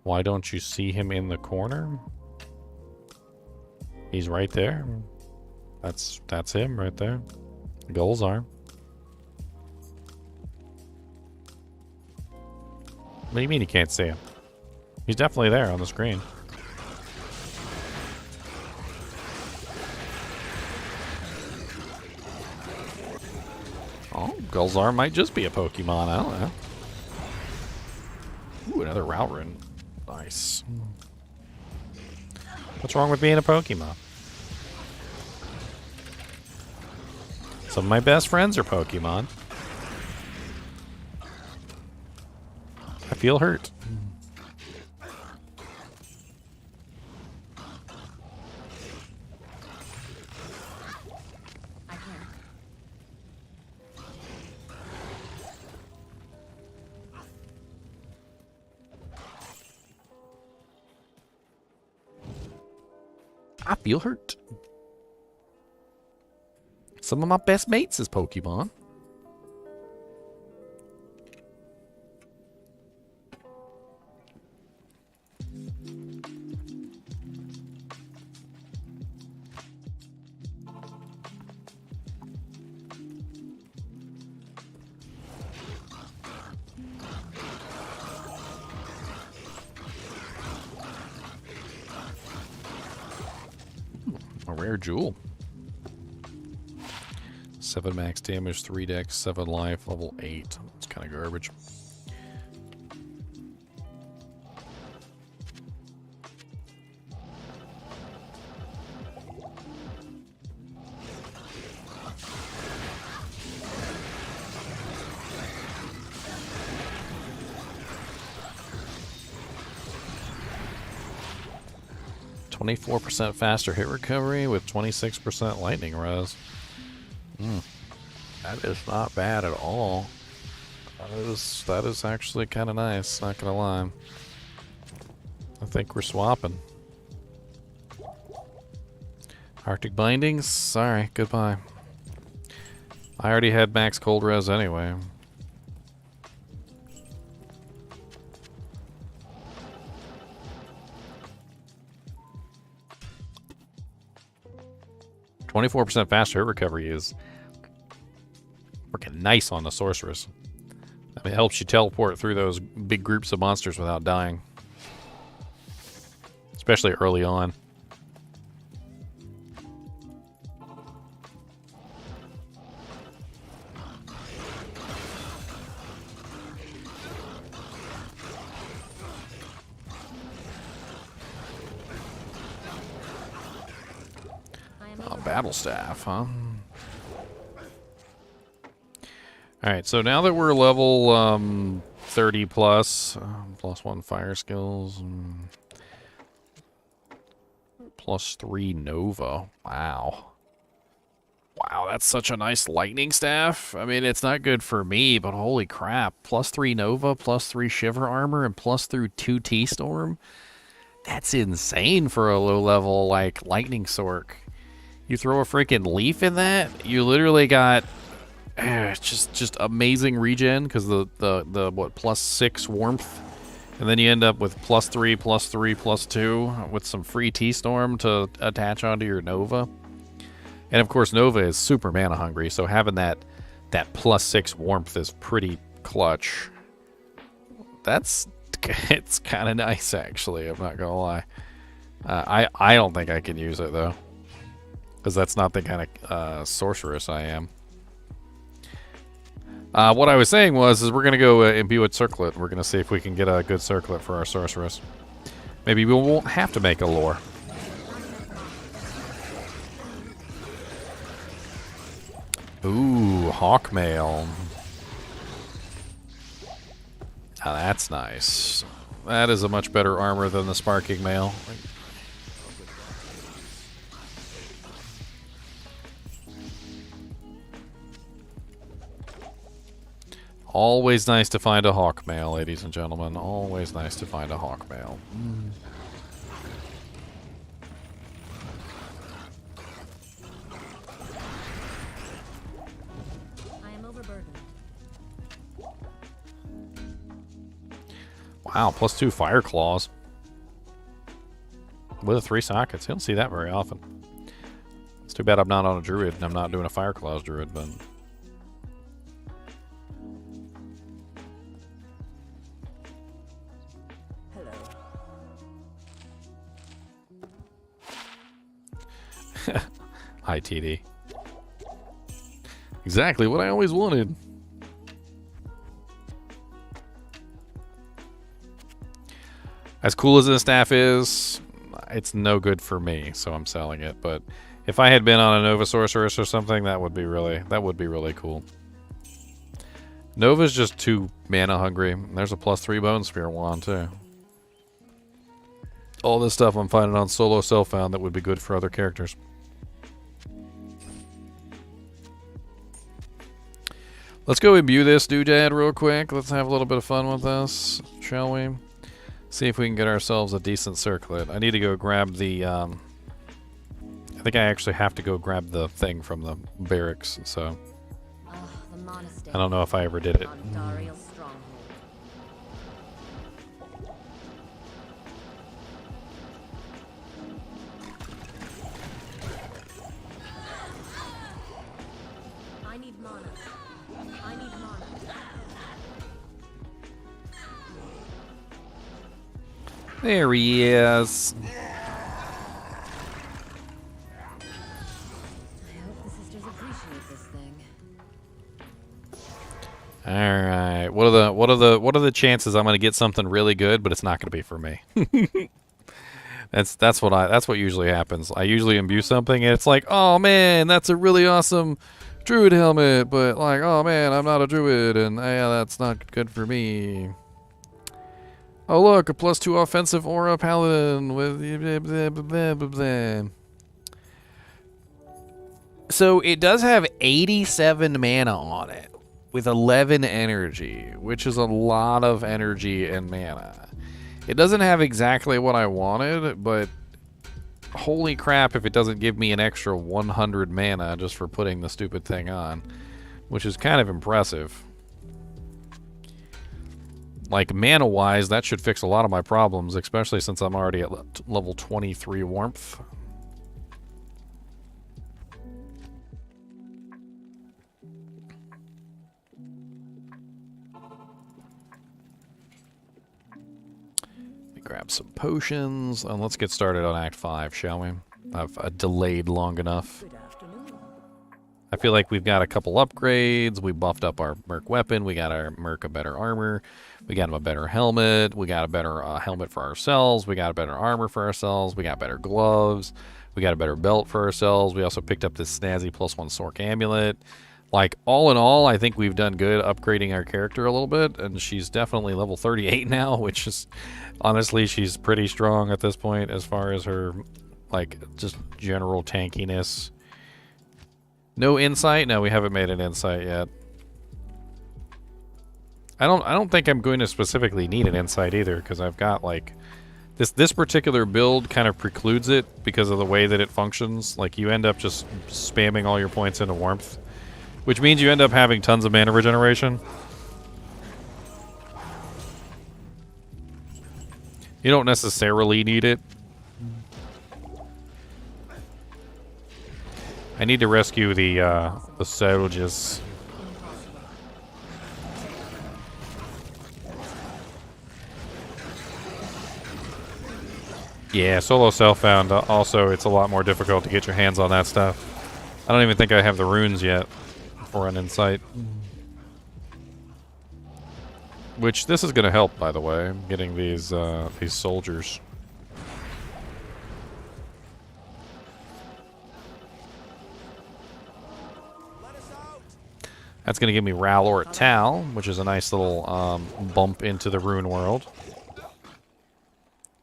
Why don't you see him in the corner? He's right there. That's him right there. Gulzar. What do you mean you can't see him? He's definitely there on the screen. Oh, Gulzar might just be a Pokemon. I don't know. Ooh, another Route Rune. Nice. What's wrong with being a Pokemon? Some of my best friends are Pokemon. I feel hurt. I feel hurt. Some of my best mates is Pokemon. A rare jewel. 7 max damage, 3 dex, 7 life, level 8. It's kind of garbage. %faster hit recovery with 26% lightning res. That is not bad at all. That is actually kind of nice, not gonna lie. I think we're swapping. Arctic bindings? Sorry, goodbye. I already had max cold res anyway. %24 faster hit recovery is freaking nice on the Sorceress. I mean, it helps you teleport through those big groups of monsters without dying. Especially early on. Battle staff, huh? Alright, so now that we're level 30 plus, +1 fire skills, +3 Nova. Wow. Wow, that's such a nice lightning staff. I mean, it's not good for me, but holy crap. +3 Nova, +3 Shiver Armor, and +2 T-Storm. That's insane for a low level, like, lightning sork. You throw a freaking leaf in that, you literally got just amazing regen because the what +6 warmth, and then you end up with +3, +3, +2 with some free T-Storm to attach onto your Nova. And of course, Nova is super mana hungry, so having that +6 warmth is pretty clutch. It's kind of nice actually. I'm not gonna lie. I don't think I can use it though. Because that's not the kind of sorceress I am. What I was saying was, is we're going to go imbue a circlet. We're going to see if we can get a good circlet for our sorceress. Maybe we won't have to make a lore. Ooh, hawkmail. Now that's nice. That is a much better armor than the sparking mail. Always nice to find a hawkmail, ladies and gentlemen. Always nice to find a hawkmail. I am overburdened. Wow, +2 fire claws. With 3 sockets. You don't see that very often. It's too bad I'm not on a druid and I'm not doing a fire claws druid, but... Hi, TD. Exactly what I always wanted. As cool as this staff is, it's no good for me, so I'm selling it. But if I had been on a Nova Sorceress or something, that would be really cool. Nova's just too mana hungry. There's a +3 Bone Spear wand too. All this stuff I'm finding on solo self-found that would be good for other characters. Let's go imbue this doodad real quick. Let's have a little bit of fun with this, shall we? See if we can get ourselves a decent circlet. I need to go grab the, I think I actually have to go grab the thing from the barracks, so. The monastery. I don't know if I ever did it. Mondariel's stronghold. I need mana. I need mana. There he is. I hope the sisters appreciate this thing. All right. What are the chances I'm going to get something really good, but it's not going to be for me? that's what usually happens. I usually imbue something and it's like, "Oh man, that's a really awesome druid helmet," but like, "Oh man, I'm not a druid and yeah, that's not good for me." Oh look, a +2 offensive aura paladin with blah, blah, blah, blah. So it does have 87 mana on it with 11 energy, which is a lot of energy and mana. It doesn't have exactly what I wanted, but holy crap if it doesn't give me an extra 100 mana just for putting the stupid thing on, which is kind of impressive. Like, mana-wise, that should fix a lot of my problems, especially since I'm already at level 23 warmth. Let me grab some potions, and let's get started on Act 5, shall we? I've delayed long enough. I feel like we've got a couple upgrades. We buffed up our Merc weapon. We got our Merc a better armor. We got him a better helmet. We got a better helmet for ourselves. We got a better armor for ourselves. We got better gloves. We got a better belt for ourselves. We also picked up this snazzy +1 Sorc amulet. Like, all in all, I think we've done good upgrading our character a little bit. And she's definitely level 38 now, which is, honestly, she's pretty strong at this point as far as her, like, just general tankiness. No insight? No, we haven't made an insight yet. I don't think I'm going to specifically need an insight either, because I've got like this particular build kind of precludes it because of the way that it functions. Like, you end up just spamming all your points into warmth, which means you end up having tons of mana regeneration. You don't necessarily need it. I need to rescue the soldiers. Yeah, solo self-found. Also, it's a lot more difficult to get your hands on that stuff. I don't even think I have the runes yet for an insight. Which this is going to help, by the way, getting these soldiers. That's going to give me Ralor Tal, which is a nice little bump into the Rune world. Let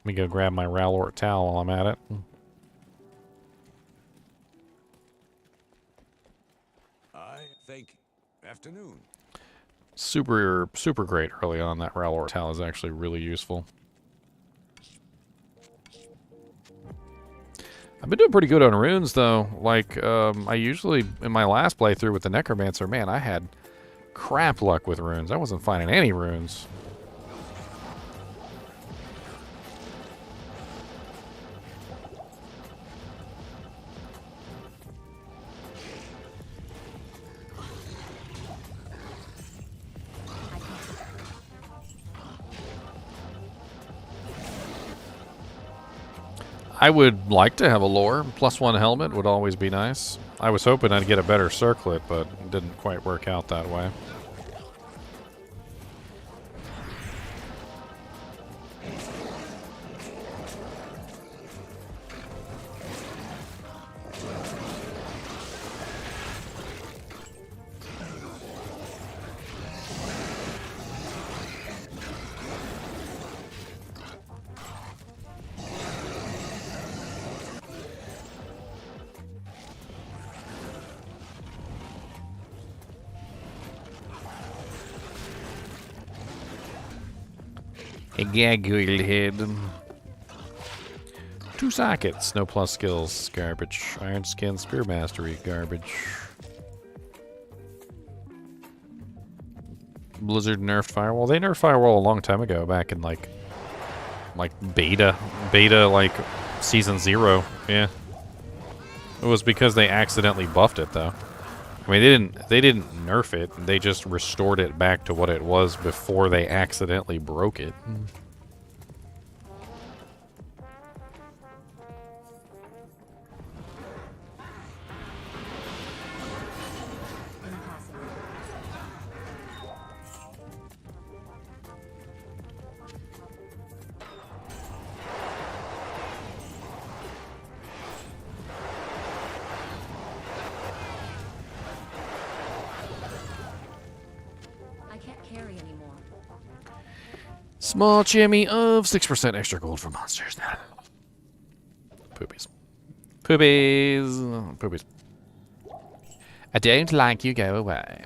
me go grab my Ralor Tal while I'm at it. I think afternoon. Super great early on. That Ralor Tal is actually really useful. I've been doing pretty good on runes, though. Like, I usually, in my last playthrough with the Necromancer, man, I had crap luck with runes. I wasn't finding any runes. I would like to have a lore. +1 helmet would always be nice. I was hoping I'd get a better circlet, but it didn't quite work out that way. A gargoyle head. 2 sockets, no plus skills, garbage. Iron skin, spear mastery, garbage. Blizzard nerfed Firewall. They nerfed Firewall a long time ago, back in like beta, like season 0. Yeah, it was because they accidentally buffed it though. I mean, they didn't nerf it. They just restored it back to what it was before they accidentally broke it. Small jimmy of 6% extra gold for monsters. Poopies. Poopies. Poopies. I don't like you, go away.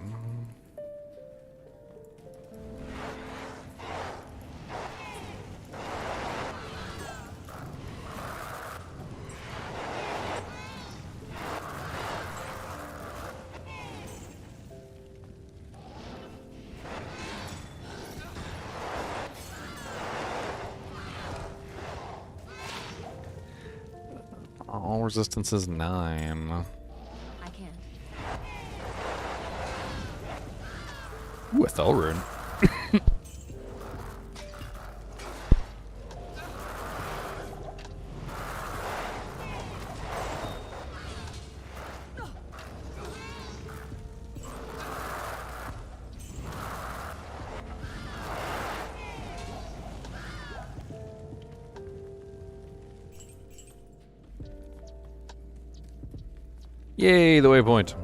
All resistance is 9. I can't. Ooh, a Thel rune. Yay, the waypoint.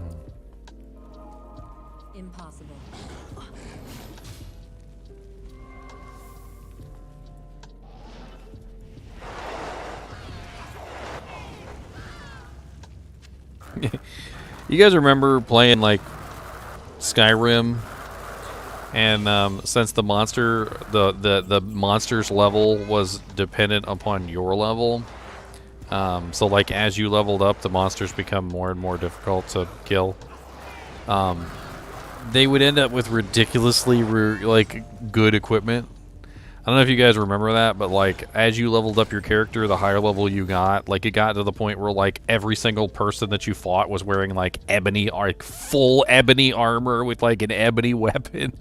Impossible. You guys remember playing like Skyrim, and since the monster's level was dependent upon your level, so like as you leveled up, the monsters become more and more difficult to kill. They would end up with ridiculously like good equipment. I don't know if you guys remember that, but like as you leveled up your character, the higher level you got, like it got to the point where like every single person that you fought was wearing like ebony, like full ebony armor with like an ebony weapon,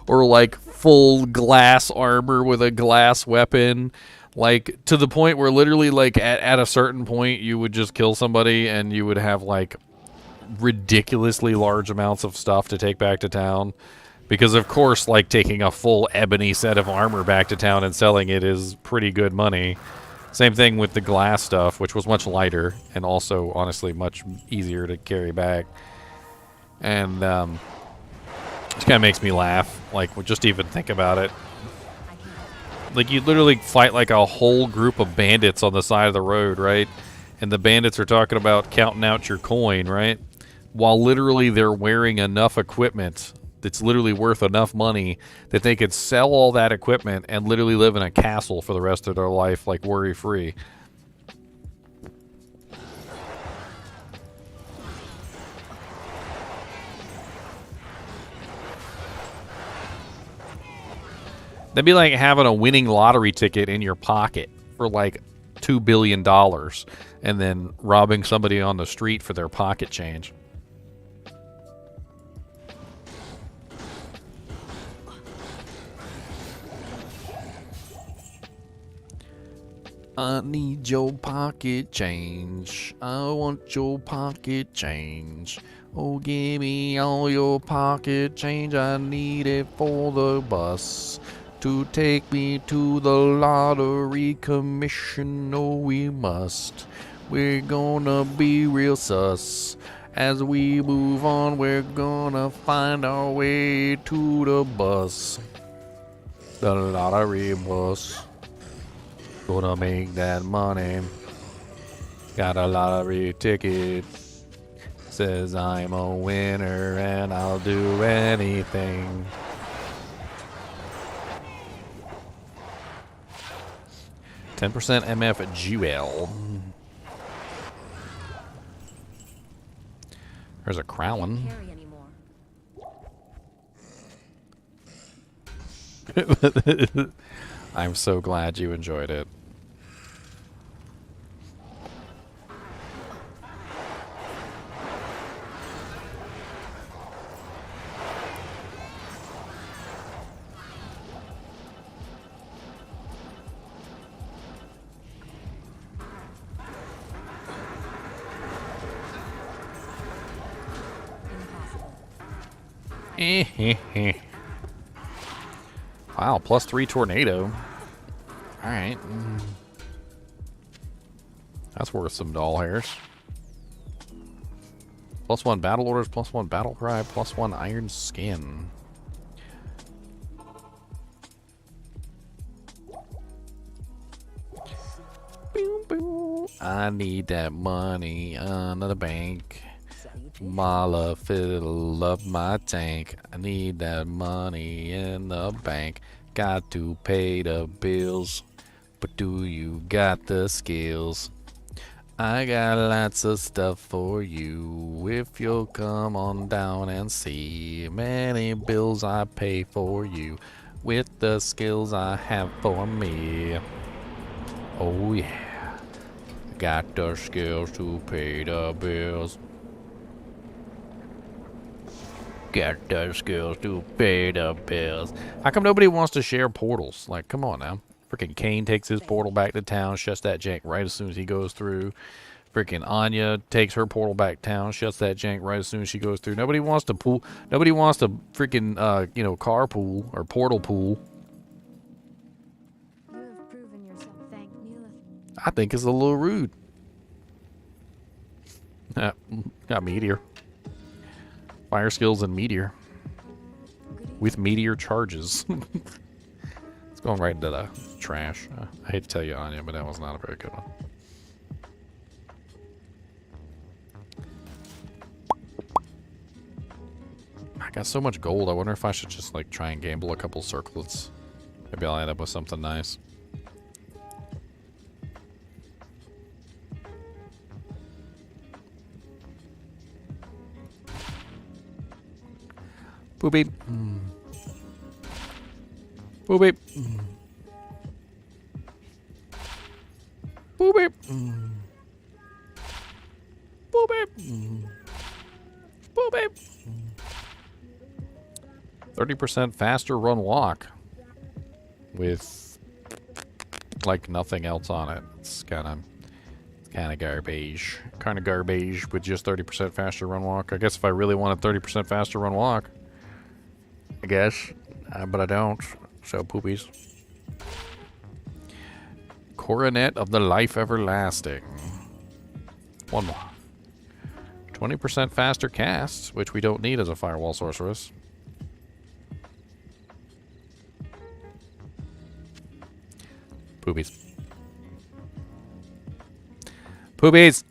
or like full glass armor with a glass weapon, like to the point where literally like at a certain point you would just kill somebody and you would have like ridiculously large amounts of stuff to take back to town. Because, of course, like, taking a full ebony set of armor back to town and selling it is pretty good money. Same thing with the glass stuff, which was much lighter and also, honestly, much easier to carry back. And, it kind of makes me laugh, like, just even think about it. Like, you literally fight, like, a whole group of bandits on the side of the road, right? And the bandits are talking about counting out your coin, right? While literally they're wearing enough equipment that's literally worth enough money that they could sell all that equipment and literally live in a castle for the rest of their life, like, worry-free. That'd be like having a winning lottery ticket in your pocket for like $2 billion and then robbing somebody on the street for their pocket change. I need your pocket change. I want your pocket change. Oh, give me all your pocket change. I need it for the bus to take me to the lottery commission. Oh, we must. We're gonna be real sus. As we move on, we're gonna find our way to the bus. The lottery bus. Gonna make that money. Got a lottery ticket. Says I'm a winner and I'll do anything. %, MF Jewel. There's a Crowlin. I'm so glad you enjoyed it. Wow, +3 tornado. Alright. That's worth some doll hairs. +1 battle orders, +1 battle cry, +1 iron skin. Boom, boom. I need that money under the bank. Mala fill up my tank. I need that money in the bank. Got to pay the bills, but do you got the skills? I got lots of stuff for you. If you'll come on down and see many bills I pay for you with the skills I have for me. Oh yeah, got the skills to pay the bills. Got the skills to pay the bills. How come nobody wants to share portals? Like, come on now. Freaking Kane takes his portal back to town, shuts that jank right as soon as he goes through. Freaking Anya takes her portal back to town, shuts that jank right as soon as she goes through. Nobody wants to pool. Nobody wants to freaking, carpool or portal pool. You have proven yourself. Thank Neela. I think it's a little rude. Got Meteor. Fire skills and Meteor. With Meteor charges. It's going right into the trash. I hate to tell you, Anya, but that was not a very good one. I got so much gold, I wonder if I should just, like, try and gamble a couple circlets. Maybe I'll end up with something nice. Boop beep. Boop beep. Boop beep. Boop beep. Boop beep. 30% faster run walk with like nothing else on it. It's kind of garbage. Kind of garbage with just 30% faster run walk. I guess if I really wanted 30% faster run walk, I guess. But I don't. So poopies. Coronet of the Life Everlasting. One more. 20% faster casts, which we don't need as a Firewall Sorceress. Poopies. Poopies!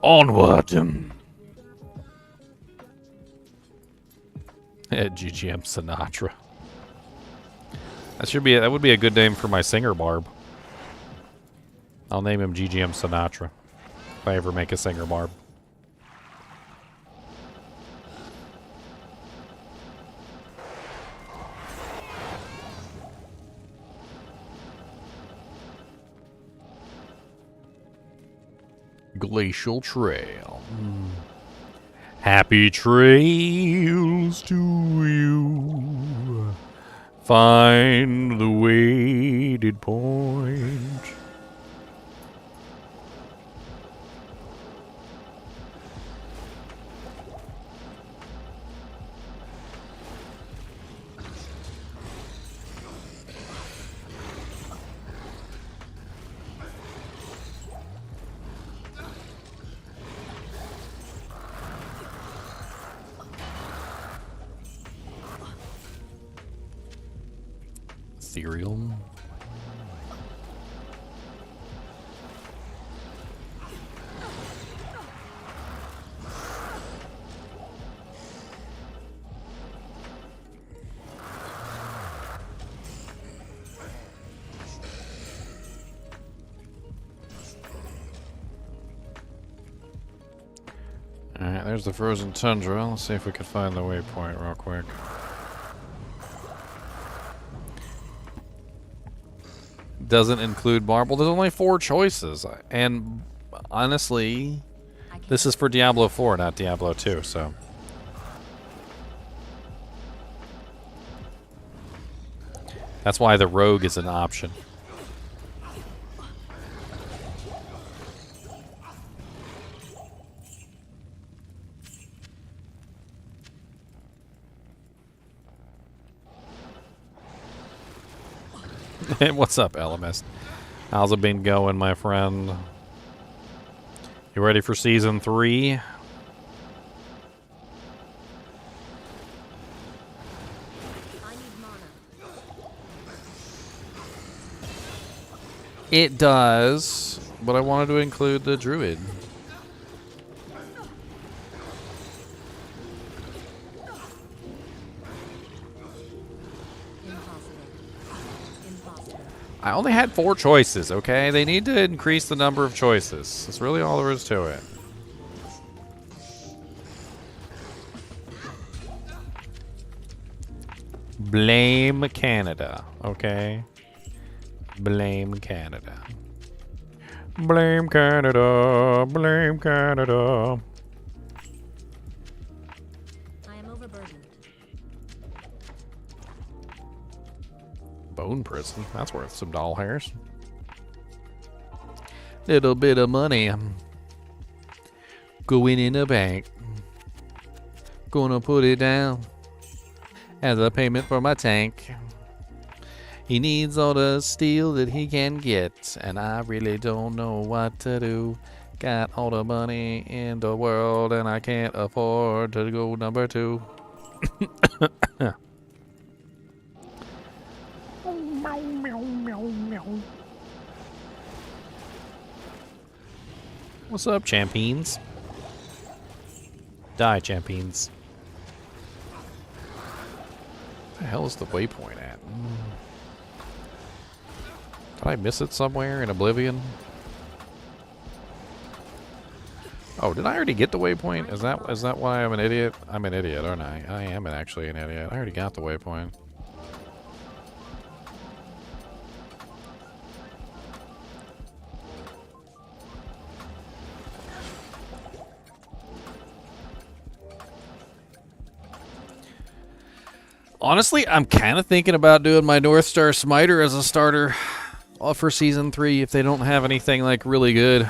Onward! GGM Sinatra. That would be a good name for my singer barb. I'll name him GGM Sinatra if I ever make a singer barb. Glacial Trail. Happy trails to you. Find the weighted point. Ethereal. Alright, there's the frozen tundra. Let's see if we can find the waypoint real quick. Doesn't include marble. There's only 4 choices. And honestly, this is for Diablo 4, not Diablo 2, so. That's why the rogue is an option. What's up, LMS? How's it been going, my friend? You ready for season 3? I need mana. It does, but I wanted to include the druid. I only had 4 choices, okay? They need to increase the number of choices. That's really all there is to it. Blame Canada, okay? Blame Canada. Blame Canada. Blame Canada. I am overburdened. Bone prison. That's worth some doll hairs. Little bit of money going in the bank. Gonna put it down as a payment for my tank. He needs all the steel that he can get, and I really don't know what to do. Got all the money in the world, and I can't afford to go number 2. What's up, champions? Die, champions. Where the hell is the waypoint at? Did I miss it somewhere in Oblivion? Oh, did I already get the waypoint? Is that why I'm an idiot? I'm an idiot, aren't I? I am actually an idiot. I already got the waypoint. Honestly, I'm kind of thinking about doing my North Star Smiter as a starter for Season 3 if they don't have anything, like, really good.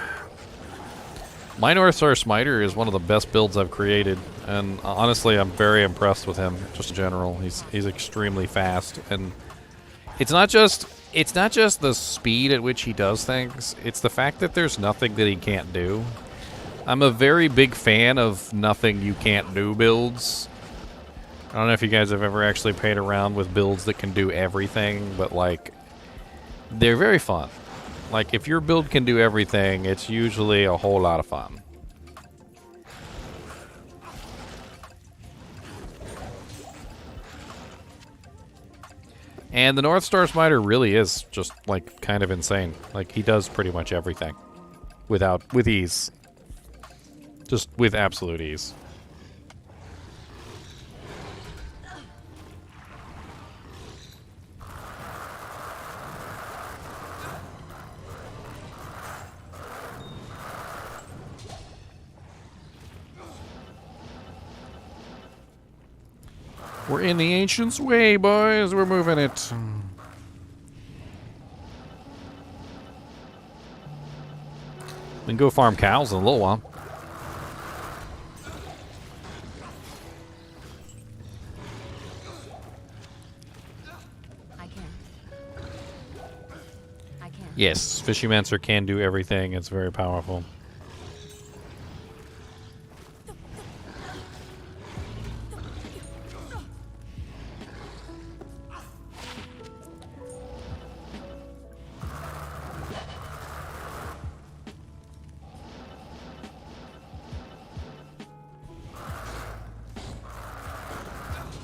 My North Star Smiter is one of the best builds I've created, and honestly, I'm very impressed with him, just in general. He's extremely fast, and it's not just the speed at which he does things, it's the fact that there's nothing that he can't do. I'm a very big fan of nothing you can't do builds. I don't know if you guys have ever actually played around with builds that can do everything, but, like, they're very fun. Like, if your build can do everything, it's usually a whole lot of fun. And the North Star Smiter really is just, like, kind of insane. Like, he does pretty much everything. With ease. Just with absolute ease. We're in the Ancient's way, boys. We're moving it. We can go farm cows in a little while. I can. Yes, Fishymancer can do everything. It's very powerful.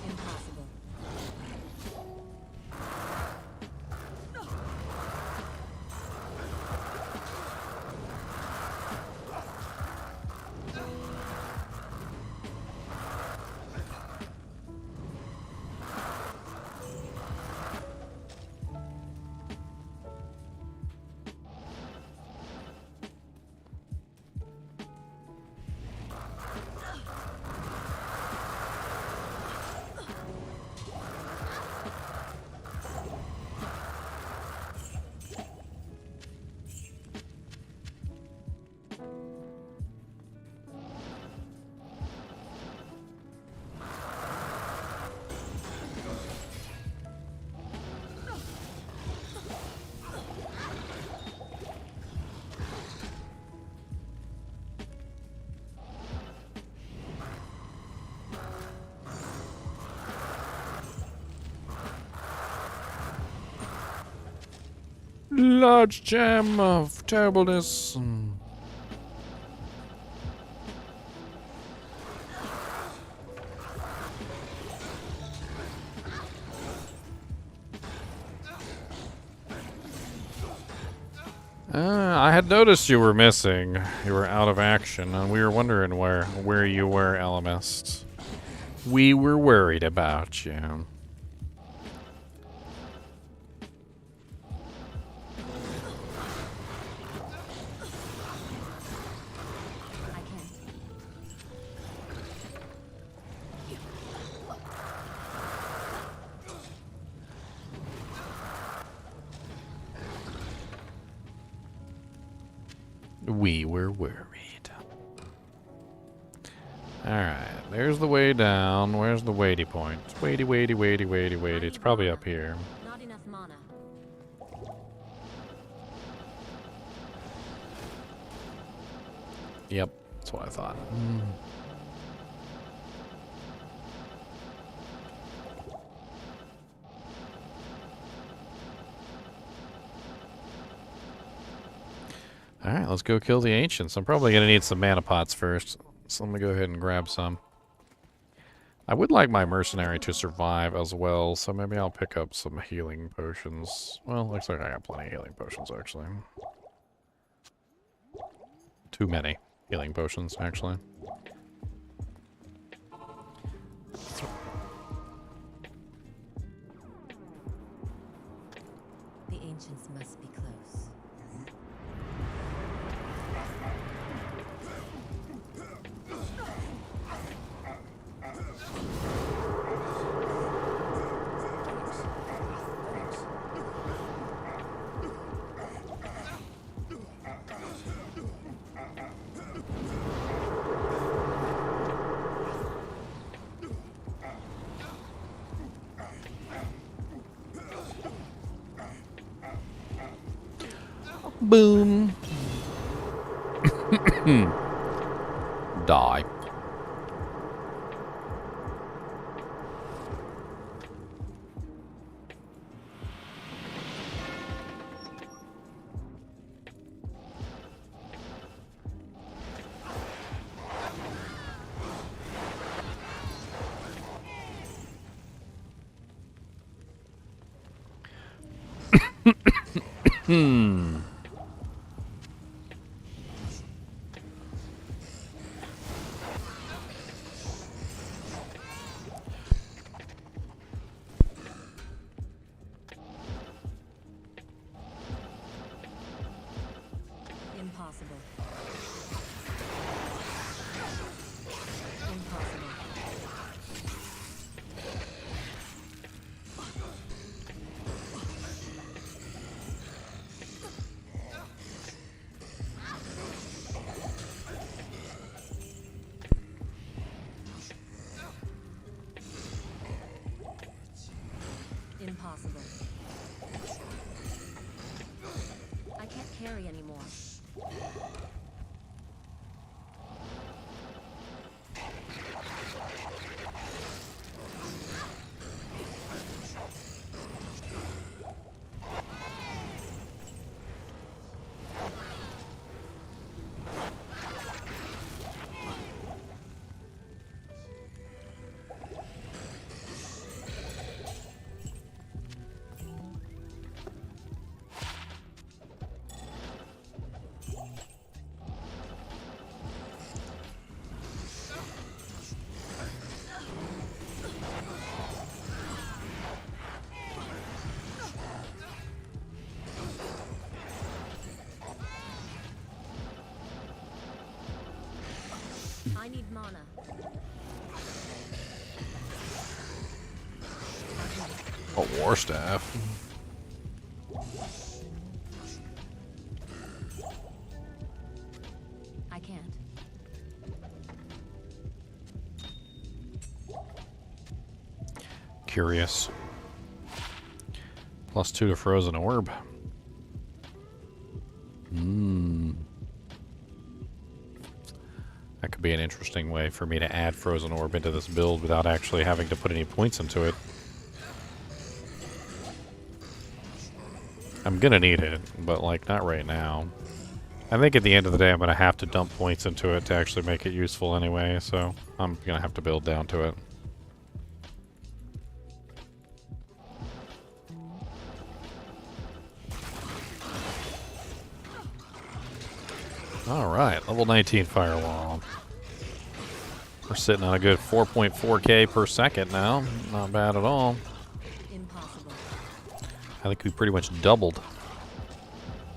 Impossible. Large gem of terribleness. I had noticed you were missing. You were out of action, and we were wondering where you were, Alamist. We were worried about you. I can. We were worried. Alright, there's the way down. Where's the weighty point? Weighty. It's probably up here. Not enough mana. Yep, that's what I thought. Alright, let's go kill the Ancients. I'm probably going to need some mana pots first, so I'm going to go ahead and grab some. I would like my Mercenary to survive as well, so maybe I'll pick up some healing potions. Well, looks like I got plenty of healing potions, actually. Too many healing potions, actually. The ancients must be close. Boom. Die. Impossible. Impossible. Impossible. I can't carry anymore. I need mana. A war staff. I can't. Curious. +2 to frozen orb. That could be an interesting way for me to add frozen orb into this build without actually having to put any points into it. I'm gonna need it, but like not right now. I think at the end of the day I'm gonna have to dump points into it to actually make it useful anyway, so I'm gonna have to build down to it. Alright, level 19 Firewall. We're sitting on a good 4.4k per second now. Not bad at all. Impossible. I think we pretty much doubled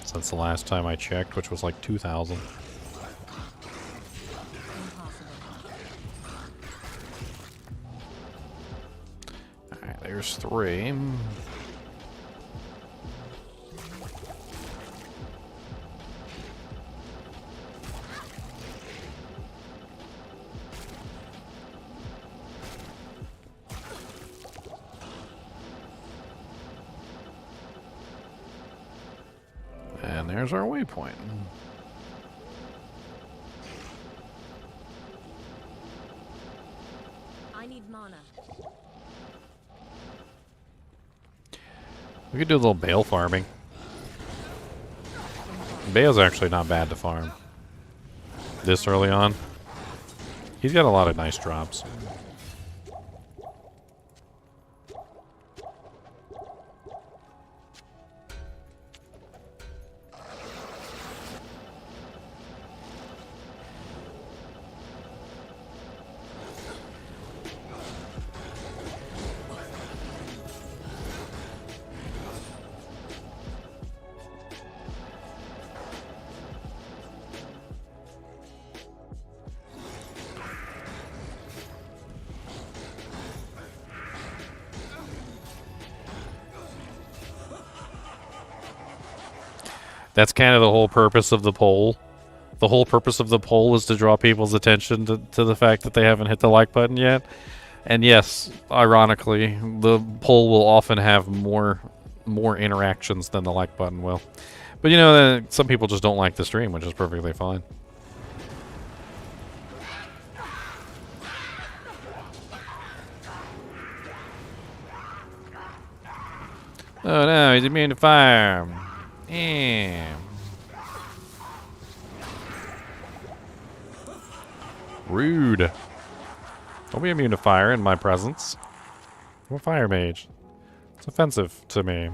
since the last time I checked, which was like 2,000. Impossible. Alright, there's 3. And there's our waypoint. I need mana. We could do a little Baal farming. Baal's actually not bad to farm. This early on. He's got a lot of nice drops. That's kind of the whole purpose of the poll. The whole purpose of the poll is to draw people's attention to the fact that they haven't hit the like button yet. And yes, ironically, the poll will often have more interactions than the like button will. But you know, some people just don't like the stream, which is perfectly fine. Oh no, he's immune to fire. Yeah. Rude. Don't be immune to fire in my presence. I'm a fire mage. It's offensive to me.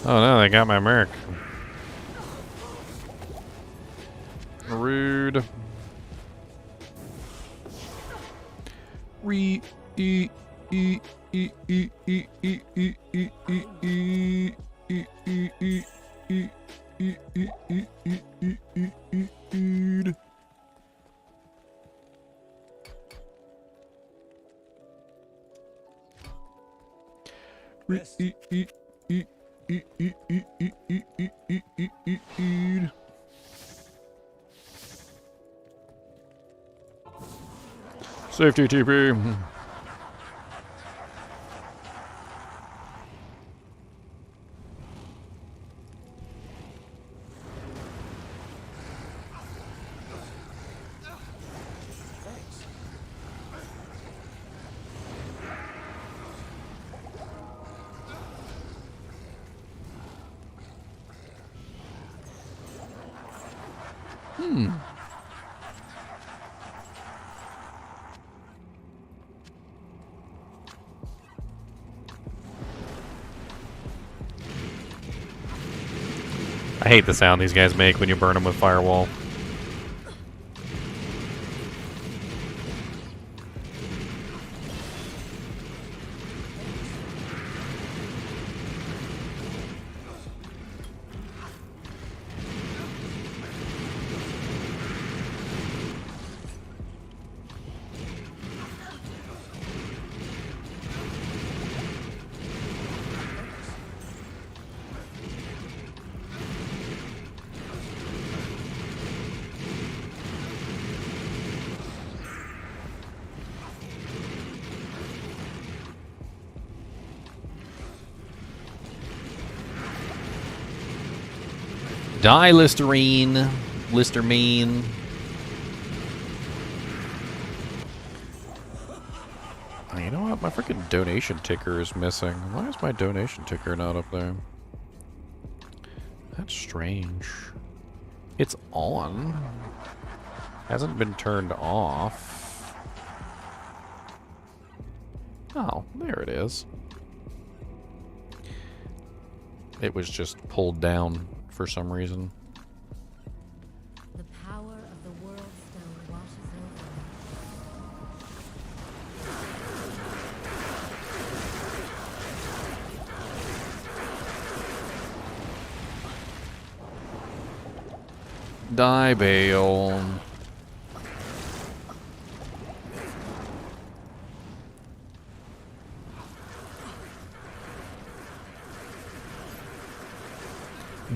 Oh no, they got my merc. Rude. Re e e e e e e e e e e e e e Safety TP. I hate the sound these guys make when you burn them with Firewall. Die, Listerine. Listermine. You know what? My freaking donation ticker is missing. Why is my donation ticker not up there? That's strange. It's on. Hasn't been turned off. Oh, there it is. It was just pulled down for some reason. The power of the world stone washes over me. Die, Baal.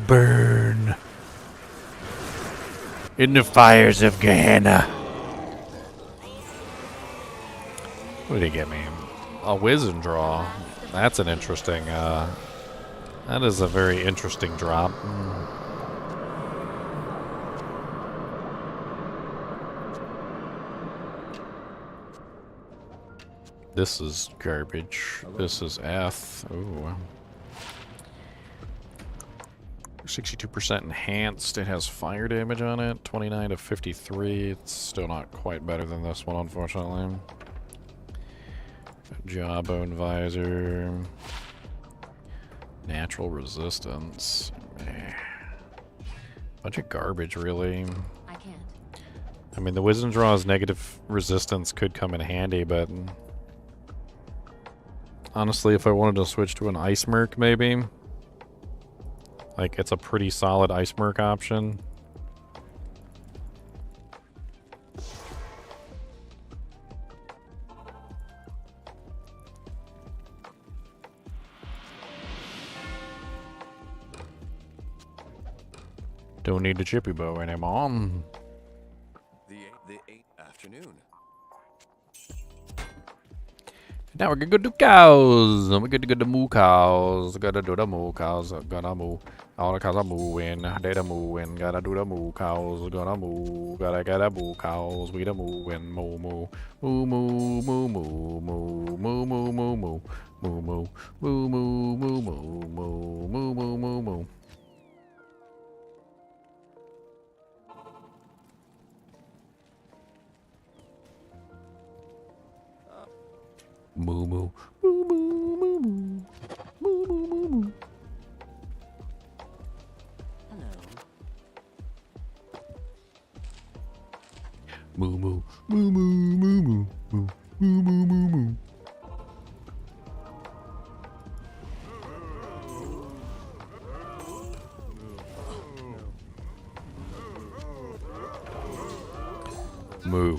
Burn in the fires of Gehenna. What did he get me? A Wizen draw. That's an interesting, that is a very interesting drop. This is garbage. This is F. Ooh. 62% enhanced. It has fire damage on it. 29 to 53. It's still not quite better than this one, unfortunately. Jawbone visor. Natural resistance. Bunch of garbage, really. I can't. I mean, the Wisdom Draw's negative resistance could come in handy, but honestly, if I wanted to switch to an Ice Merc, maybe. Like, it's a pretty solid Ice Merc option. Don't need the chippy bow anymore. The afternoon. Now we're gonna go do cows. We're gonna go to moo cows. Gotta do the moo cows. Gotta moo. All the cows are mooing. They the mooing. Gotta do the moo cows. Gotta moo. Gotta get a moo cows. We the mooing. Moo moo. Moo moo moo moo moo moo moo moo moo. Moo moo. Moo moo moo moo moo moo moo moo moo. Moo moo. Moo moo moo moo. Moo moo moo moo. Hello. Moo moo. Moo moo moo moo moo. Moo moo moo moo. Moo.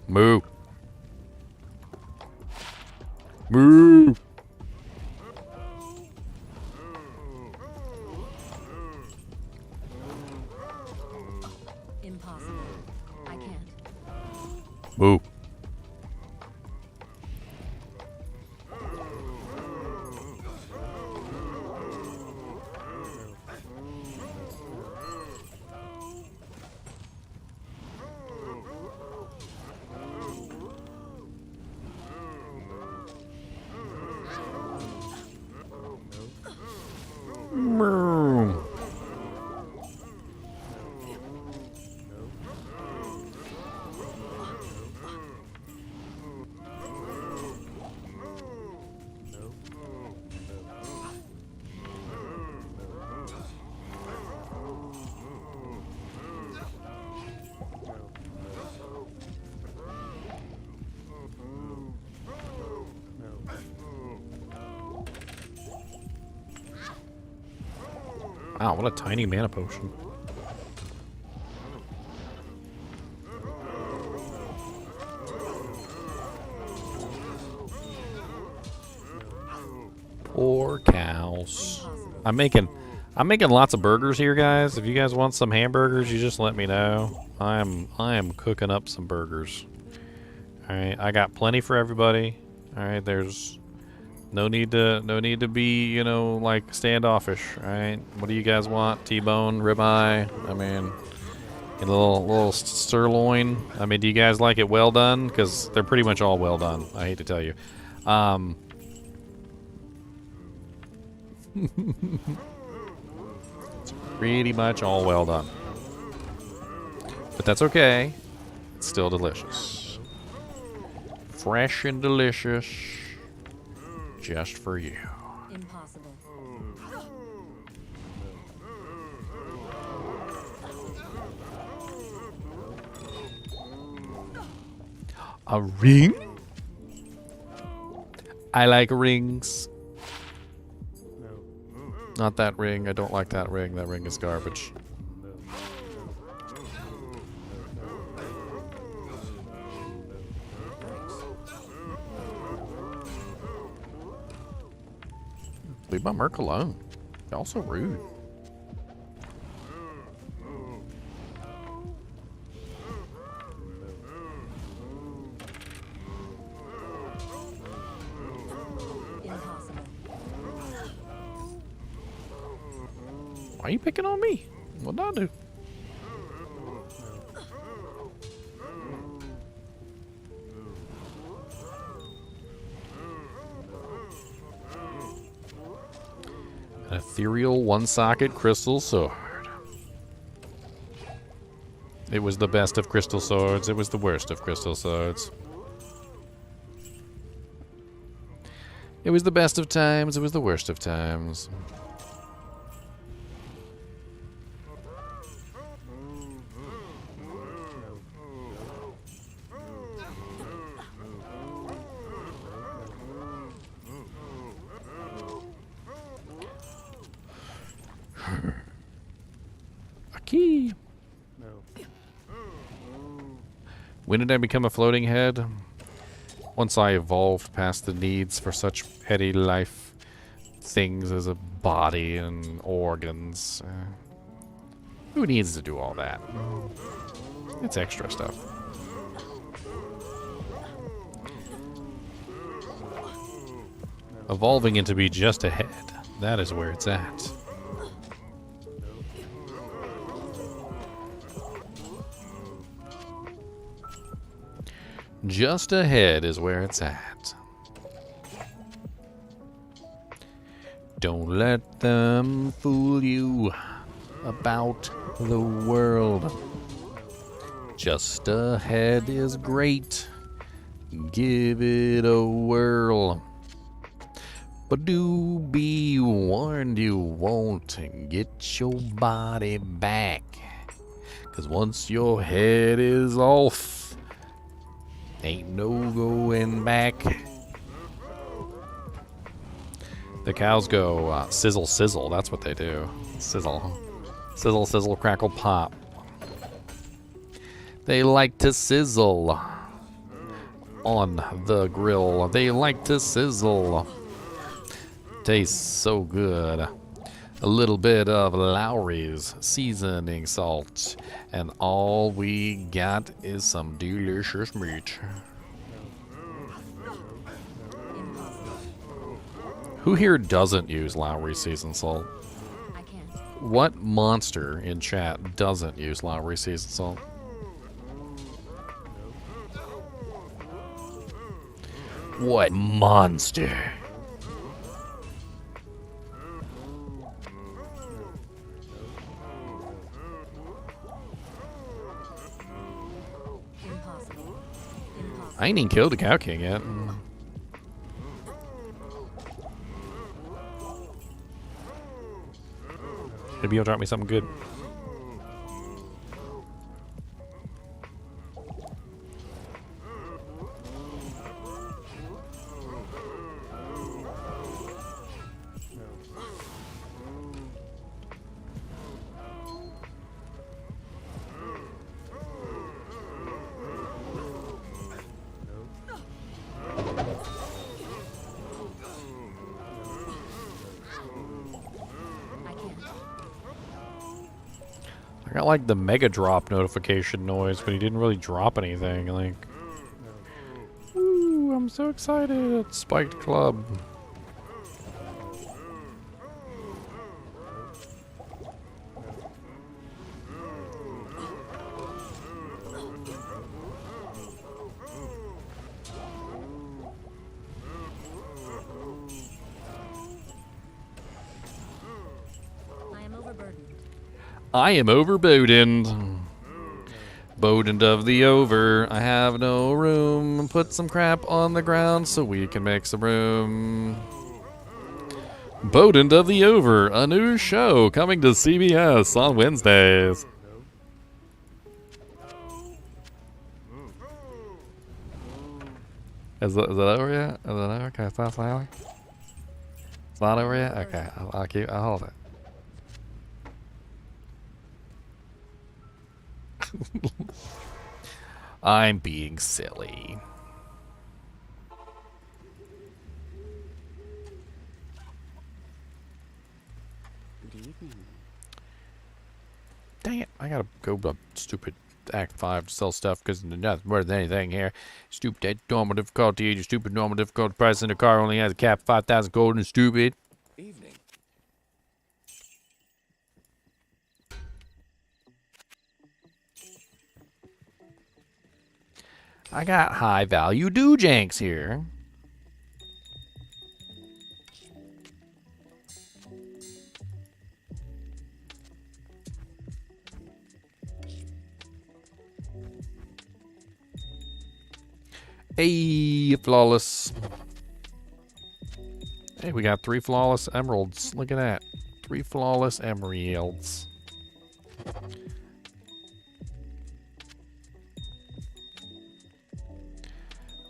Moo. Moo. Impossible. I can't. Moo. Moo. Wow, what a tiny mana potion. Poor cows. I'm making lots of burgers here, guys. If you guys want some hamburgers, you just let me know. I am cooking up some burgers. All right, I got plenty for everybody. All right, there's no need to be, you know, like standoffish. All right, what do you guys want? T-bone, ribeye. I mean, a little sirloin. I mean, do you guys like it well done? Because they're pretty much all well done. I hate to tell you. It's pretty much all well done. But that's okay. It's still delicious. Fresh and delicious. Just for you. Impossible. A ring? I like rings. Not that ring. I don't like that ring. That ring is garbage. Leave my merc alone. Y'all so rude. Impossible. Why are you picking on me? What did I do? An ethereal one-socket crystal sword. It was the best of crystal swords. It was the worst of crystal swords. It was the best of times. It was the worst of times. A key. When did I become a floating head? Once I evolved past the needs for such petty life. things as a body and organs. Who needs to do all that? It's extra stuff. Evolving into be just a head. That is where it's at. Just ahead is where it's at. Don't let them fool you about the world. Just ahead is great. Give it a whirl. But do be warned, you won't get your body back. 'Cause once your head is off, ain't no going back. The cows go sizzle, sizzle. That's what they do. Sizzle. Sizzle, sizzle, crackle, pop. They like to sizzle on the grill. They like to sizzle. Tastes so good. A little bit of Lowry's seasoning salt. And all we got is some delicious meat. Who here doesn't use Lowry seasoned salt? I can't. What monster in chat doesn't use Lowry seasoned salt? What monster? Impossible. Impossible. I ain't even killed the Cow King yet. Maybe you'll drop me something good. I can't. I got like the mega drop notification noise, but he didn't really drop anything. Like, ooh, I'm so excited! Spiked Club. I am overburdened. I am overburdened. Burdened of the over. I have no room. Put some crap on the ground so we can make some room. Burdened of the over. A new show coming to CBS on Wednesdays. Is it over yet? Is it over? Can I stop smiling? It's not over yet? Okay, I'll hold it. I'm being silly. Dang it, I gotta go to stupid Act 5 to sell stuff because nothing worth anything here. Stupid normal difficulty, your stupid normal difficulty price in the car only has a cap of 5,000 gold and stupid. Evening. I got high value doojanks here. Hey, flawless. Hey, we got 3 flawless emeralds. Look at that. 3 flawless emeralds.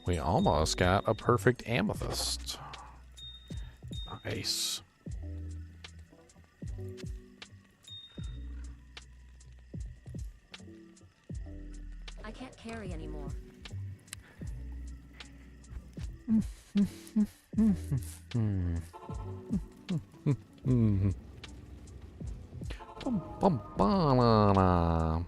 We almost got a perfect amethyst. Nice. I can't carry anymore. Bum, bum, banana.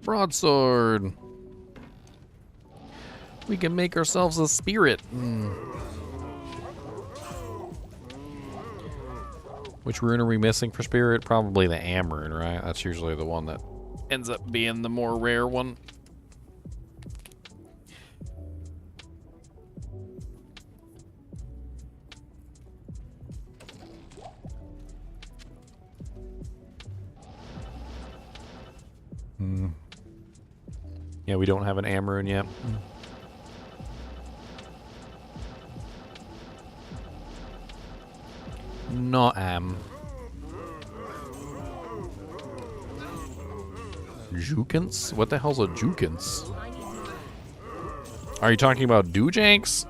Broadsword. We can make ourselves a spirit. Which rune are we missing for spirit? Probably the Am rune, right? That's usually the one that ends up being the more rare one. Yeah, we don't have an Am rune yet. Not Am. Jukins? What the hell's a Jukins? Are you talking about Doojanks?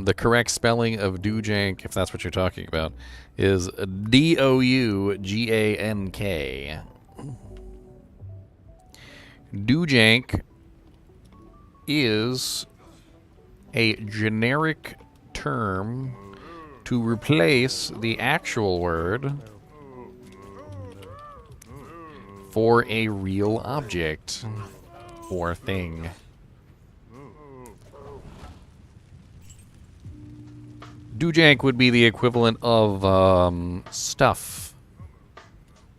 The correct spelling of Doojank, if that's what you're talking about, is D-O-U-G-A-N-K. Doojank is a generic term to replace the actual word for a real object or thing. Doojank would be the equivalent of stuff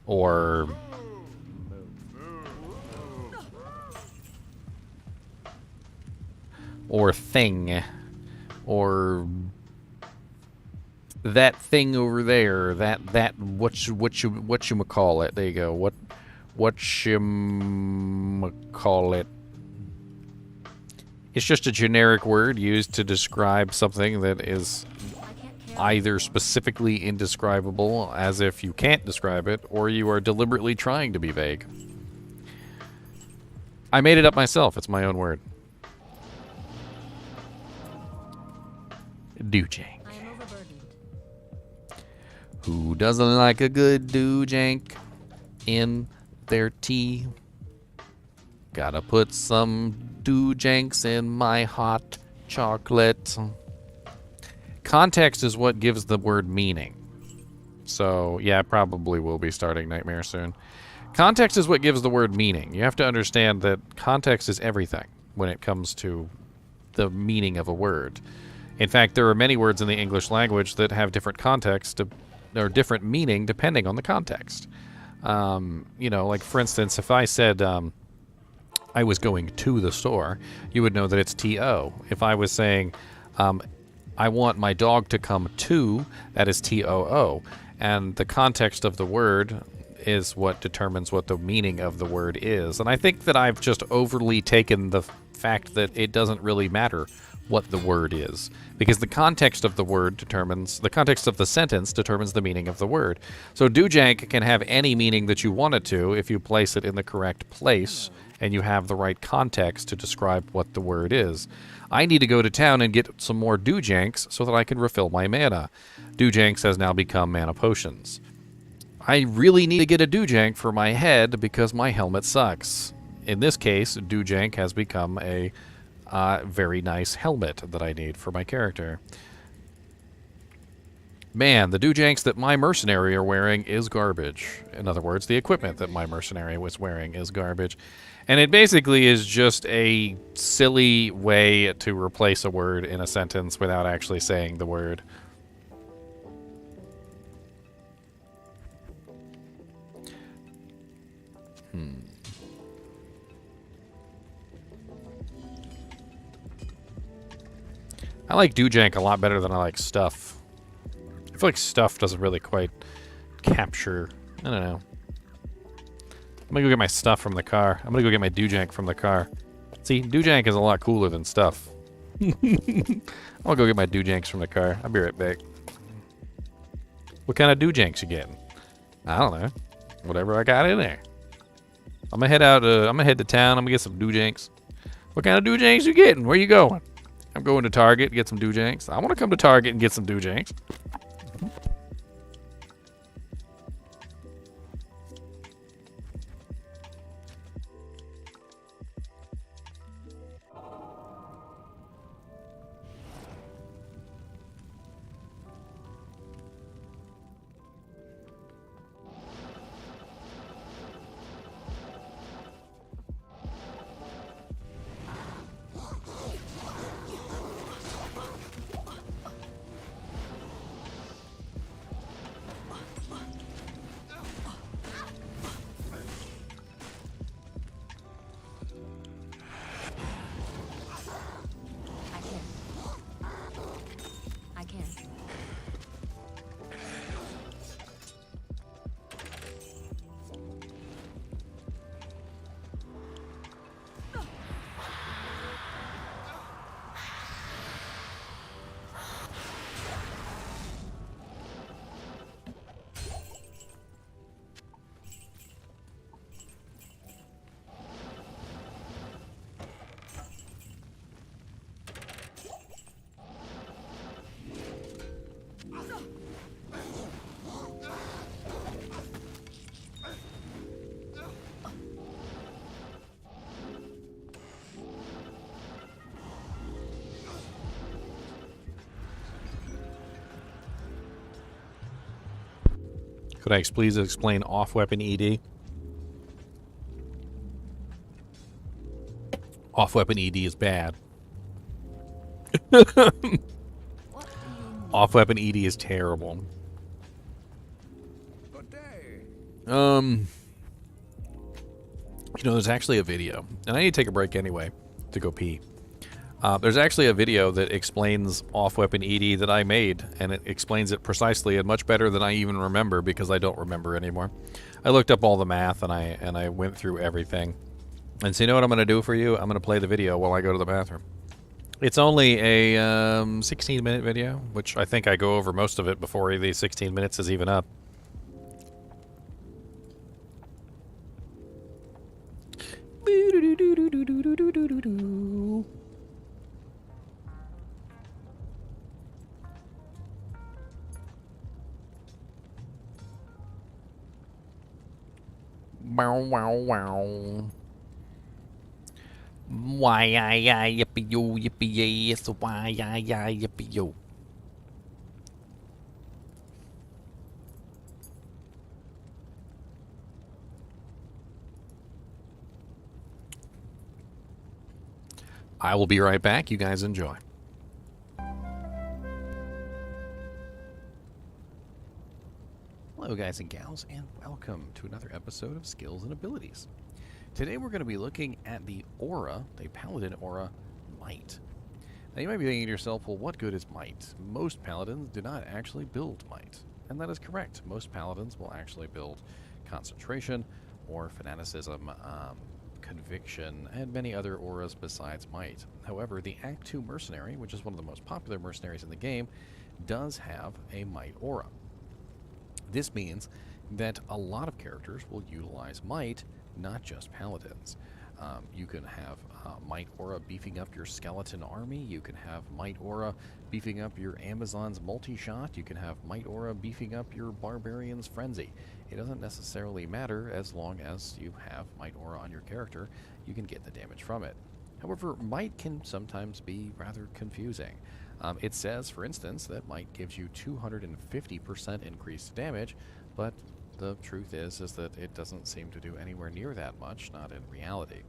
or thing or that thing over there, that what you call it. There you go. What you call it. It's just a generic word used to describe something that is either specifically indescribable, as if you can't describe it, or you are deliberately trying to be vague. I made it up myself. It's my own word. Doojank. Who doesn't like a good doojank in their tea? Gotta put some doojanks in my hot chocolate. Context is what gives the word meaning. So, yeah, probably will be starting Nightmare soon. Context is what gives the word meaning. You have to understand that context is everything when it comes to the meaning of a word. In fact, there are many words in the English language that have different context or different meaning depending on the context. You know, like for instance, if I said I was going to the store, you would know that it's T-O. If I was saying I want my dog to come to, that is T-O-O. And the context of the word is what determines what the meaning of the word is. And I think that I've just overly taken the fact that it doesn't really matter what the word is, because the context of the word determines, the context of the sentence determines the meaning of the word. So doojank can have any meaning that you want it to if you place it in the correct place and you have the right context to describe what the word is. I need to go to town and get some more doojanks so that I can refill my mana. Doojanks has now become mana potions. I really need to get a doojank for my head because my helmet sucks. In this case, doojank has become a very nice helmet that I need for my character. Man, the doojanks that my mercenary are wearing is garbage. In other words, the equipment that my mercenary was wearing is garbage. And it basically is just a silly way to replace a word in a sentence without actually saying the word. I like doojank a lot better than I like stuff. I feel like stuff doesn't really quite capture... I don't know. I'm gonna go get my stuff from the car. I'm gonna go get my doojank from the car. See, doojank is a lot cooler than stuff. I'll go get my doojanks from the car. I'll be right back. What kind of doojanks you getting? I don't know. Whatever I got in there. I'm gonna head out. I'm gonna head to town. I'm gonna get some doojanks. What kind of doojanks you getting? Where you going? I'm going to Target to get some doojanks. I want to come to Target and get some doojanks. I can. Could I please explain off-weapon ED? Off-weapon ED is bad. Off-weapon ED is terrible. Good day. You know, there's actually a video, and I need to take a break anyway to go pee. There's actually a video that explains off-weapon ED that I made, and it explains it precisely and much better than I even remember because I don't remember anymore. I looked up all the math and I went through everything. And so you know what I'm going to do for you? I'm going to play the video while I go to the bathroom. It's only a 16-minute video, which I think I go over most of it before the 16 minutes is even up. Wow, wow, wow. Why, yippee yo, yippee yay, it's a why, yippee yo. I will be right back. You guys enjoy. Hello, guys and gals, and welcome to another episode of Skills and Abilities. Today we're going to be looking at the aura, the Paladin aura, Might. Now you might be thinking to yourself, well, what good is Might? Most Paladins do not actually build Might. And that is correct. Most Paladins will actually build Concentration or Fanaticism, Conviction, and many other auras besides Might. However, the Act 2 Mercenary, which is one of the most popular mercenaries in the game, does have a Might aura. This means that a lot of characters will utilize Might, not just Paladins. You can have Might aura beefing up your skeleton army. You can have Might aura beefing up your Amazon's multi-shot. You can have Might aura beefing up your Barbarian's frenzy. It doesn't necessarily matter as long as you have Might aura on your character. You can get the damage from it. However, Might can sometimes be rather confusing. It says, for instance, that Might gives you 250% increased damage, but the truth is that it doesn't seem to do anywhere near that much, not in reality.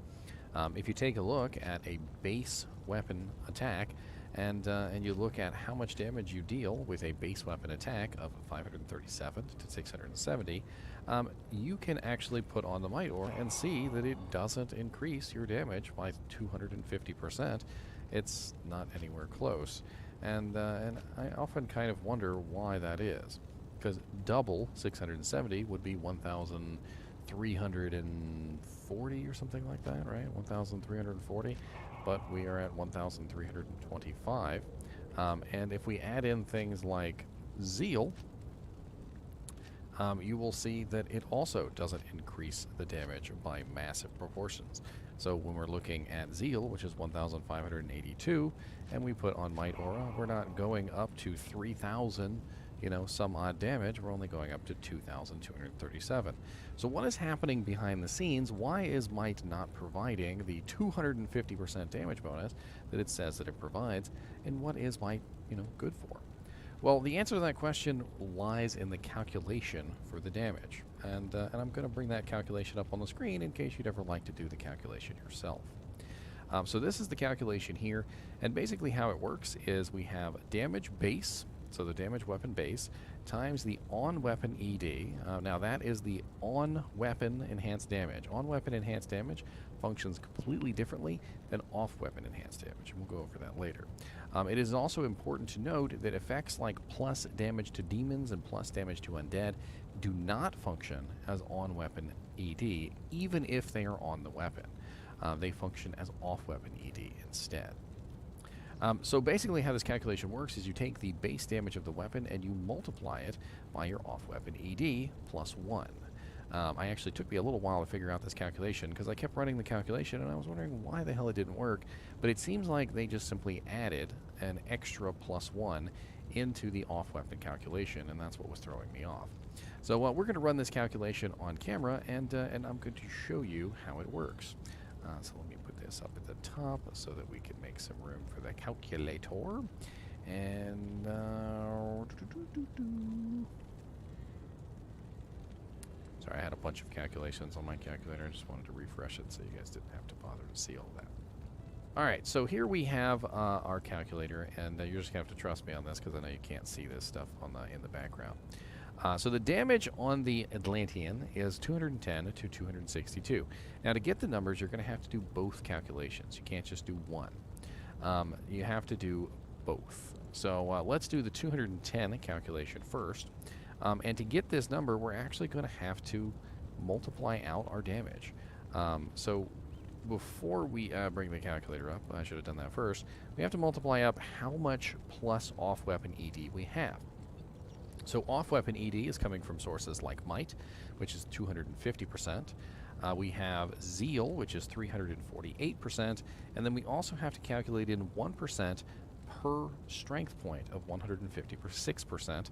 If you take a look at a base weapon attack, and you look at how much damage you deal with a base weapon attack of 537 to 670, you can actually put on the Might aura and see that it doesn't increase your damage by 250%. It's not anywhere close. And I often kind of wonder why that is. Because double 670 would be 1,340 or something like that, right? 1,340, but we are at 1,325. And if we add in things like Zeal, you will see that it also doesn't increase the damage by massive proportions. So when we're looking at Zeal, which is 1,582, and we put on Might Aura, we're not going up to 3,000, some odd damage. We're only going up to 2,237. So what is happening behind the scenes? Why is Might not providing the 250% damage bonus that it says that it provides? And what is Might, good for? Well, the answer to that question lies in the calculation for the damage. And I'm going to bring that calculation up on the screen in case you'd ever like to do the calculation yourself. So this is the calculation here, and basically how it works is we have damage base, so the damage weapon base, times the on-weapon ED. Now that is the on-weapon enhanced damage. On-weapon enhanced damage functions completely differently than off-weapon enhanced damage, and we'll go over that later. It is also important to note that effects like plus damage to demons and plus damage to undead do not function as on-weapon ED, even if they are on the weapon. They function as off-weapon ED instead. So basically how this calculation works is you take the base damage of the weapon and you multiply it by your off-weapon ED plus 1. I actually took me a little while to figure out this calculation because I kept running the calculation and I was wondering why the hell it didn't work, but it seems like they just simply added an extra plus 1 into the off-weapon calculation, and that's what was throwing me off. So we're going to run this calculation on camera, and I'm going to show you how it works. So let me put this up at the top so that we can make some room for the calculator. And sorry, I had a bunch of calculations on my calculator. I just wanted to refresh it so you guys didn't have to bother to see all that. Alright, so here we have our calculator, and you're just going to have to trust me on this because I know you can't see this stuff on in the background. So the damage on the Atlantean is 210 to 262. Now to get the numbers, you're going to have to do both calculations. You can't just do one. You have to do both. So let's do the 210 calculation first. And to get this number, we're actually going to have to multiply out our damage. So before we bring the calculator up, I should have done that first, we have to multiply up how much plus off-weapon ED we have. So off-weapon ED is coming from sources like Might, which is 250%. We have Zeal, which is 348%. And then we also have to calculate in 1% per strength point of 156%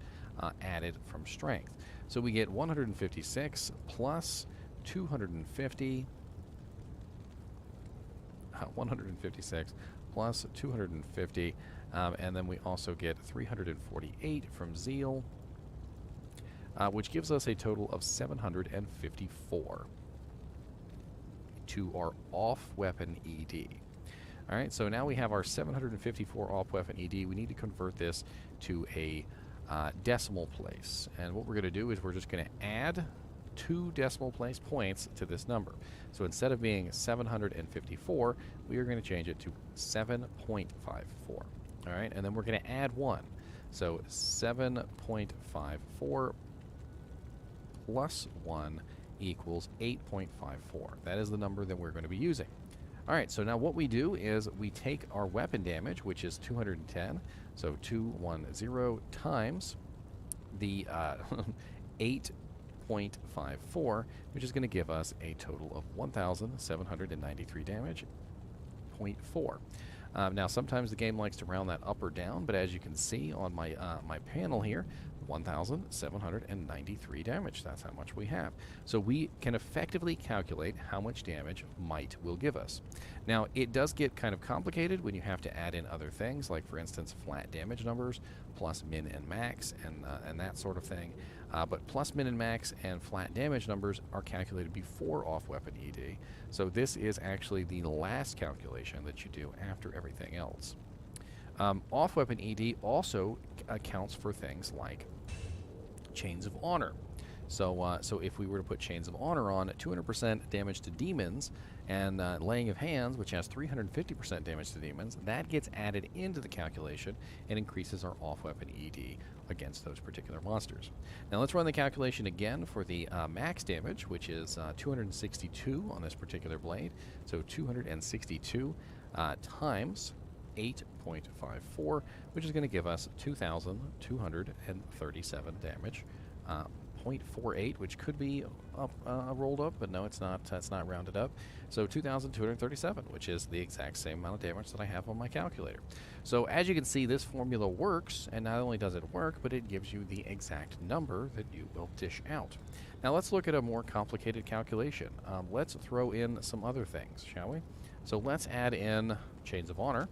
added from strength. So we get 156 plus 250... 156 plus 250, and then we also get 348 from Zeal, which gives us a total of 754 to our off-weapon ED. Alright, so now we have our 754 off-weapon ED. We need to convert this to a decimal place, and what we're going to do is we're just going to add 2 decimal place points to this number. So instead of being 754, we are going to change it to 7.54. All right, and then we're going to add 1. So 7.54 plus 1 equals 8.54. That is the number that we're going to be using. All right, so now what we do is we take our weapon damage, which is 210, so 210 times the 8.54, which is going to give us a total of 1,793 damage, 0.4. Now, sometimes the game likes to round that up or down, but as you can see on my my panel here, 1,793 damage. That's how much we have. So we can effectively calculate how much damage Might will give us. Now, it does get kind of complicated when you have to add in other things, like, for instance, flat damage numbers, plus min and max, and that sort of thing. But plus min and max and flat damage numbers are calculated before off-weapon ED. So this is actually the last calculation that you do after everything else. Off-weapon ED also accounts for things like Chains of Honor. So if we were to put Chains of Honor on, 200% damage to demons, and Laying of Hands, which has 350% damage to demons, that gets added into the calculation and increases our off-weapon ED against those particular monsters. Now let's run the calculation again for the max damage, which is 262 on this particular blade. So 262 times 8.54, which is going to give us 2,237 damage, 0.48, which could be up, rolled up, but no, it's not. It's not rounded up. So 2,237, which is the exact same amount of damage that I have on my calculator. So as you can see, this formula works, and not only does it work, but it gives you the exact number that you will dish out. Now let's look at a more complicated calculation. Let's throw in some other things, shall we? So let's add in Chains of Honor,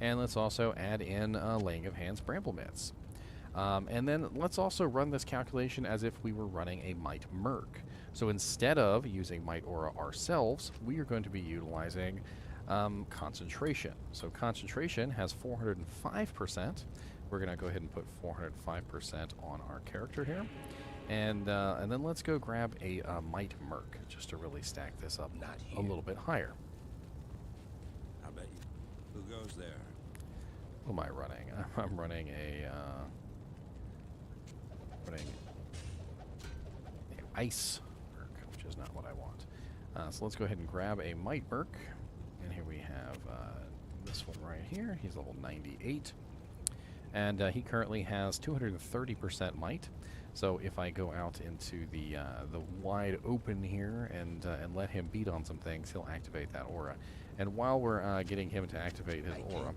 and let's also add in Laying of Hands Bramble Mitts. And then let's also run this calculation as if we were running a Might Merc. So instead of using Might Aura ourselves, we are going to be utilizing Concentration. So Concentration has 405%. We're going to go ahead and put 405% on our character here. And then let's go grab a Might Merc just to really stack this up a little bit higher. How about you? Who goes there? What am I running? I'm running a Ice Merc, which is not what I want. So let's go ahead and grab a Might Merc. And here we have this one right here. He's level 98. And he currently has 230% Might. So if I go out into the wide open here and let him beat on some things, he'll activate that aura. And while we're getting him to activate his aura,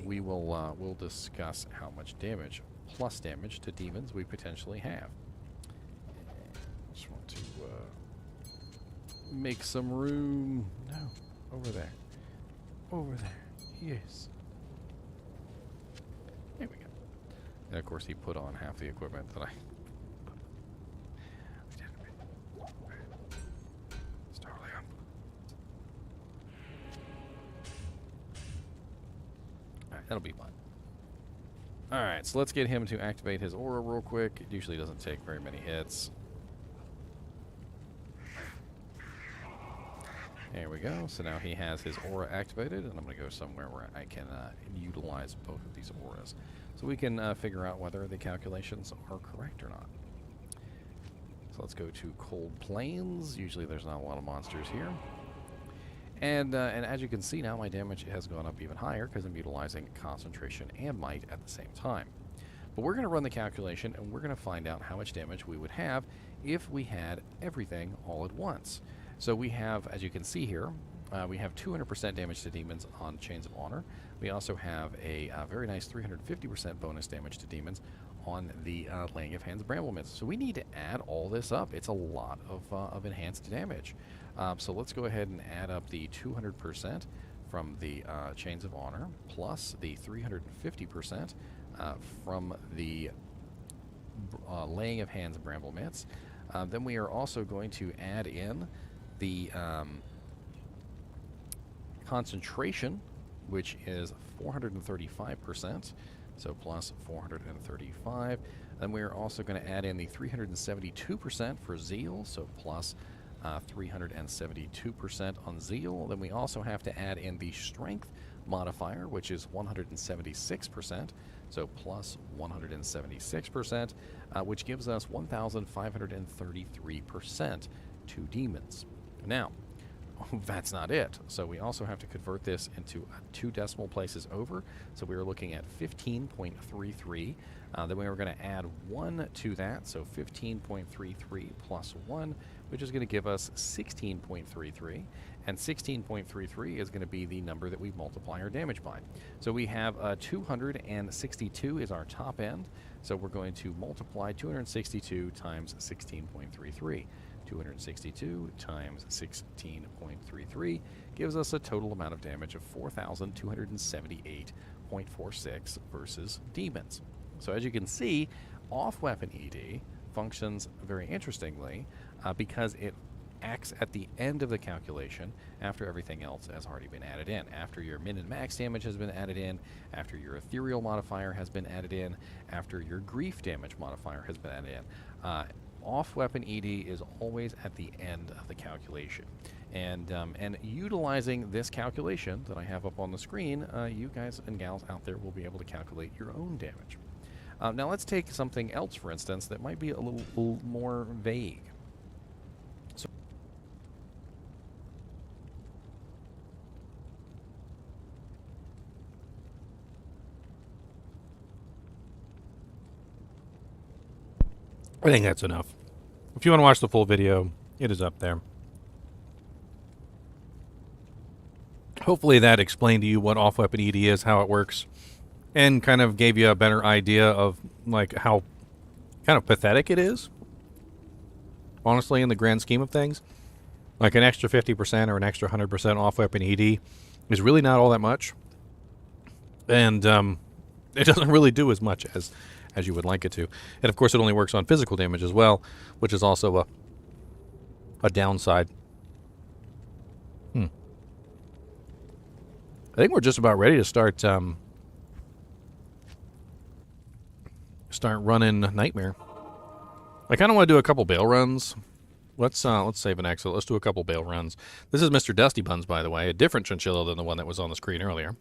we will we'll discuss how much damage, plus damage to demons, we potentially have. Just want to make some room. No, over there. Over there. Yes. There we go. And of course he put on half the equipment that I... Alright, that'll be fine. Alright, so let's get him to activate his aura real quick. It usually doesn't take very many hits. There we go. So now he has his aura activated, and I'm going to go somewhere where I can utilize both of these auras. So we can figure out whether the calculations are correct or not. So let's go to Cold Plains. Usually there's not a lot of monsters here. And as you can see now, my damage has gone up even higher because I'm utilizing Concentration and Might at the same time. But we're going to run the calculation, and we're going to find out how much damage we would have if we had everything all at once. So we have, as you can see here, we have 200% damage to demons on Chains of Honor. We also have a very nice 350% bonus damage to demons on the Laying of Hands Bramble Mitts. So we need to add all this up. It's a lot of enhanced damage. So let's go ahead and add up the 200% from the Chains of Honor plus the 350% from the Laying of Hands Bramble Mitts. Then we are also going to add in the Concentration, which is 435%, so plus 435. Then we are also going to add in the 372% for Zeal, so plus 372% on Zeal. Then we also have to add in the Strength modifier, which is 176%, so plus 176%, which gives us 1,533% to demons. Now, that's not it. So we also have to convert this into 2 decimal places over. So we were looking at 15.33. Then we were going to add 1 to that. So 15.33 plus 1, which is going to give us 16.33. And 16.33 is going to be the number that we multiply our damage by. So we have 262 is our top end. So we're going to multiply 262 times 16.33. 262 times 16.33 gives us a total amount of damage of 4,278.46 versus demons. So as you can see, off-weapon ED functions very interestingly because it acts at the end of the calculation after everything else has already been added in. After your min and max damage has been added in, after your ethereal modifier has been added in, after your grief damage modifier has been added in. Off-weapon ED is always at the end of the calculation. And utilizing this calculation that I have up on the screen, you guys and gals out there will be able to calculate your own damage. Now let's take something else, for instance, that might be a little more vague. So I think that's enough. If you want to watch the full video, it is up there. Hopefully that explained to you what off-weapon ED is, how it works, and kind of gave you a better idea of like how kind of pathetic it is. Honestly, in the grand scheme of things, like an extra 50% or an extra 100% off-weapon ED is really not all that much, and it doesn't really do as much as you would like it to. And of course, it only works on physical damage as well, which is also a downside. I think we're just about ready to start running Nightmare. I kind of want to do a couple Baal runs. Let's save an exit. Let's do a couple Baal runs. This is Mr. Dusty Buns, by the way, a different Chinchilla than the one that was on the screen earlier.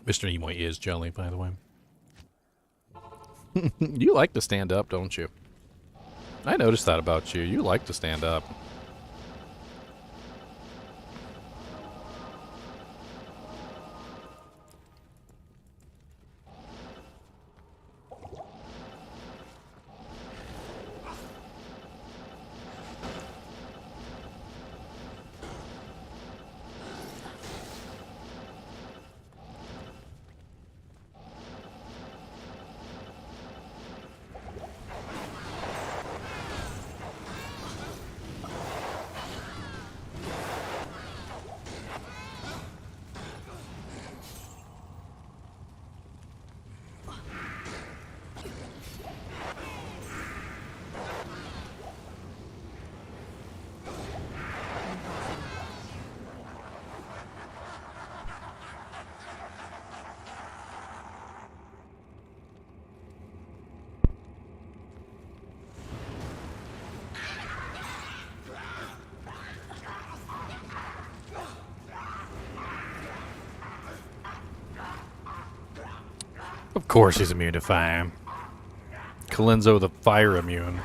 Mr. Nimoy is jelly, by the way. You like to stand up, don't you? I noticed that about you. You like to stand up. Of course he's immune to fire. Colenso the fire immune.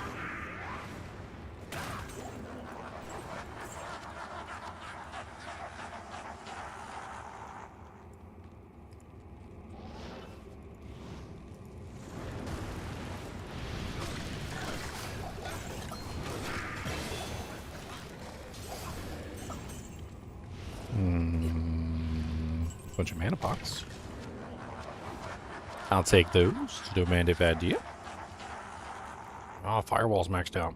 Bunch of mana pots. I'll take those. Romantic idea. Oh, Firewall's maxed out.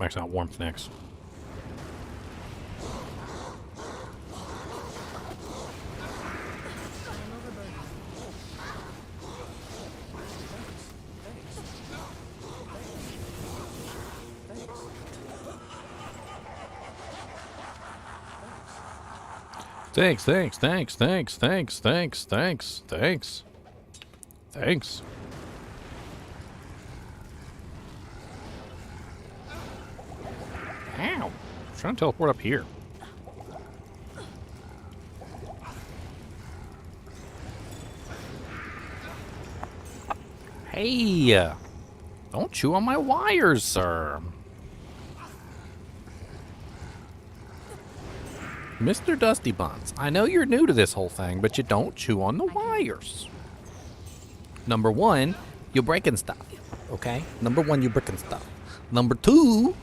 Maxed out Warmth next. Thanks. Ow. I'm trying to teleport up here. Hey! Don't chew on my wires, sir. Mr. Dusty Buns, I know you're new to this whole thing, but you don't chew on the wires. Number one, you're breaking stuff, okay? Number one, you're breaking stuff. Number two,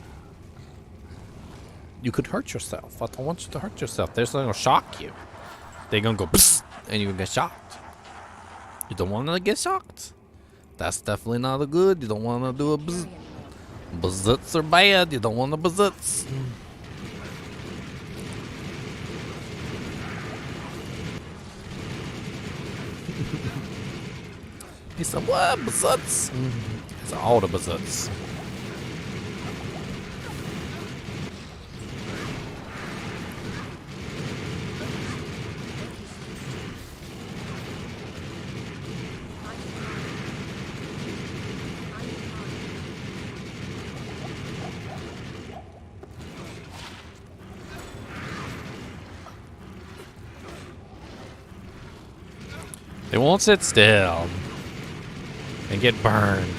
you could hurt yourself. I don't want you to hurt yourself. They're gonna shock you. They're gonna go psst, and you're gonna get shocked. You don't want to get shocked. That's definitely not a good. You don't want to do a bzz. Bzzits are bad. You don't want the bzzits. He said, what? Bzzits? It's all the bzzits. They won't sit still. and get burned.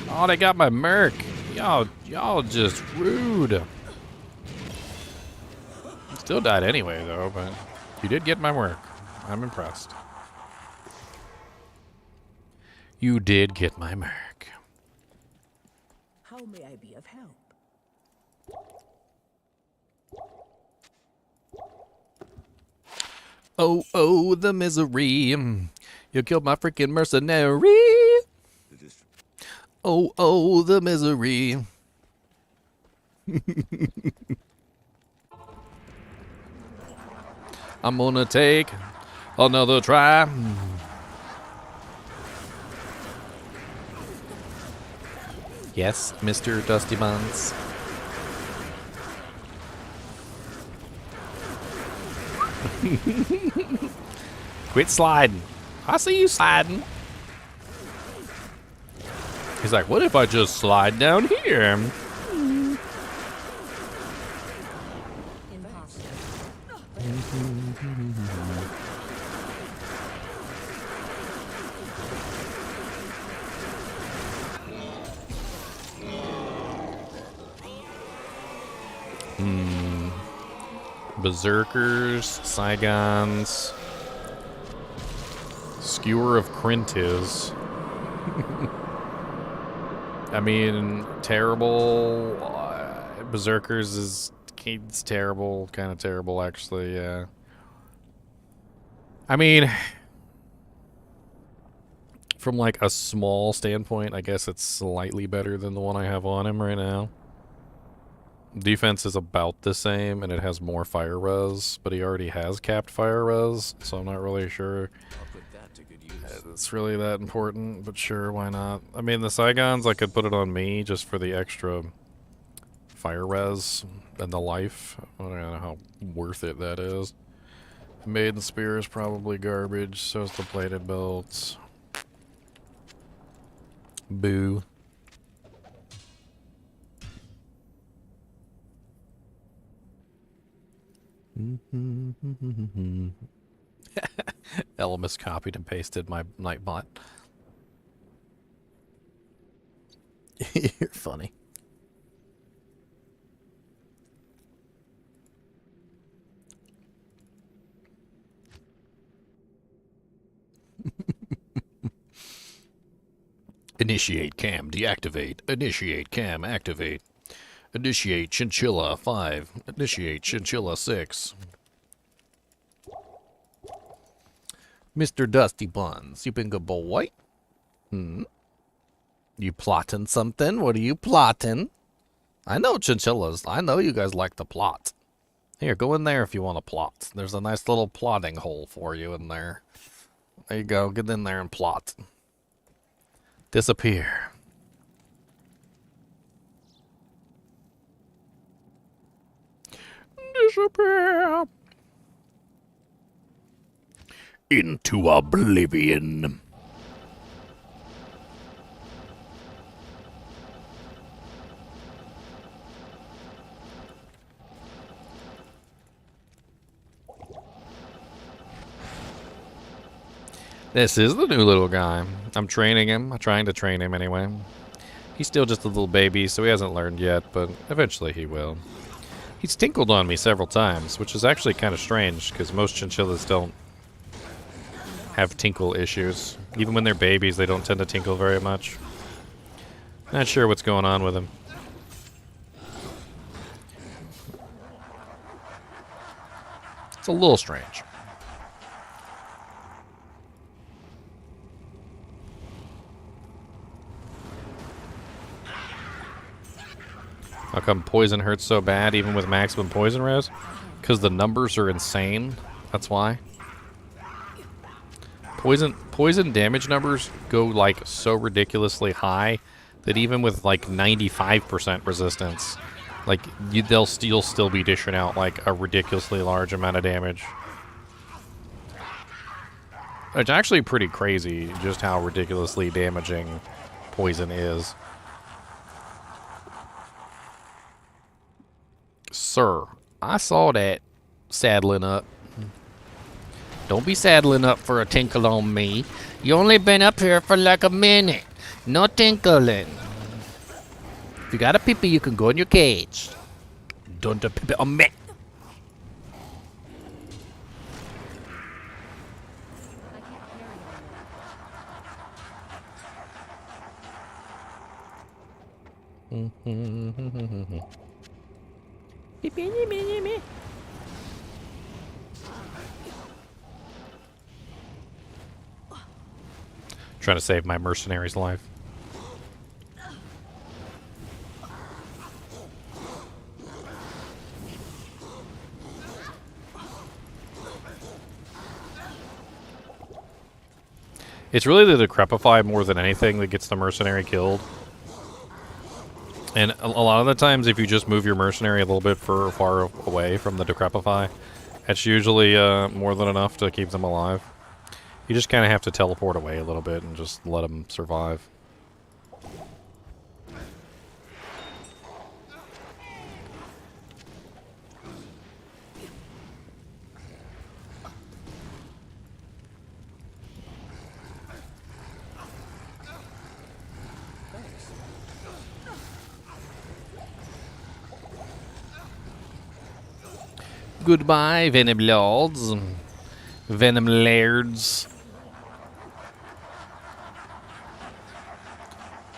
Oh, they got my merc. Y'all just rude. Still died anyway, though, but you did get my merc. I'm impressed. You did get my merc. How may I be of help? Oh, oh, the misery. You killed my freaking mercenary. The district. Oh, oh, the misery. I'm gonna take another try. Yes, Mr. Dusty Buns. Quit sliding. I see you sliding. He's like, what if I just slide down here? Impossible. Berserkers, Saigons, Skewer of Crintis. I mean, terrible. Berserkers is it's terrible, kind of terrible, actually. Yeah. I mean, from like a small standpoint, I guess it's slightly better than the one I have on him right now. Defense is about the same, and it has more fire res, but he already has capped fire res, so I'm not really sure I'll put that to good use. it's really that important, but sure, why not? I mean, the Saigons, I could put it on me just for the extra fire res and the life. I don't know how worth it that is. Maiden Spear is probably garbage, so is the plated belts. Boo. Elemis copied and pasted my Nightbot. You're funny. Initiate cam, deactivate. Initiate cam, activate. Initiate Chinchilla 5. Initiate Chinchilla 6. Mr. Dusty Buns, you been good boy? You plotting something? What are you plotting? I know chinchillas. I know you guys like to plot. Here, go in there if you want to plot. There's a nice little plotting hole for you in there. There you go. Get in there and plot. Disappear. Disappear. Into oblivion. This is the new little guy. I'm training him. I'm trying to train him anyway. He's still just a little baby, so he hasn't learned yet, but eventually he will. He's tinkled on me several times, which is actually kind of strange, because most chinchillas don't have tinkle issues. Even when they're babies, they don't tend to tinkle very much. Not sure what's going on with him. It's a little strange. How come poison hurts so bad even with maximum poison res? Because the numbers are insane. That's why. Poison damage numbers go like so ridiculously high that even with like 95% resistance, like they'll still be dishing out like a ridiculously large amount of damage. It's actually pretty crazy just how ridiculously damaging poison is. Sir, I saw that saddling up. Don't be saddling up for a tinkle on me. You only been up here for like a minute. No tinkling. If you got a pee-pee, you can go in your cage. Don't pee-pee on me. I can't carry anymore. Trying to save my mercenary's life. It's really the decrepify more than anything that gets the mercenary killed. And a lot of the times, if you just move your mercenary a little bit far away from the decrepify, it's usually more than enough to keep them alive. You just kind of have to teleport away a little bit and just let them survive. Goodbye, Venom Lords. Venom Lairds.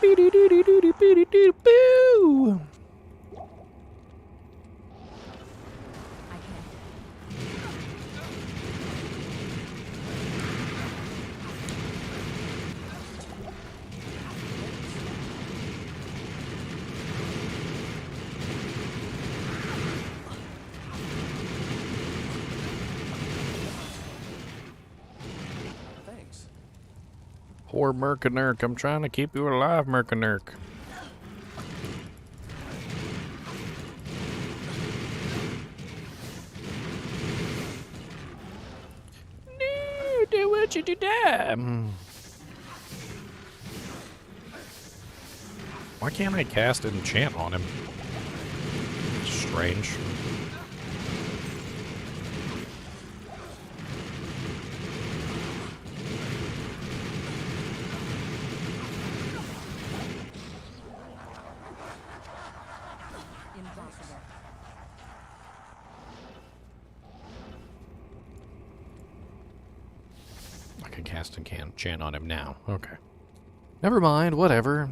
Boo-doo-doo-doo-doo-doo-doo-boo. I can't. Thanks. Poor Mercenary. I'm trying to keep you alive, Mercenary. No, don't want you to die. Why can't I cast an enchant on him? Strange. Impossible. I can cast and can enchant on him now. Okay. Never mind, whatever.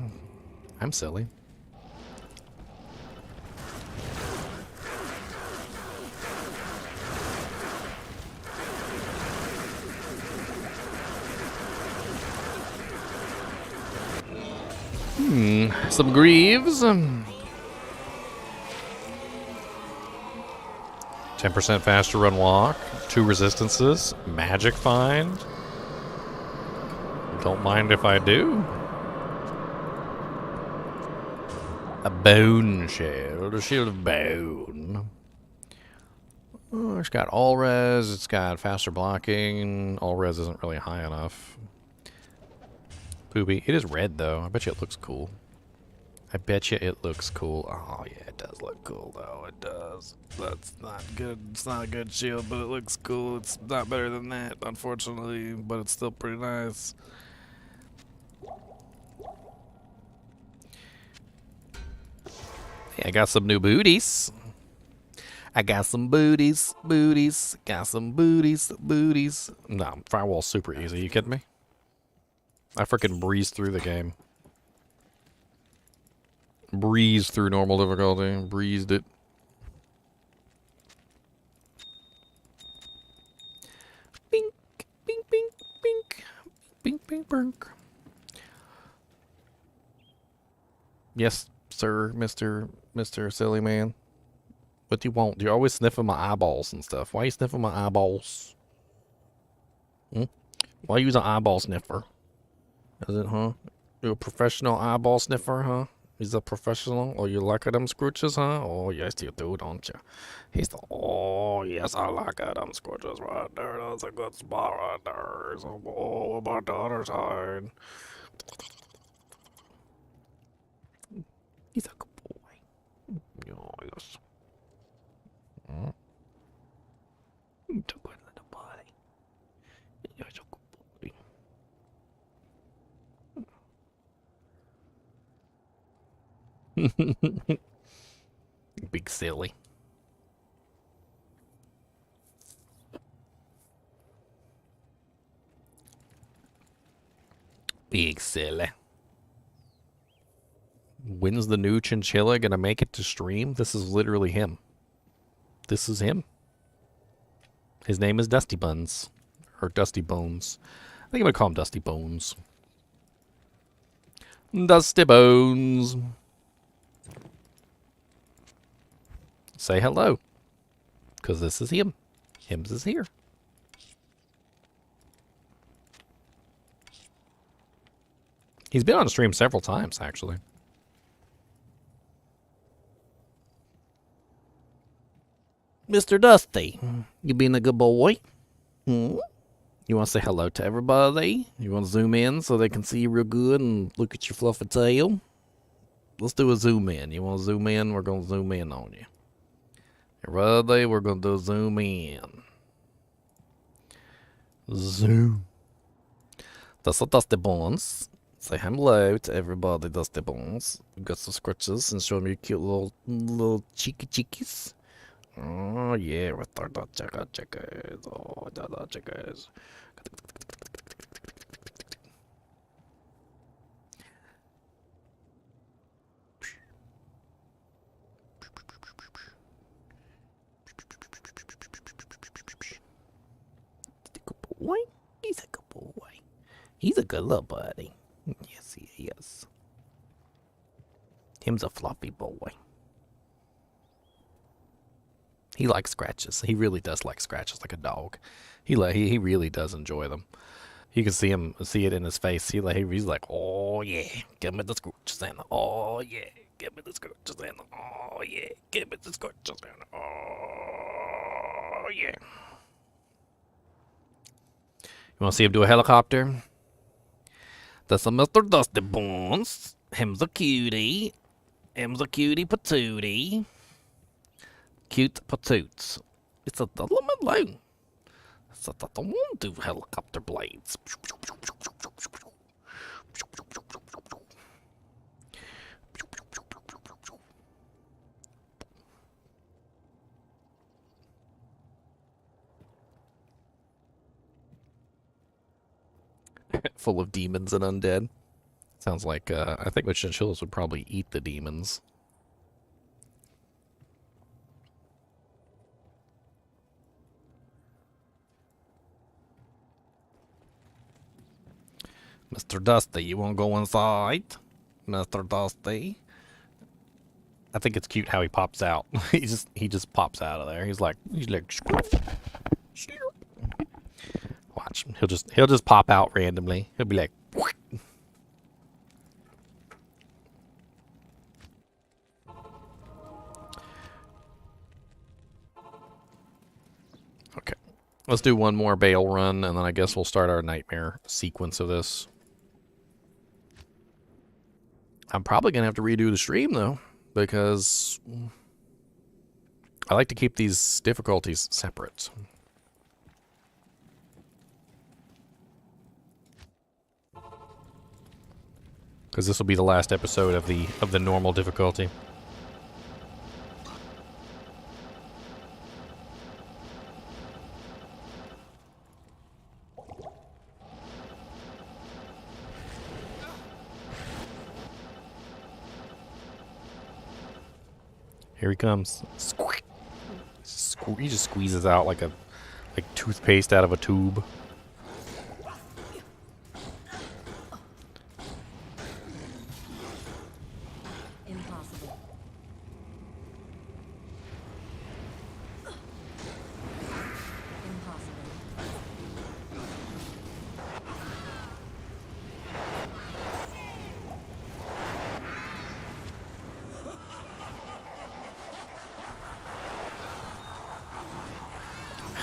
I'm silly. Some Greaves. 10% faster run walk. 2 resistances. Magic find. Don't mind if I do. A bone shield. A shield of bone. Oh, it's got all res. It's got faster blocking. All res isn't really high enough. Poopy. It is red though. I bet you it looks cool. I bet you it looks cool. Oh yeah, it does look cool though. It does. That's not good. It's not a good shield, but it looks cool. It's not better than that, unfortunately, but it's still pretty nice. Yeah, I got some new booties. I got some booties. Got some booties. No, Firewall's super easy. You kidding me? I freaking breezed through the game. Breezed through normal difficulty. Breezed it. Bink, bink, bink, bink. Bink, bink, bink. Yes, sir, Mr. Silly Man. What do you want? You're always sniffing my eyeballs and stuff. Why are you sniffing my eyeballs? Why use an eyeball sniffer? Is it, huh? You're a professional eyeball sniffer, huh? He's a professional? Oh, you like them scrooches, huh? Oh, yes, you do, don't you? He's the, oh, yes, I like them scrooches right there. That's a good spot right there. So, oh, about the other side. He's a good boy. Oh, yes. He's a good little boy. Big silly. Big silly. When's the new Chinchilla gonna make it to stream? This is literally him. This is him. His name is Dusty Buns. Or Dusty Bones. I think I'm gonna call him Dusty Bones. Dusty Bones. Say hello. Because this is him. Hims is here. He's been on stream several times, actually. Mr. Dusty, you being a good boy? Hmm? You want to say hello to everybody? You want to zoom in so they can see you real good and look at your fluffy tail? Let's do a zoom in. You want to zoom in? We're going to zoom in on you. Everybody, we're going to do a zoom in. Zoom. That's a Dusty Bones. Say hello to everybody, Dusty Bones. We got some scratches and show me your cute little cheekies. Oh yeah, with our checkers. Oh, the checkers. Good boy. He's a good boy. He's a good little buddy. Yes, he is. Him's a fluffy boy. He likes scratches. He really does like scratches, like a dog. He really does enjoy them. You can see it in his face. He's like, oh yeah, give me the scratches and oh yeah, give me the scratches and oh yeah, give me the scratches and oh yeah. You want to see him do a helicopter? That's a Mr. Dusty Bones. Him's a cutie. Him's a cutie patootie. Cute patoots. It's a lemon loan. It's a want to do helicopter blades. Full of demons and undead. Sounds like, I think the chinchillas would probably eat the demons. Mr. Dusty, you want to go inside? Mr. Dusty? I think it's cute how he pops out. he just pops out of there. He's like watch. He'll just pop out randomly. He'll be like okay. Let's do one more Baal run and then I guess we'll start our nightmare sequence of this. I'm probably going to have to redo the stream, though, because I like to keep these difficulties separate. Because this will be the last episode of the normal difficulty. Here he comes. Squeak. He just squeezes out like toothpaste out of a tube. Impossible. Impossible.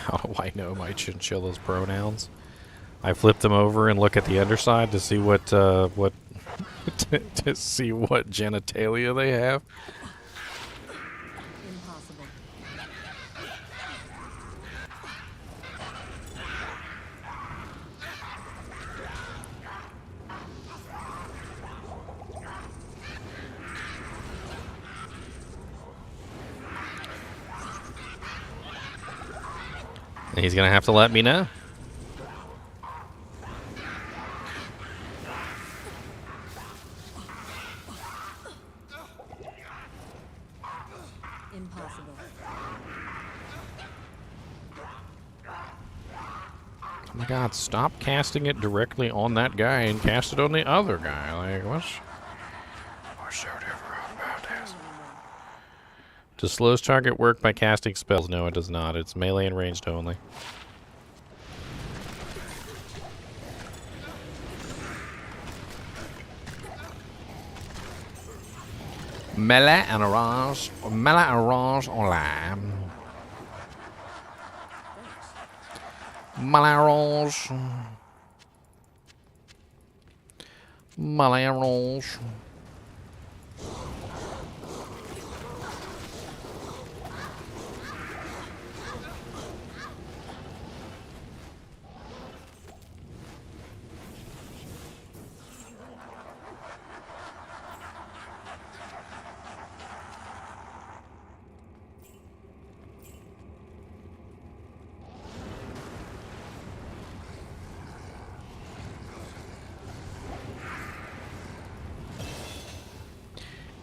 How do I know my chinchilla's pronouns? I flip them over and look at the underside to see what to see what genitalia they have. Impossible. He's gonna have to let me know. Impossible. Oh my god, stop casting it directly on that guy and cast it on the other guy. Like, what's so different about this? Does slows target work by casting spells? No, it does not. It's melee and ranged only. Melee and range online. Melee range.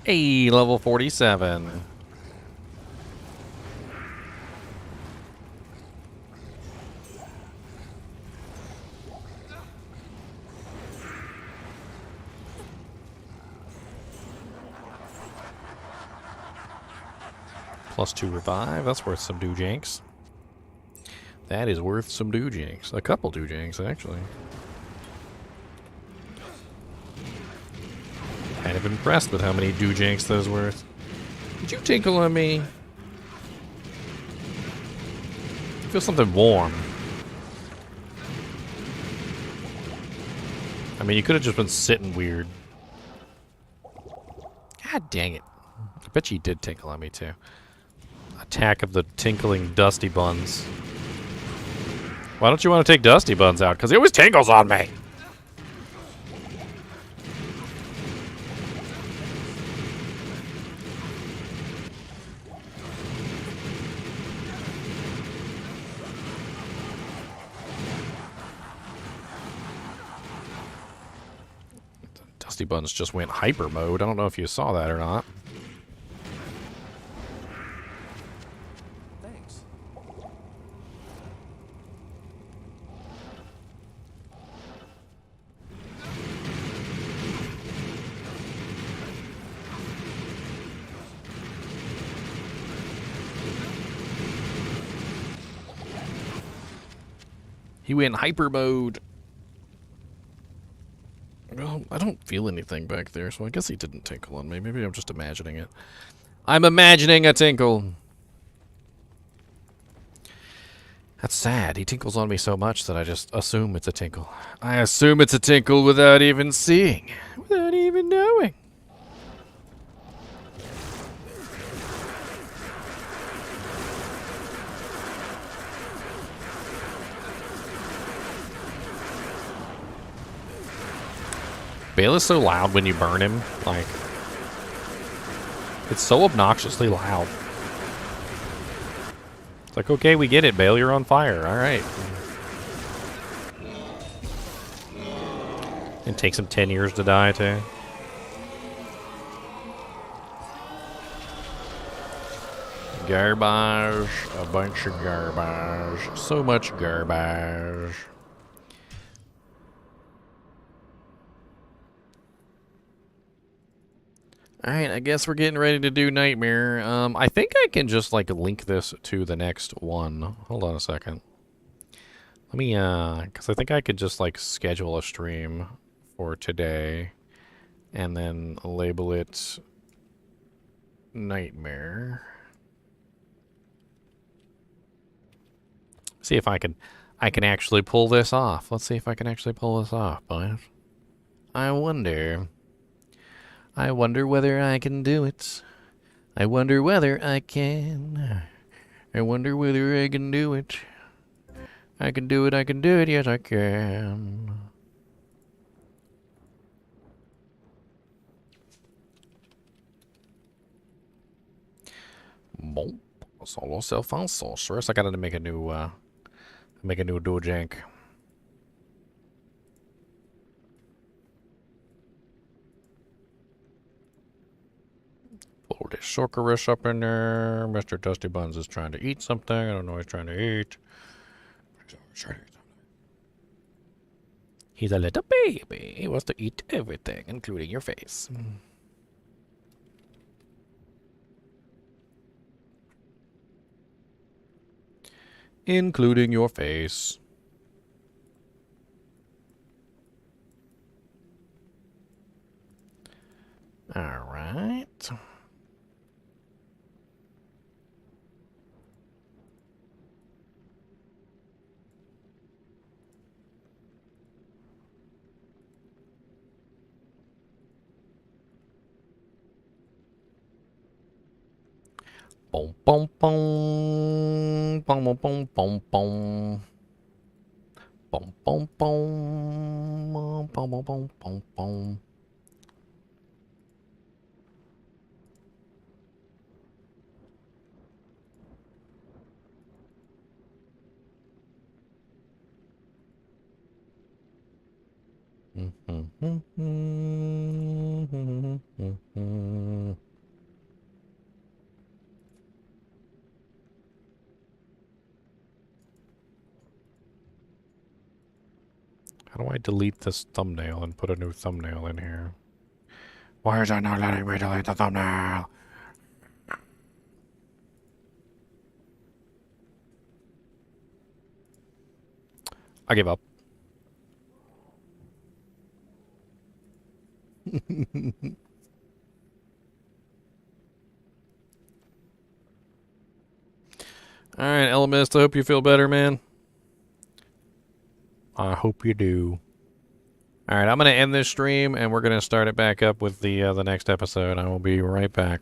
Hey, level 47. +2 revive. That's worth some doojanks. That is worth some doojanks. A couple doojanks, actually. Kind of impressed with how many doojanks that is worth. Did you tinkle on me? I feel something warm. I mean, you could have just been sitting weird. God dang it. I bet you did tinkle on me, too. Attack of the tinkling Dusty Buns. Why don't you want to take Dusty Buns out? Because he always tinkles on me. Dusty Buns just went hyper mode. I don't know if you saw that or not. Thanks. He went hyper mode. Well, I don't feel anything back there, so I guess he didn't tinkle on me. Maybe I'm just imagining it. I'm imagining a tinkle. That's sad. He tinkles on me so much that I just assume it's a tinkle. I assume it's a tinkle without even seeing. Without even knowing. Baal is so loud when you burn him. Like, it's so obnoxiously loud. It's like, okay, we get it, Baal, you're on fire. All right. It takes him 10 years to die, too. Garbage. A bunch of garbage. So much garbage. Alright, I guess we're getting ready to do Nightmare. I think I can just, like, link this to the next one. Hold on a second. Let me, because I think I could just, like, schedule a stream for today. And then label it Nightmare. See if I can actually pull this off. Let's see if I can actually pull this off, boys. I wonder whether I can do it. I wonder whether I can. I wonder whether I can do it. I can do it, I can do it, yes I can. Boom. SSF Sorceress. I gotta make a new Make a new dojank. Pull this sorceress up in there. Mr. Dusty Buns is trying to eat something. I don't know what he's trying to eat. He's a little baby. He wants to eat everything, including your face. Including your face. All right. Boom, boom, boom, boom, boom, boom, boom, boom, boom, boom, boom, boom, boom, boom, boom. How do I delete this thumbnail and put a new thumbnail in here? Why is it not letting me delete the thumbnail? I give up. Alright, Elemist, I hope you feel better, man. I hope you do. Alright, I'm going to end this stream, and we're going to start it back up with the next episode. I will be right back.